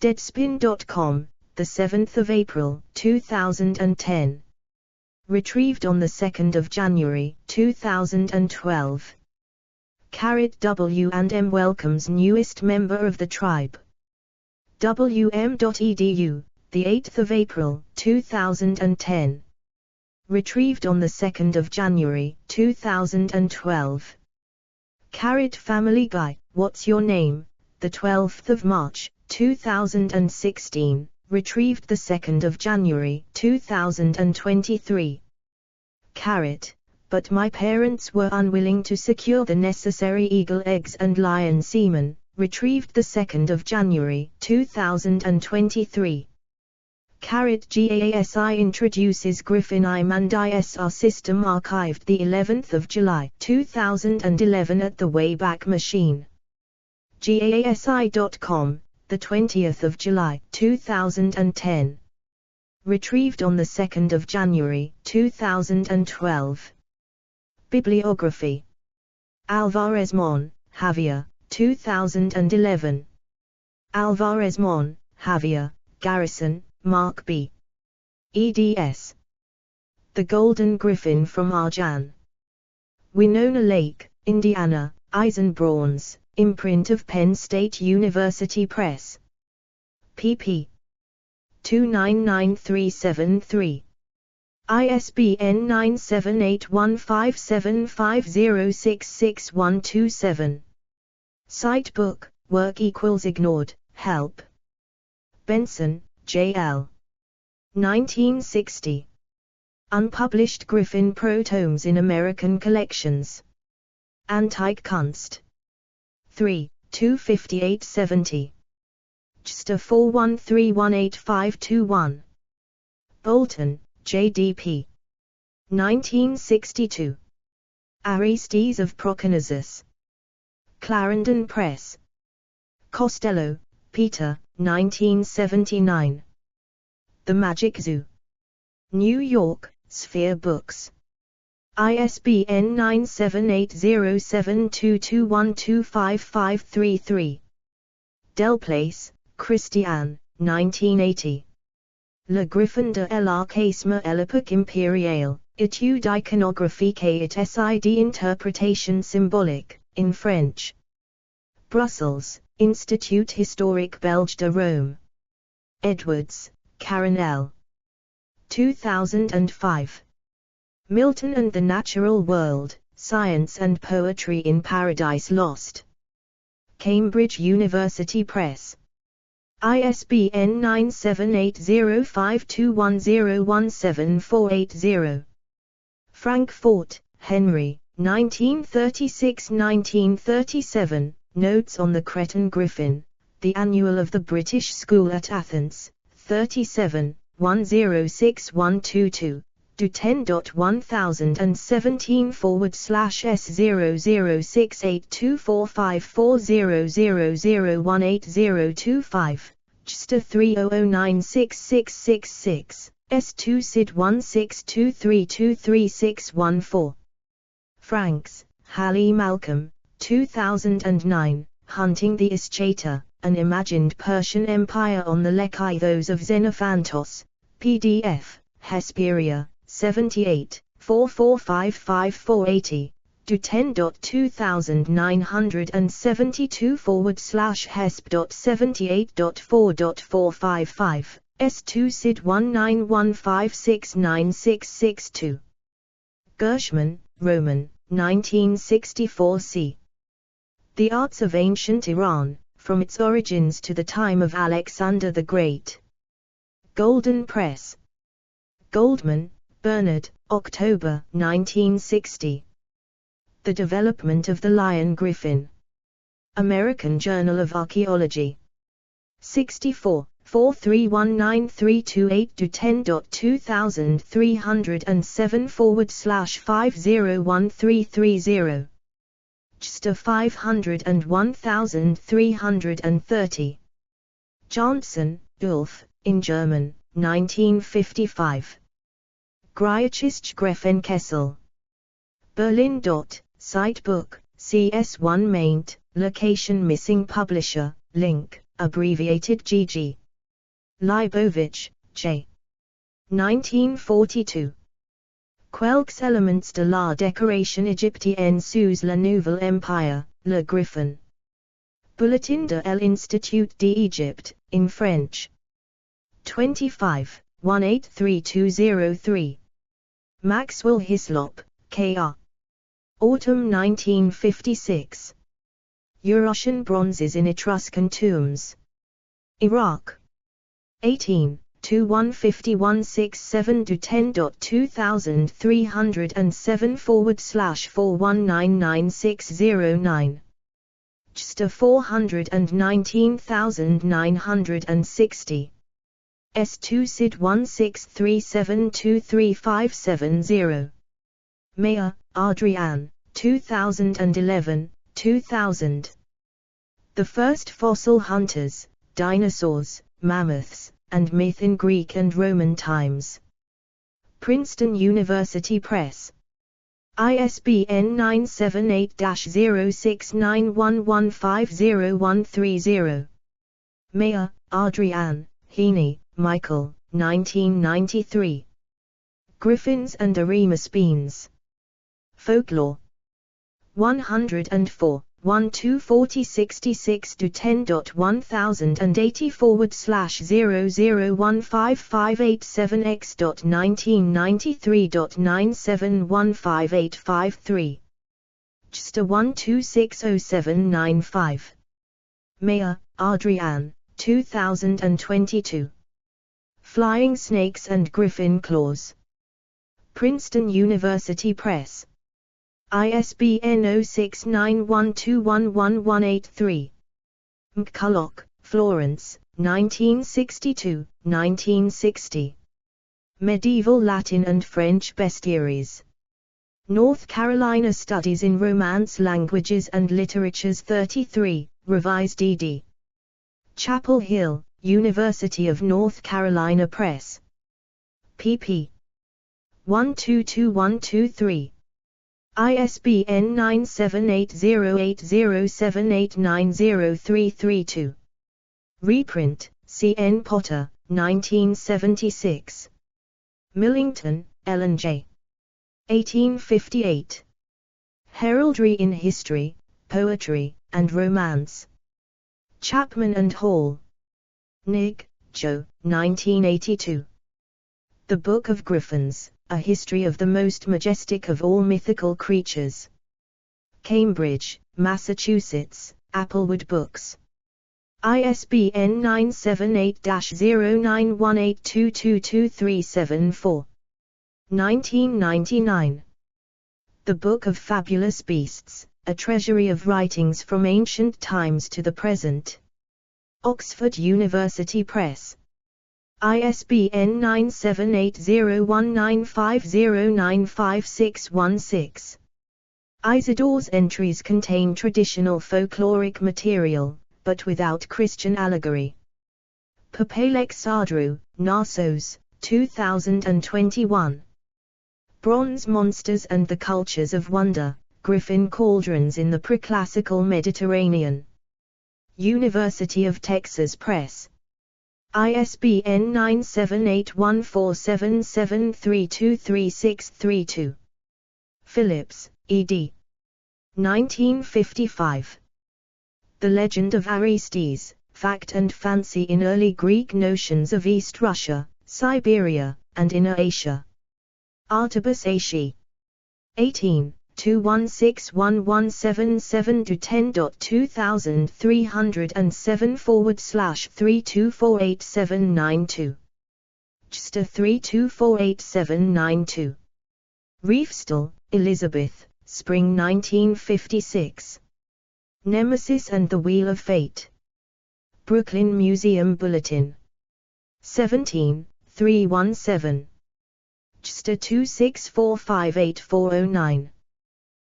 Deadspin.com, 7 April 2010. Retrieved on 2 January 2012. W&M welcomes newest member of the tribe. WM.edu, 8 April 2010. retrieved on the 2nd of January, 2012. Carrot Family Guy, What's Your Name? The 12th of March, 2016, retrieved the 2nd of January, 2023. Carrot, but my parents were unwilling to secure the necessary eagle eggs and lion semen, retrieved the 2nd of January, 2023. Carrot GASI introduces Griffin ISR system archived the 11th of July 2011 at the Wayback Machine. GASI.com, the 20th of July 2010. Retrieved on the 2nd of January 2012. Bibliography. Alvarez Mon, Javier, 2011. Alvarez Mon, Javier, Garrison, Mark B. eds. The Golden Griffin from Arjan. Winona Lake, Indiana, Eisenbronze, imprint of Penn State University Press. pp. 299373. ISBN 9781575066127. Citebook, work equals ignored, help. Benson, J.L. 1960. Unpublished Griffin Protomes in American Collections. Antike Kunst. 3, 25870. JSTOR 41318521. Bolton, J.D.P. 1962. Aristes of Proconnesus. Clarendon Press. Costello, Peter, 1979. The Magic Zoo. New York, Sphere Books. ISBN 9780722125533. Delplace, Christiane, 1980. Le Griffin de l'Archisme à l'époque impériale, étude iconographique et sid interprétation symbolique, in French. Brussels, Institut Historique Belge de Rome. Edwards, Karen L. 2005. Milton and the Natural World, Science and Poetry in Paradise Lost. Cambridge University Press. ISBN 9780521017480. Frankfort, Henry, 1936–1937, Notes on the Cretan Griffin, the Annual of the British School at Athens, 37, 106122, do 10.1017/S00682454000180025, JSTOR 30096666, S2 SID 1623233614. Franks, Hallie Malcolm, 2009, Hunting the Ischata, an Imagined Persian Empire on the Lekithos of Xenophantos, PDF, Hesperia, 78, 4455480, do 10.2972/hesp.78.4.455, S2 SID 1915696662. Gershman, Roman, 1964 c. The Arts of Ancient Iran, From Its Origins to the Time of Alexander the Great. Golden Press. Goldman, Bernard, October 1960. The Development of the Lion Griffin. American Journal of Archaeology. 64, 4319328-10.2307/501330. JSTOR 501330. Johnson, Ulf, in German, 1955. Griechisch Greffenkessel. Berlin. Citebook, CS1 maint, location missing publisher, link, abbreviated GG. Leibovich, J. 1942. Quelques éléments de la décoration égyptienne sous la Nouvelle Empire, Le Griffin. Bulletin de l'Institut d'Égypte, in French. 25, 183203. Maxwell Hislop, K.R. Autumn 1956. Eurasian bronzes in Etruscan tombs. Iraq. 18. 215167-10.2307/4199609. JSTA 419960. S2 SID 1637235570. Mayer, Adrienne, 2011, 2000. The First Fossil Hunters, Dinosaurs, Mammoths, and Myth in Greek and Roman Times. Princeton University Press. ISBN 978-0691150130. Mayer, Adrienne, Heaney, Michael, 1993. Griffins and Aremus Beans. Folklore. 104. 1260/10.101587x.1993.97158553. JSTA 126075. Mayer, Adrienne, 2022. Flying Snakes and Griffin Claws. Princeton University Press. ISBN 0691211183. McCulloch, Florence, 1962, 1960. Medieval Latin and French Bestiaries. North Carolina Studies in Romance Languages and Literatures 33, Revised ed. Chapel Hill, University of North Carolina Press. pp. 122123. ISBN 9780807890332. Reprint, C. N. Potter, 1976. Millington, Ellen J. 1858. Heraldry in History, Poetry, and Romance. Chapman and Hall. Nigg, Joe, 1982. The Book of Griffins, A History of the Most Majestic of All Mythical Creatures. Cambridge, Massachusetts, Applewood Books. ISBN 978-0918222374. 1999. The Book of Fabulous Beasts, A Treasury of Writings from Ancient Times to the Present. Oxford University Press. ISBN 9780195095616. Isidore's entries contain traditional folkloric material, but without Christian allegory. Popelek Sadru, Narsos, 2021. Bronze Monsters and the Cultures of Wonder, Griffin Cauldrons in the Preclassical Mediterranean. University of Texas Press. ISBN 9781477323632. Phillips, ed. 1955. The Legend of Aristes, Fact and Fancy in Early Greek Notions of East Russia, Siberia, and Inner Asia. Artibus Ashi. 18. 216117-10.2307/3248792. JSTA 32488792. Riefstall, Elizabeth, Spring 1956. Nemesis and the Wheel of Fate. Brooklyn Museum Bulletin. 17, 317. JSTA 264580409.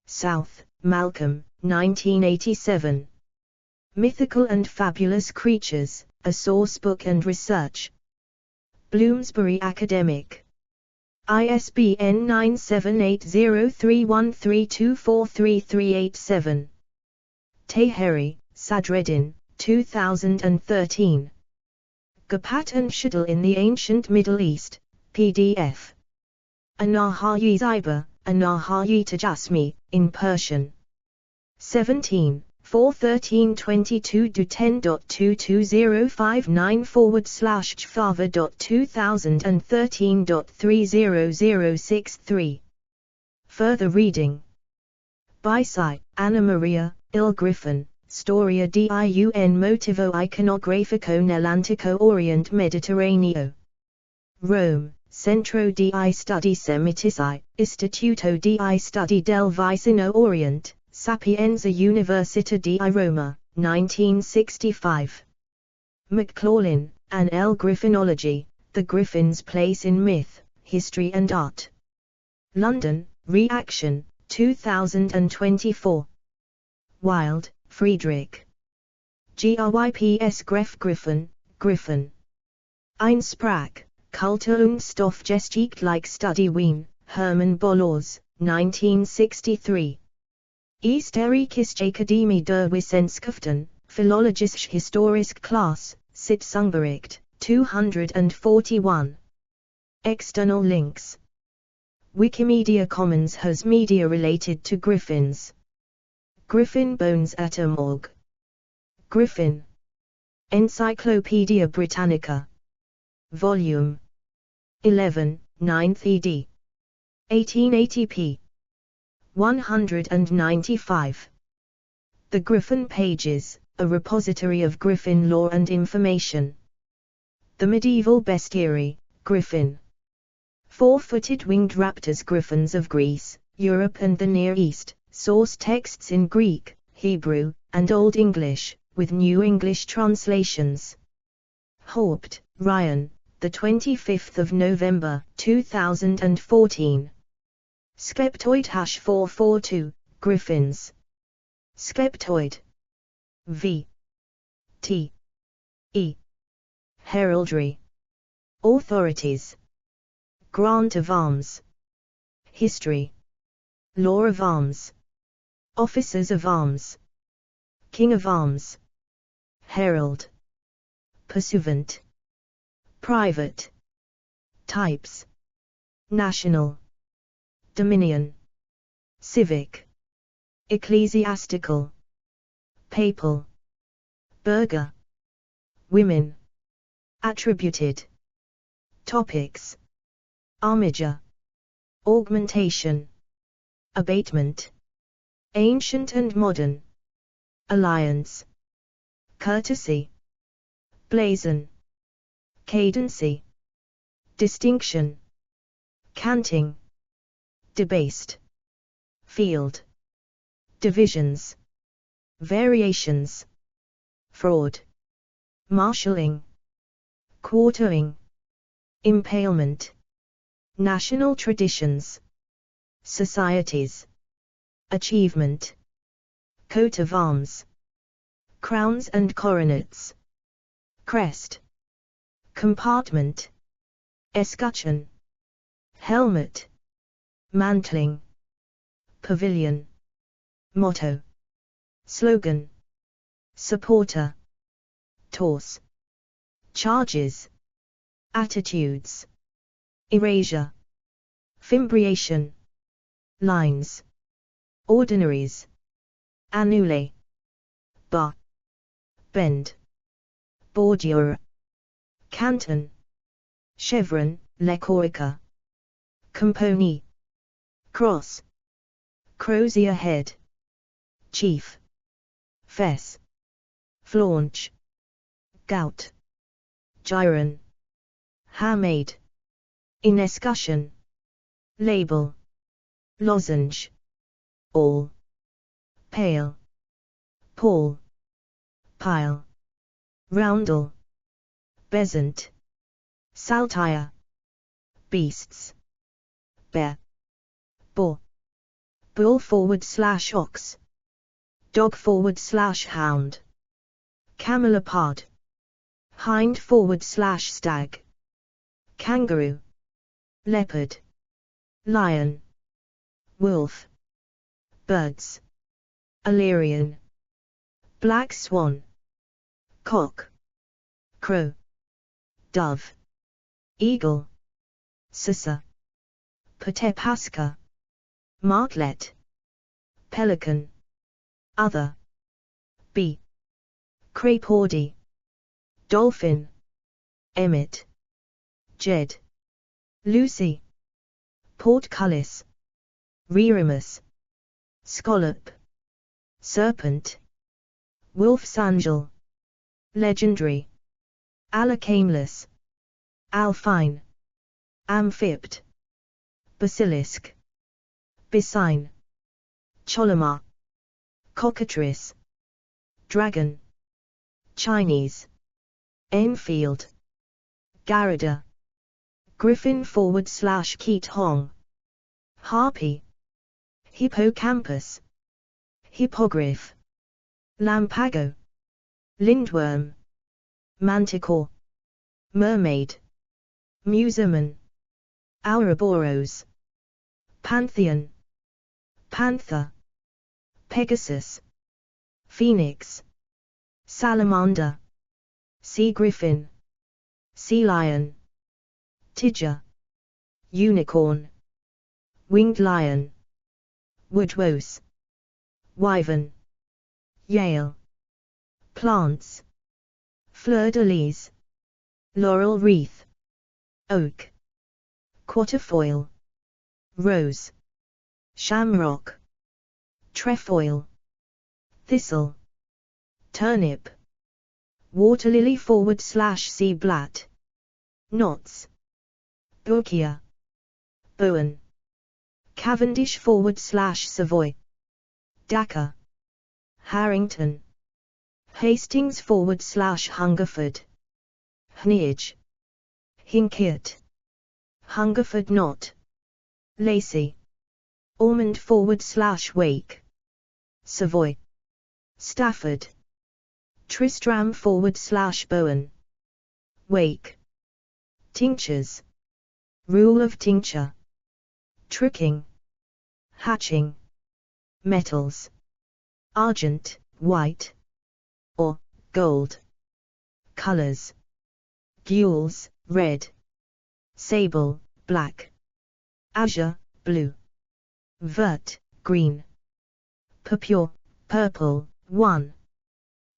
South, Malcolm, 1987. Mythical and Fabulous Creatures, A Sourcebook and Research. Bloomsbury Academic. ISBN 9780313243387. Taheri, Sadreddin, 2013. Gapat and Shuttle in the Ancient Middle East, PDF. Anahayi Zyba, Anahayi Tajasmi, in Persian. 17, 41322 do 10.22059/Java.2013.30063. Further reading. By Anna Maria, Il Griffin, Storia di un motivo iconografico nell'antico Orient Mediterraneo. Rome, Centro di Studi Semitici, Istituto di Studi del Vicino Orient, Sapienza Università di Roma, 1965. McLaughlin, Anne L. Griffinology, The Griffin's Place in Myth, History and Art. London, Reaction, 2024. Wild, Friedrich. Gryps Greff Griffin, Griffin. Einsprach, Kultur und Stoffgeschichtliche Studie Wien, Hermann Bollors, 1963. Österreichische Akademie der Wissenschaften, Philologisch-Historisch Class, Sitzungsbericht, 241. External links. Wikimedia Commons has media related to Griffins. Griffin Bones at a Morgue. Griffin. Encyclopaedia Britannica. Volume 11, 9th ed. 1880p. 195. The Griffin Pages, a repository of Griffin lore and information. The medieval bestiary, Griffin. Four-footed winged raptors. Griffins of Greece, Europe and the Near East, source texts in Greek, Hebrew, and Old English, with New English translations. Haupt, Ryan, the 25th of November, 2014. Skeptoid #442, Griffins. Skeptoid. V. T. E. Heraldry. Authorities. Grant of Arms. History. Law of Arms. Officers of Arms. King of Arms. Herald. Pursuivant. Private. Types. National. Dominion. Civic. Ecclesiastical. Papal. Burgher. Women. Attributed. Topics. Armiger. Augmentation. Abatement. Ancient and modern. Alliance. Courtesy. Blazon. Cadency. Distinction. Canting. Debased. Field. Divisions. Variations. Fraud. Marshalling. Quartering. Impalement. National traditions. Societies. Achievement. Coat of arms. Crowns and coronets. Crest. Compartment. Escutcheon. Helmet. Mantling. Pavilion. Motto. Slogan. Supporter. Torse. Charges. Attitudes. Erasure. Fimbriation. Lines. Ordinaries. Annule. Bar. Bend. Bordure. Canton. Chevron, Lecorica. Compony. Cross. Crozier head. Chief. Fess. Flaunch. Gout. Gyron. Hamade. In escutcheon. Label. Lozenge. All. Pale. Paul. Pile. Roundel. Bezant. Saltire. Beasts. Bear. Boar. Bull /ox. Dog /hound. Camelopard. Hind /stag. Kangaroo. Leopard. Lion. Wolf. Birds. Illyrian. Black swan. Cock. Crow. Dove. Eagle. Sissa. Patepasca. Martlet. Pelican. Other. B. Crapaudy, dolphin, emmet, jed, Lucy, portcullis, reremus, scallop, serpent, wolf's angel, legendary, allocameless, alpine, amphipt, basilisk, bysine, choloma, cockatrice, dragon, Chinese, Enfield, Garada, Griffin/Keat Hong, harpy, hippocampus, hippogriff, lampago, lindworm, manticore, mermaid, muserman, Ouroboros, pantheon, panther, Pegasus, phoenix, salamander, sea griffin, sea lion, tidger, unicorn, winged lion, woodwose, wyvern, yale, plants, fleur-de-lis, laurel wreath, oak, quatrefoil, rose, shamrock, trefoil, thistle, turnip, waterlily/sea blat, knots, bookia, bowen, Cavendish/Savoy, Dakar, Harrington, Hastings/Hungerford, Hneage, Hinkiot, Hungerford Knot, Lacey, Ormond/Wake, Savoy, Stafford, Tristram/Bowen, Wake, tinctures, rule of tincture, tricking, hatching, metals, argent, white, or gold, colors, gules, red, sable, black, azure, blue, vert, green, purpure, purple, 1,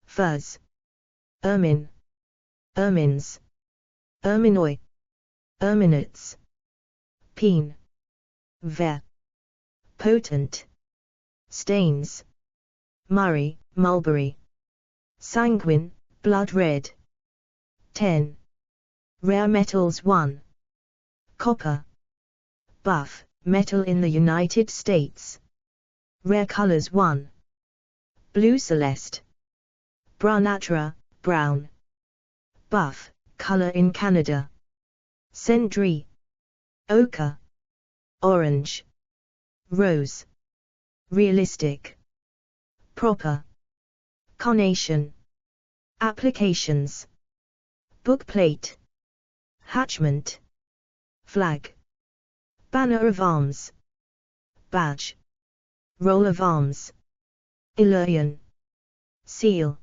fuzz, ermine, ermines, erminoi, erminates, peen, ver, potent, stains, Murray, mulberry, sanguine, blood red, 10, rare metals 1, copper, buff, metal in the United States, rare colors 1, blue celeste, brunatra, brown, buff, color in Canada, cendrée, ochre, orange, rose, realistic, proper, carnation, applications, bookplate, hatchment, flag, banner of arms, badge, roll of arms, Illyrian, seal,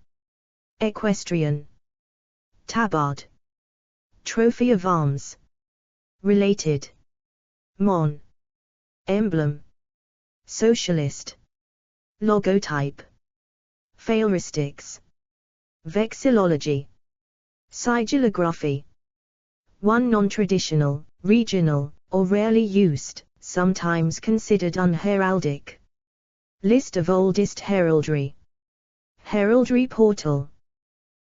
equestrian, tabard, trophy of arms, related, mon, emblem, socialist, logotype, phaeristics, vexillology, sigillography, one non-traditional, regional, or rarely used, sometimes considered unheraldic. List of oldest heraldry. Heraldry portal.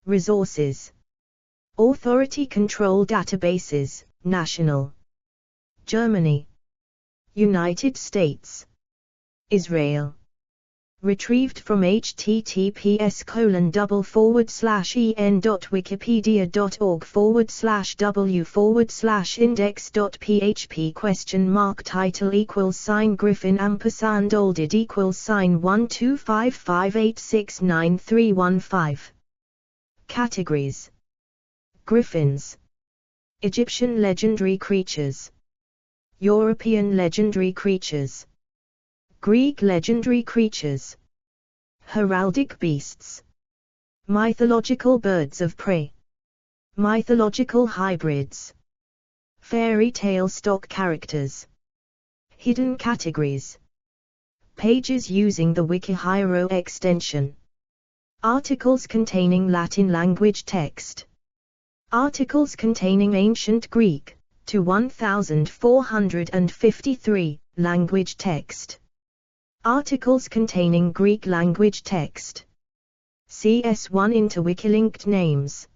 Resources. Authority control databases, national. Germany. United States. Israel. Retrieved from https://en.wikipedia.org/w/index.php ? Griffin &olded =125569315. Categories. Griffins. Egyptian legendary creatures. European legendary creatures. Greek legendary creatures. Heraldic beasts. Mythological birds of prey. Mythological hybrids. Fairy tale stock characters. Hidden categories. Pages using the Wikihiro extension. Articles containing Latin language text. Articles containing Ancient Greek, to 1453, language text. Articles containing Greek language text. CS1 into Wikilinked names.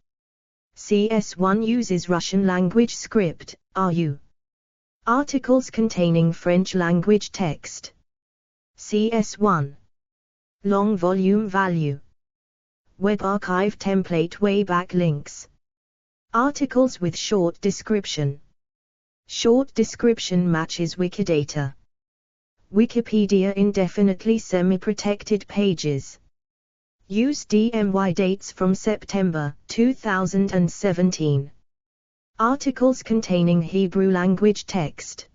CS1 uses Russian language script, RU. Articles containing French language text. CS1. Long volume value. Web archive template Wayback Links. Articles with short description. Short description matches Wikidata. Wikipedia indefinitely semi-protected pages. Use DMY dates from September 2017. Articles containing Hebrew language text.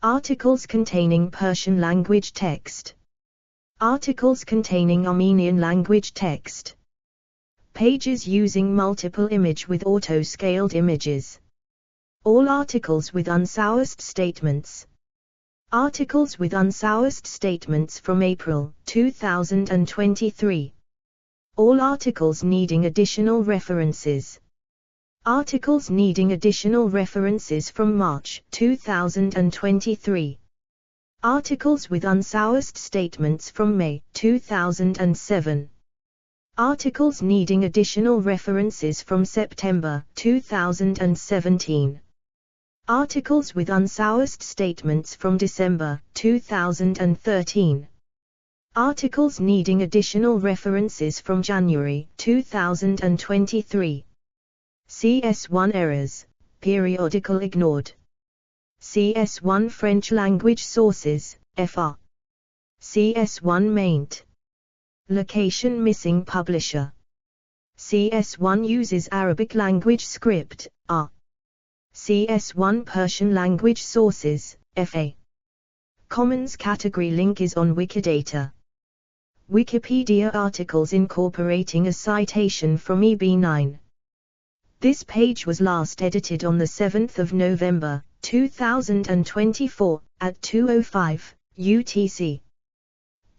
Articles containing Persian language text. Articles containing Armenian language text. Pages using multiple image with auto-scaled images. All articles with unsourced statements. Articles with unsourced statements from April 2023. All articles needing additional references. Articles needing additional references from March 2023. Articles with unsourced statements from May 2007. Articles needing additional references from September 2017. Articles with unsourced statements from December 2013. Articles needing additional references from January 2023. CS1 errors, periodical ignored. CS1 French language sources, FR. CS1 maint. Location missing publisher. CS1 uses Arabic language script, R. CS1 Persian language sources, FA. Commons category link is on Wikidata. Wikipedia articles incorporating a citation from EB9. This page was last edited on the 7th of November, 2024, at 2:05 UTC.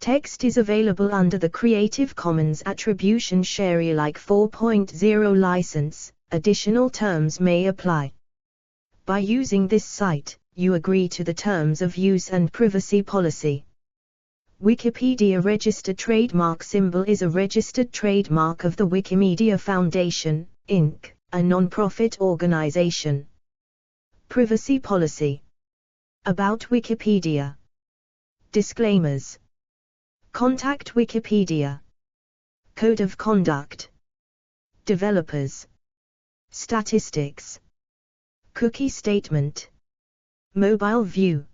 Text is available under the Creative Commons Attribution Share Alike 4.0 license. Additional terms may apply. By using this site, you agree to the terms of use and privacy policy. Wikipedia registered trademark symbol is a registered trademark of the Wikimedia Foundation, Inc., a non-profit organization. Privacy policy. About Wikipedia. Disclaimers. Contact Wikipedia. Code of conduct. Developers. Statistics. Cookie statement. Mobile view.